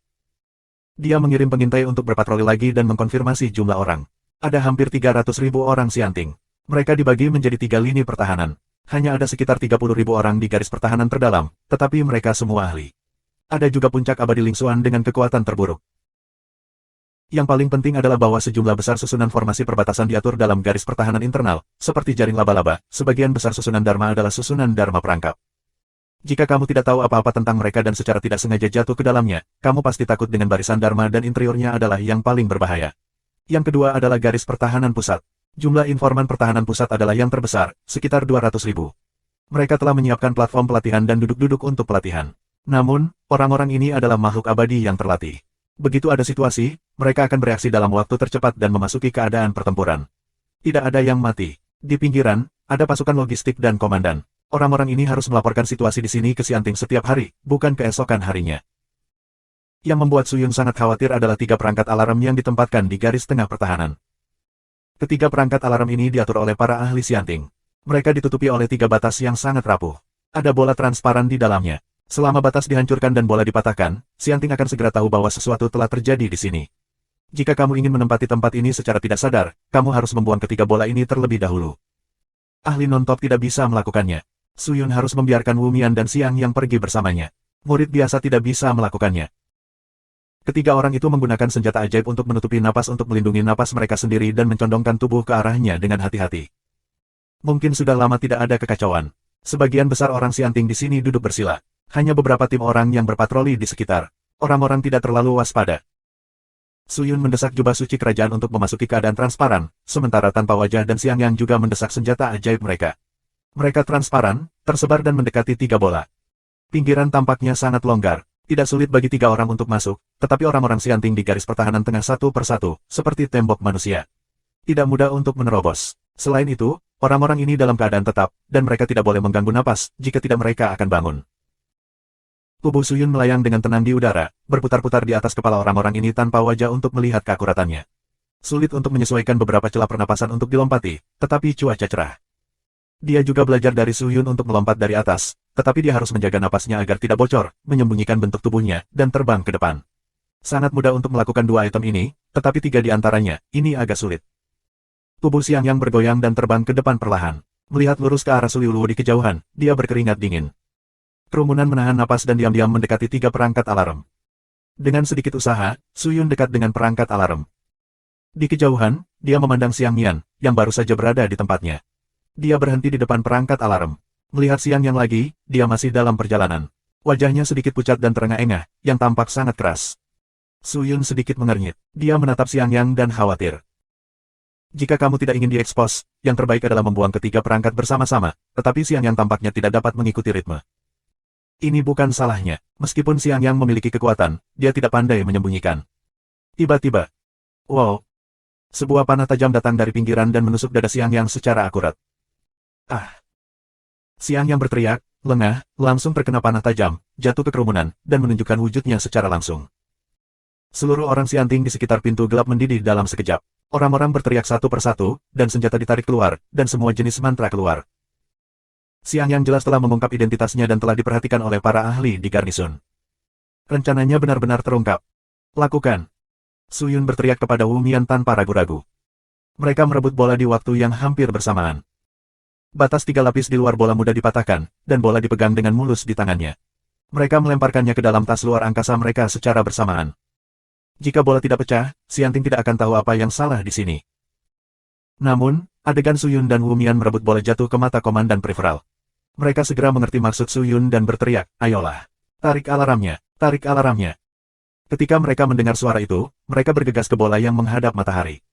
A: Dia mengirim pengintai untuk berpatroli lagi dan mengkonfirmasi jumlah orang. Ada hampir 300.000 orang Xianting. Mereka dibagi menjadi 3 lini pertahanan. Hanya ada sekitar 30.000 orang di garis pertahanan terdalam, tetapi mereka semua ahli. Ada juga puncak abadi Lingxuan dengan kekuatan terburuk. Yang paling penting adalah bahwa sejumlah besar susunan formasi perbatasan diatur dalam garis pertahanan internal, seperti jaring laba-laba. Sebagian besar susunan Dharma adalah susunan Dharma perangkap. Jika kamu tidak tahu apa-apa tentang mereka dan secara tidak sengaja jatuh ke dalamnya, kamu pasti takut dengan barisan Dharma dan interiornya adalah yang paling berbahaya. Yang kedua adalah garis pertahanan pusat. Jumlah informan pertahanan pusat adalah yang terbesar, sekitar 200.000. Mereka telah menyiapkan platform pelatihan dan duduk-duduk untuk pelatihan. Namun, orang-orang ini adalah makhluk abadi yang terlatih. Begitu ada situasi, mereka akan bereaksi dalam waktu tercepat dan memasuki keadaan pertempuran. Tidak ada yang mati. Di pinggiran, ada pasukan logistik dan komandan. Orang-orang ini harus melaporkan situasi di sini ke Xianting setiap hari, bukan keesokan harinya. Yang membuat Su Yun sangat khawatir adalah 3 perangkat alarm yang ditempatkan di garis tengah pertahanan. Ketiga perangkat alarm ini diatur oleh para ahli Xianting. Mereka ditutupi oleh 3 batas yang sangat rapuh. Ada bola transparan di dalamnya. Selama batas dihancurkan dan bola dipatahkan, Xianting akan segera tahu bahwa sesuatu telah terjadi di sini. Jika kamu ingin menempati tempat ini secara tidak sadar, kamu harus membuang ketiga bola ini terlebih dahulu. Ahli non-top tidak bisa melakukannya. Su Yun harus membiarkan Wu Mian dan Xiang yang pergi bersamanya. Murid biasa tidak bisa melakukannya. Ketiga orang itu menggunakan senjata ajaib untuk menutupi napas untuk melindungi napas mereka sendiri dan mencondongkan tubuh ke arahnya dengan hati-hati. Mungkin sudah lama tidak ada kekacauan. Sebagian besar orang Xianting di sini duduk bersila. Hanya beberapa tim orang yang berpatroli di sekitar. Orang-orang tidak terlalu waspada. Su Yun mendesak jubah suci kerajaan untuk memasuki keadaan transparan, sementara tanpa wajah dan Xiang Yang juga mendesak senjata ajaib mereka. Mereka transparan, tersebar dan mendekati 3 bola. Pinggiran tampaknya sangat longgar. Tidak sulit bagi 3 orang untuk masuk, tetapi orang-orang Xianting di garis pertahanan tengah satu persatu, seperti tembok manusia. Tidak mudah untuk menerobos. Selain itu, orang-orang ini dalam keadaan tetap, dan mereka tidak boleh mengganggu napas, jika tidak mereka akan bangun. Tubuh Su Yun melayang dengan tenang di udara, berputar-putar di atas kepala orang-orang ini tanpa wajah untuk melihat keakuratannya. Sulit untuk menyesuaikan beberapa celah pernapasan untuk dilompati, tetapi cuaca cerah. Dia juga belajar dari Su Yun untuk melompat dari atas, tetapi dia harus menjaga napasnya agar tidak bocor, menyembunyikan bentuk tubuhnya, dan terbang ke depan. Sangat mudah untuk melakukan 2 item ini, tetapi 3 di antaranya, ini agak sulit. Tubuh Xiang Yang bergoyang dan terbang ke depan perlahan. Melihat lurus ke arah Su Yuluo di kejauhan, dia berkeringat dingin. Kerumunan menahan napas dan diam-diam mendekati 3 perangkat alarm. Dengan sedikit usaha, Su Yun dekat dengan perangkat alarm. Di kejauhan, dia memandang Xiang Mian, yang baru saja berada di tempatnya. Dia berhenti di depan perangkat alarm. Melihat Xiang Yang lagi, dia masih dalam perjalanan. Wajahnya sedikit pucat dan terengah-engah, yang tampak sangat keras. Su Yun sedikit mengernyit. Dia menatap Xiang Yang dan khawatir. Jika kamu tidak ingin diekspos, yang terbaik adalah membuang ketiga perangkat bersama-sama, tetapi Xiang Yang tampaknya tidak dapat mengikuti ritme. Ini bukan salahnya. Meskipun Xiang Yang memiliki kekuatan, dia tidak pandai menyembunyikan. Tiba-tiba. Wow. Sebuah panah tajam datang dari pinggiran dan menusuk dada Xiang Yang secara akurat. Ah! Xiang Yang berteriak, lengah, langsung terkena panah tajam, jatuh ke kerumunan, dan menunjukkan wujudnya secara langsung. Seluruh orang Xianting di sekitar pintu gelap mendidih dalam sekejap. Orang-orang berteriak satu persatu, dan senjata ditarik keluar, dan semua jenis mantra keluar. Xiang Yang jelas telah mengungkap identitasnya dan telah diperhatikan oleh para ahli di garnisun. Rencananya benar-benar terungkap. Lakukan! Su Yun berteriak kepada Wu Mian tanpa ragu-ragu. Mereka merebut bola di waktu yang hampir bersamaan. Batas 3 lapis di luar bola mudah dipatahkan, dan bola dipegang dengan mulus di tangannya. Mereka melemparkannya ke dalam tas luar angkasa mereka secara bersamaan. Jika bola tidak pecah, Xianting tidak akan tahu apa yang salah di sini. Namun, adegan Su Yun dan Wu Mian merebut bola jatuh ke mata komandan preferal. Mereka segera mengerti maksud Su Yun dan berteriak, ayolah. Tarik alarmnya, tarik alarmnya. Ketika mereka mendengar suara itu, mereka bergegas ke bola yang menghadap matahari.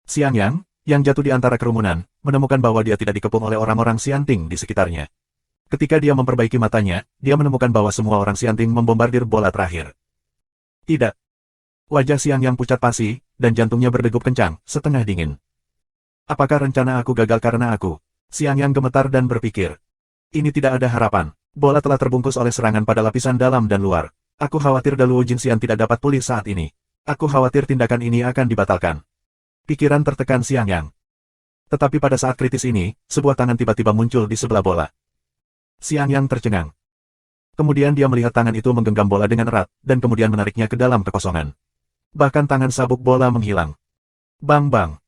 A: Xiang yang jatuh di antara kerumunan, menemukan bahwa dia tidak dikepung oleh orang-orang Xianting di sekitarnya. Ketika dia memperbaiki matanya, dia menemukan bahwa semua orang Xianting membombardir bola terakhir. Tidak. Wajah Xiang Yang pucat pasi, dan jantungnya berdegup kencang, setengah dingin. Apakah rencana aku gagal karena aku? Xiang Yang gemetar dan berpikir. Ini tidak ada harapan. Bola telah terbungkus oleh serangan pada lapisan dalam dan luar. Aku khawatir Daluo Jinxian tidak dapat pulih saat ini. Aku khawatir tindakan ini akan dibatalkan. Pikiran tertekan Xiang Yang. Tetapi pada saat kritis ini, sebuah tangan tiba-tiba muncul di sebelah bola. Xiang Yang tercengang. Kemudian dia melihat tangan itu menggenggam bola dengan erat, dan kemudian menariknya ke dalam kekosongan. Bahkan tangan sabuk bola menghilang. Bang-bang.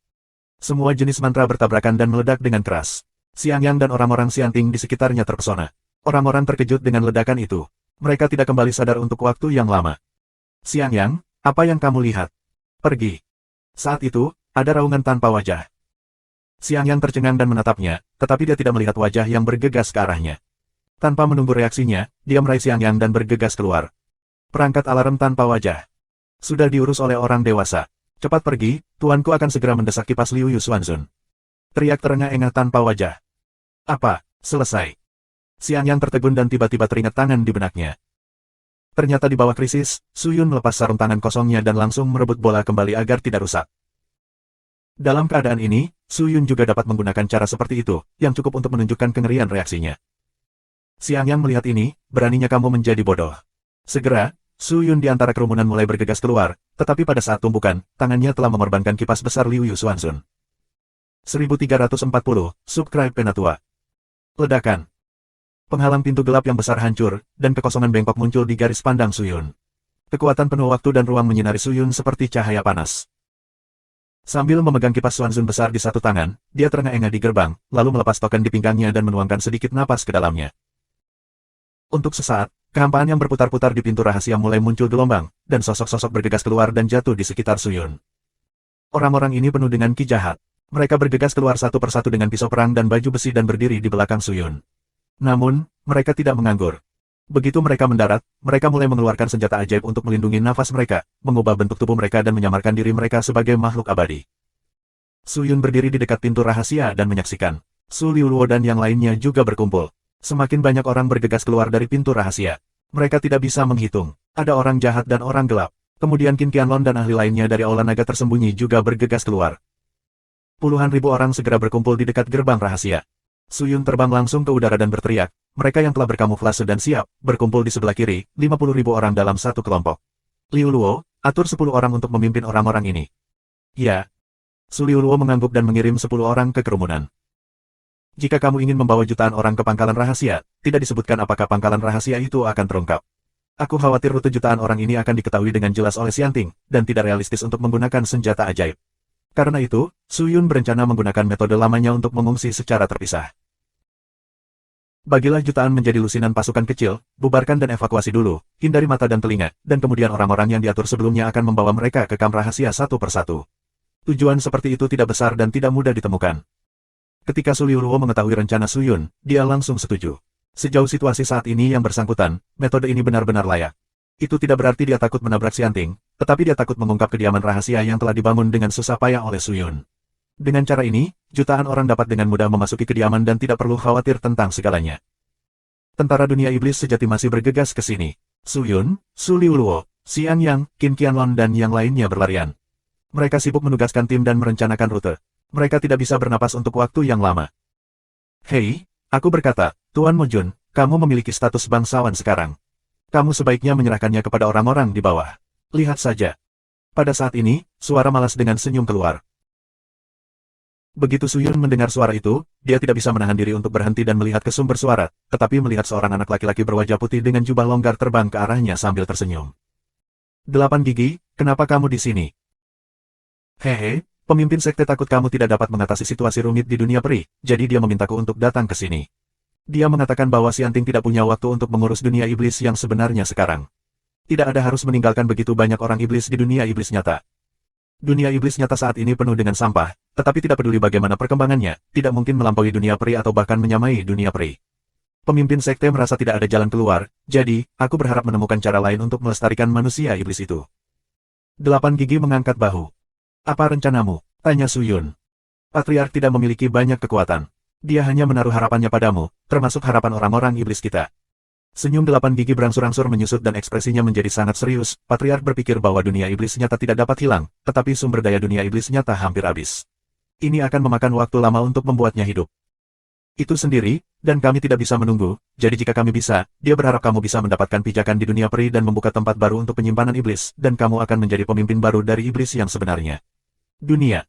A: Semua jenis mantra bertabrakan dan meledak dengan keras. Xiang Yang dan orang-orang Xianting di sekitarnya terpesona. Orang-orang terkejut dengan ledakan itu. Mereka tidak kembali sadar untuk waktu yang lama. Xiang Yang, apa yang kamu lihat? Pergi. Saat itu, ada raungan tanpa wajah. Xiang Yang tercengang dan menatapnya, tetapi dia tidak melihat wajah yang bergegas ke arahnya. Tanpa menunggu reaksinya, dia meraih Xiang Yang dan bergegas keluar. Perangkat alarm tanpa wajah. Sudah diurus oleh orang dewasa. Cepat pergi, tuanku akan segera mendesak kipas Liu Yusuanzun. Teriak terengah-engah tanpa wajah. Apa? Selesai. Xiang Yang tertegun dan tiba-tiba teringat tangan di benaknya. Ternyata di bawah krisis, Su Yun melepas sarung tangan kosongnya dan langsung merebut bola kembali agar tidak rusak. Dalam keadaan ini, Su Yun juga dapat menggunakan cara seperti itu, yang cukup untuk menunjukkan kengerian reaksinya. Xiang Yang melihat ini, beraninya kamu menjadi bodoh. Segera, Su Yun di antara kerumunan mulai bergegas keluar, tetapi pada saat tumbukan, tangannya telah mengorbankan kipas besar Liu Yusuanzun. 1340, Subscribe Penatua. Ledakan. Penghalang pintu gelap yang besar hancur, dan kekosongan bengkok muncul di garis pandang Su Yun. Kekuatan penuh waktu dan ruang menyinari Su Yun seperti cahaya panas. Sambil memegang kipas Xuanzun besar di satu tangan, dia terengah-engah di gerbang, lalu melepas token di pinggangnya dan menuangkan sedikit napas ke dalamnya. Untuk sesaat, Kehampaan yang berputar-putar di pintu rahasia mulai muncul gelombang, dan sosok-sosok bergegas keluar dan jatuh di sekitar Suyun. Orang-orang ini penuh dengan ki jahat. Mereka bergegas keluar satu persatu dengan pisau perang dan baju besi dan berdiri di belakang Suyun. Namun, mereka tidak menganggur. Begitu mereka mendarat, mereka mulai mengeluarkan senjata ajaib untuk melindungi nafas mereka, mengubah bentuk tubuh mereka dan menyamarkan diri mereka sebagai makhluk abadi. Suyun berdiri di dekat pintu rahasia dan menyaksikan. Su Liuluo dan yang lainnya juga berkumpul. Semakin banyak orang bergegas keluar dari pintu rahasia. Mereka tidak bisa menghitung. Ada orang jahat dan orang gelap. Kemudian Qin Qianlong dan ahli lainnya dari aula naga tersembunyi juga bergegas keluar. Puluhan ribu orang segera berkumpul di dekat gerbang rahasia. Suyun terbang langsung ke udara dan berteriak. Mereka yang telah berkamuflase dan siap, berkumpul di sebelah kiri, 50.000 orang dalam satu kelompok. Liuluo, atur 10 orang untuk memimpin orang-orang ini. Ya. Su Liuluo mengangguk dan mengirim 10 orang ke kerumunan. Jika kamu ingin membawa jutaan orang ke pangkalan rahasia, tidak disebutkan apakah pangkalan rahasia itu akan terungkap. Aku khawatir rute jutaan orang ini akan diketahui dengan jelas oleh Xianting, dan tidak realistis untuk menggunakan senjata ajaib. Karena itu, Suyun berencana menggunakan metode lamanya untuk mengungsi secara terpisah. Bagilah jutaan menjadi lusinan pasukan kecil, bubarkan dan evakuasi dulu, hindari mata dan telinga, dan kemudian orang-orang yang diatur sebelumnya akan membawa mereka ke kamp rahasia satu persatu. Tujuan seperti itu tidak besar dan tidak mudah ditemukan. Ketika Su Liuluo mengetahui rencana Suyun, dia langsung setuju. Sejauh situasi saat ini yang bersangkutan, metode ini benar-benar layak. Itu tidak berarti dia takut menabrak Xianting, tetapi dia takut mengungkap kediaman rahasia yang telah dibangun dengan susah payah oleh Suyun. Dengan cara ini, jutaan orang dapat dengan mudah memasuki kediaman dan tidak perlu khawatir tentang segalanya. Tentara dunia iblis sejati masih bergegas ke sini. Suyun, Su Liuluo, Xian Yang, Qin Qianlong dan yang lainnya berlarian. Mereka sibuk menugaskan tim dan merencanakan rute. Mereka tidak bisa bernapas untuk waktu yang lama. Hei, aku berkata, Tuan Mo Jun, kamu memiliki status bangsawan sekarang. Kamu sebaiknya menyerahkannya kepada orang-orang di bawah. Lihat saja. Pada saat ini, suara malas dengan senyum keluar. Begitu Suyun mendengar suara itu, dia tidak bisa menahan diri untuk berhenti dan melihat ke sumber suara, tetapi melihat seorang anak laki-laki berwajah putih dengan jubah longgar terbang ke arahnya sambil tersenyum. 8 gigi, kenapa kamu di sini? Hehe. Pemimpin sekte takut kamu tidak dapat mengatasi situasi rumit di dunia peri, jadi dia memintaku untuk datang ke sini. Dia mengatakan bahwa Xianting tidak punya waktu untuk mengurus dunia iblis yang sebenarnya sekarang. Tidak ada harus meninggalkan begitu banyak orang iblis di dunia iblis nyata. Dunia iblis nyata saat ini penuh dengan sampah, tetapi tidak peduli bagaimana perkembangannya, tidak mungkin melampaui dunia peri atau bahkan menyamai dunia peri. Pemimpin sekte merasa tidak ada jalan keluar, jadi, aku berharap menemukan cara lain untuk melestarikan manusia iblis itu. 8 gigi mengangkat bahu. Apa rencanamu? Tanya Suyun. Patriark tidak memiliki banyak kekuatan. Dia hanya menaruh harapannya padamu, termasuk harapan orang-orang iblis kita. Senyum 8 gigi berangsur-angsur menyusut dan ekspresinya menjadi sangat serius. Patriark berpikir bahwa dunia iblis nyata tidak dapat hilang, tetapi sumber daya dunia iblis nyata hampir habis. Ini akan memakan waktu lama untuk membuatnya hidup. Itu sendiri, dan kami tidak bisa menunggu, jadi jika kami bisa, dia berharap kamu bisa mendapatkan pijakan di dunia peri dan membuka tempat baru untuk penyimpanan iblis, dan kamu akan menjadi pemimpin baru dari iblis yang sebenarnya. Dunia.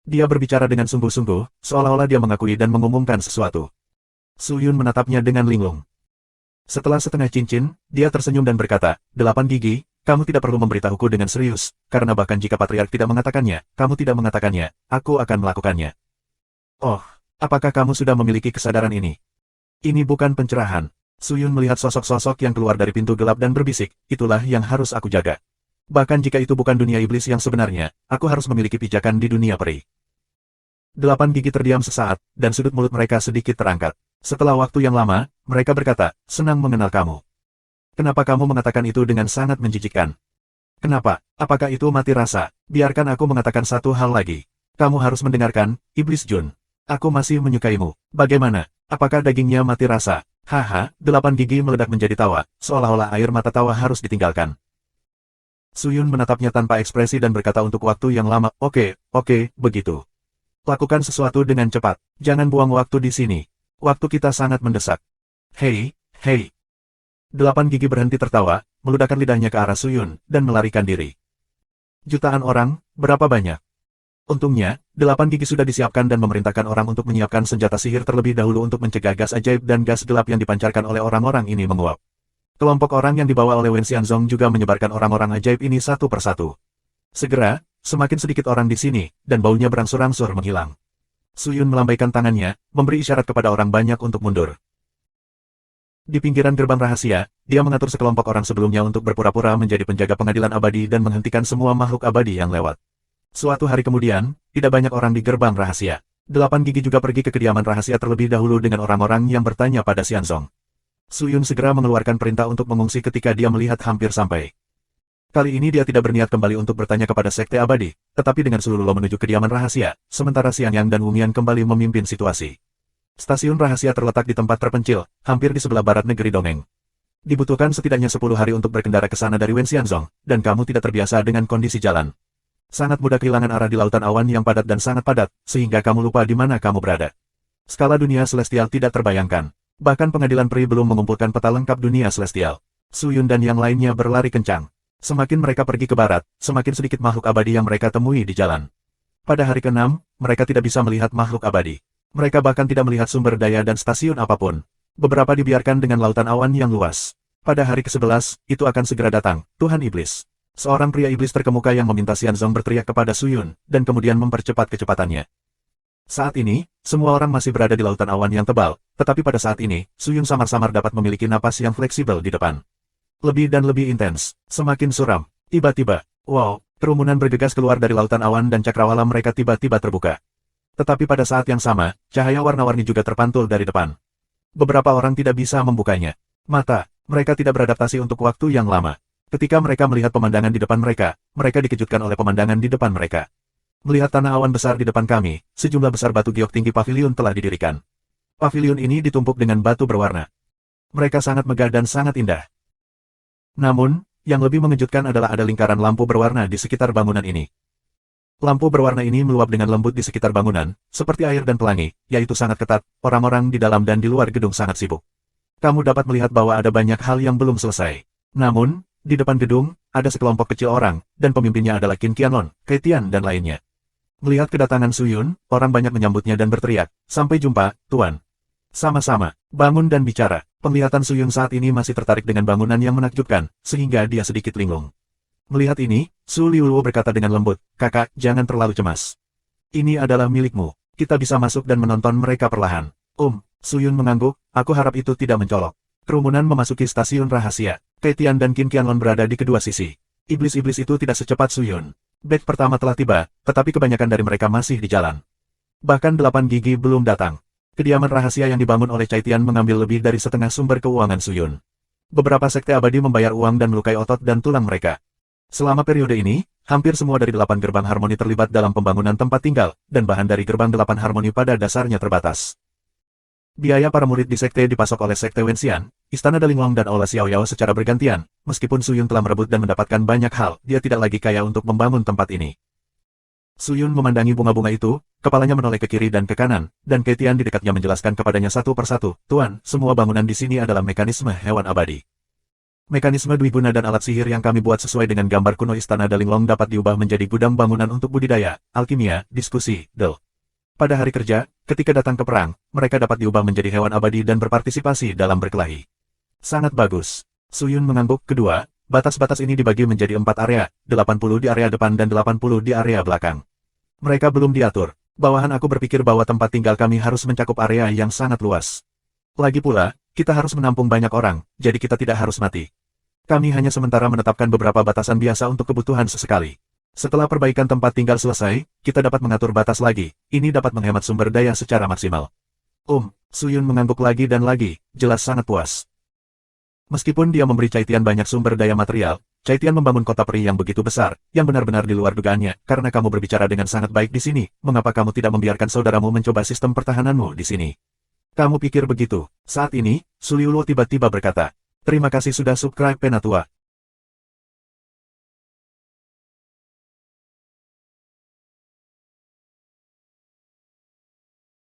A: Dia berbicara dengan sungguh-sungguh, seolah-olah dia mengakui dan mengumumkan sesuatu. Suyun menatapnya dengan linglung. Setelah setengah cincin, dia tersenyum dan berkata, 8 gigi, kamu tidak perlu memberitahuku dengan serius, karena bahkan jika Patriark tidak mengatakannya, kamu tidak mengatakannya, aku akan melakukannya. Oh, apakah kamu sudah memiliki kesadaran ini? Ini bukan pencerahan. Suyun melihat sosok-sosok yang keluar dari pintu gelap dan berbisik, itulah yang harus aku jaga. Bahkan jika itu bukan dunia iblis yang sebenarnya, aku harus memiliki pijakan di dunia peri. 8 gigi terdiam sesaat, dan sudut mulut mereka sedikit terangkat. Setelah waktu yang lama, mereka berkata, senang mengenal kamu. Kenapa kamu mengatakan itu dengan sangat menjijikkan? Kenapa? Apakah itu mati rasa? Biarkan aku mengatakan satu hal lagi. Kamu harus mendengarkan, Iblis Jun. Aku masih menyukaimu. Bagaimana? Apakah dagingnya mati rasa? Haha, 8 gigi meledak menjadi tawa, seolah-olah air mata tawa harus ditinggalkan. Suyun menatapnya tanpa ekspresi dan berkata untuk waktu yang lama, oke, begitu. Lakukan sesuatu dengan cepat. Jangan buang waktu di sini. Waktu kita sangat mendesak. Hei. 8 gigi berhenti tertawa, meludahkan lidahnya ke arah Suyun, dan melarikan diri. Jutaan orang, berapa banyak? Untungnya, 8 gigi sudah disiapkan dan memerintahkan orang untuk menyiapkan senjata sihir terlebih dahulu untuk mencegah gas ajaib dan gas gelap yang dipancarkan oleh orang-orang ini menguap. Kelompok orang yang dibawa oleh Wen Xianzong juga menyebarkan orang-orang ajaib ini satu persatu. Segera, semakin sedikit orang di sini, dan baunya berangsur-angsur menghilang. Suyun melambaikan tangannya, memberi isyarat kepada orang banyak untuk mundur. Di pinggiran gerbang rahasia, dia mengatur sekelompok orang sebelumnya untuk berpura-pura menjadi penjaga pengadilan abadi dan menghentikan semua makhluk abadi yang lewat. Suatu hari kemudian, tidak banyak orang di gerbang rahasia. 8 gigi juga pergi ke kediaman rahasia terlebih dahulu dengan orang-orang yang bertanya pada Xianzong. Suyun segera mengeluarkan perintah untuk mengungsi ketika dia melihat hampir sampai. Kali ini dia tidak berniat kembali untuk bertanya kepada Sekte Abadi, tetapi dengan Sulululo menuju kediaman rahasia, sementara Xiangyang dan Wumian kembali memimpin situasi. Stasiun rahasia terletak di tempat terpencil, hampir di sebelah barat negeri Dongeng. Dibutuhkan setidaknya 10 hari untuk berkendara ke sana dari Wen Xianzong, dan kamu tidak terbiasa dengan kondisi jalan. Sangat mudah kehilangan arah di lautan awan yang padat dan sangat padat, sehingga kamu lupa di mana kamu berada. Skala dunia celestial tidak terbayangkan. Bahkan pengadilan peri belum mengumpulkan peta lengkap dunia celestial. Suyun dan yang lainnya berlari kencang. Semakin mereka pergi ke barat, semakin sedikit makhluk abadi yang mereka temui di jalan. Pada hari ke-6, mereka tidak bisa melihat makhluk abadi. Mereka bahkan tidak melihat sumber daya dan stasiun apapun. Beberapa dibiarkan dengan lautan awan yang luas. Pada hari ke-11, itu akan segera datang, Tuhan Iblis. Seorang pria iblis terkemuka yang meminta Xianzong berteriak kepada Suyun, dan kemudian mempercepat kecepatannya. Saat ini, semua orang masih berada di lautan awan yang tebal, tetapi pada saat ini, Suyun samar-samar dapat memiliki napas yang fleksibel di depan. Lebih dan lebih intens, semakin suram. Tiba-tiba, wow, kerumunan bergegas keluar dari lautan awan dan cakrawala mereka tiba-tiba terbuka. Tetapi pada saat yang sama, cahaya warna-warni juga terpantul dari depan. Beberapa orang tidak bisa membukanya. Mata, mereka tidak beradaptasi untuk waktu yang lama. Ketika mereka melihat pemandangan di depan mereka, mereka dikejutkan oleh pemandangan di depan mereka. Melihat tanah awan besar di depan kami, sejumlah besar batu giok tinggi pavilion telah didirikan. Pavilion ini ditumpuk dengan batu berwarna. Mereka sangat megah dan sangat indah. Namun, yang lebih mengejutkan adalah ada lingkaran lampu berwarna di sekitar bangunan ini. Lampu berwarna ini meluap dengan lembut di sekitar bangunan, seperti air dan pelangi, yaitu sangat ketat, orang-orang di dalam dan di luar gedung sangat sibuk. Kamu dapat melihat bahwa ada banyak hal yang belum selesai. Namun, di depan gedung, ada sekelompok kecil orang, dan pemimpinnya adalah Qin Qianlong, Kai Tian dan lainnya. Melihat kedatangan Suyun, orang banyak menyambutnya dan berteriak, "Sampai jumpa, Tuan." Sama-sama, bangun dan bicara. Penglihatan Suyun saat ini masih tertarik dengan bangunan yang menakjubkan, sehingga dia sedikit linglung. Melihat ini, Su Liuluo berkata dengan lembut, "Kakak, jangan terlalu cemas. Ini adalah milikmu. Kita bisa masuk dan menonton mereka perlahan." Suyun mengangguk, "Aku harap itu tidak mencolok." Kerumunan memasuki stasiun rahasia. Kai Tian dan Qin Qianlong berada di kedua sisi. Iblis-iblis itu tidak secepat Suyun. Batch pertama telah tiba, tetapi kebanyakan dari mereka masih di jalan. Bahkan 8 gigi belum datang. Kediaman rahasia yang dibangun oleh Cai Tian mengambil lebih dari setengah sumber keuangan Suyun. Beberapa sekte abadi membayar uang dan melukai otot dan tulang mereka. Selama periode ini, hampir semua dari 8 gerbang harmoni terlibat dalam pembangunan tempat tinggal, dan bahan dari gerbang 8 harmoni pada dasarnya terbatas. Biaya para murid di sekte dipasok oleh sekte Wenxian, Istana Dalinglong dan Aula Xiaoyao secara bergantian. Meskipun Suyun telah merebut dan mendapatkan banyak hal, dia tidak lagi kaya untuk membangun tempat ini. Suyun memandangi bunga-bunga itu, kepalanya menoleh ke kiri dan ke kanan, dan Kai Tian di dekatnya menjelaskan kepadanya satu persatu, "Tuan, semua bangunan di sini adalah mekanisme hewan abadi. Mekanisme dwiguna dan alat sihir yang kami buat sesuai dengan gambar kuno Istana Dalinglong dapat diubah menjadi gudang bangunan untuk budidaya, alkimia, diskusi, Pada hari kerja, ketika datang ke perang, mereka dapat diubah menjadi hewan abadi dan berpartisipasi dalam berkelahi." Sangat bagus. Suyun mengangguk. Kedua, batas-batas ini dibagi menjadi 4 area, 80 di area depan dan 80 di area belakang. Mereka belum diatur. Bawahan aku berpikir bahwa tempat tinggal kami harus mencakup area yang sangat luas. Lagi pula, kita harus menampung banyak orang, jadi kita tidak harus mati. Kami hanya sementara menetapkan beberapa batasan biasa untuk kebutuhan sesekali. Setelah perbaikan tempat tinggal selesai, kita dapat mengatur batas lagi. Ini dapat menghemat sumber daya secara maksimal. Suyun mengangguk lagi dan lagi, jelas sangat puas. Meskipun dia memberi Cai Tian banyak sumber daya material, Cai Tian membangun kota peri yang begitu besar, yang benar-benar di luar dugaannya. Karena kamu berbicara dengan sangat baik di sini, mengapa kamu tidak membiarkan saudaramu mencoba sistem pertahananmu di sini? Kamu pikir begitu? Saat ini, Su Liuluo tiba-tiba berkata, "Terima kasih sudah subscribe Penatua."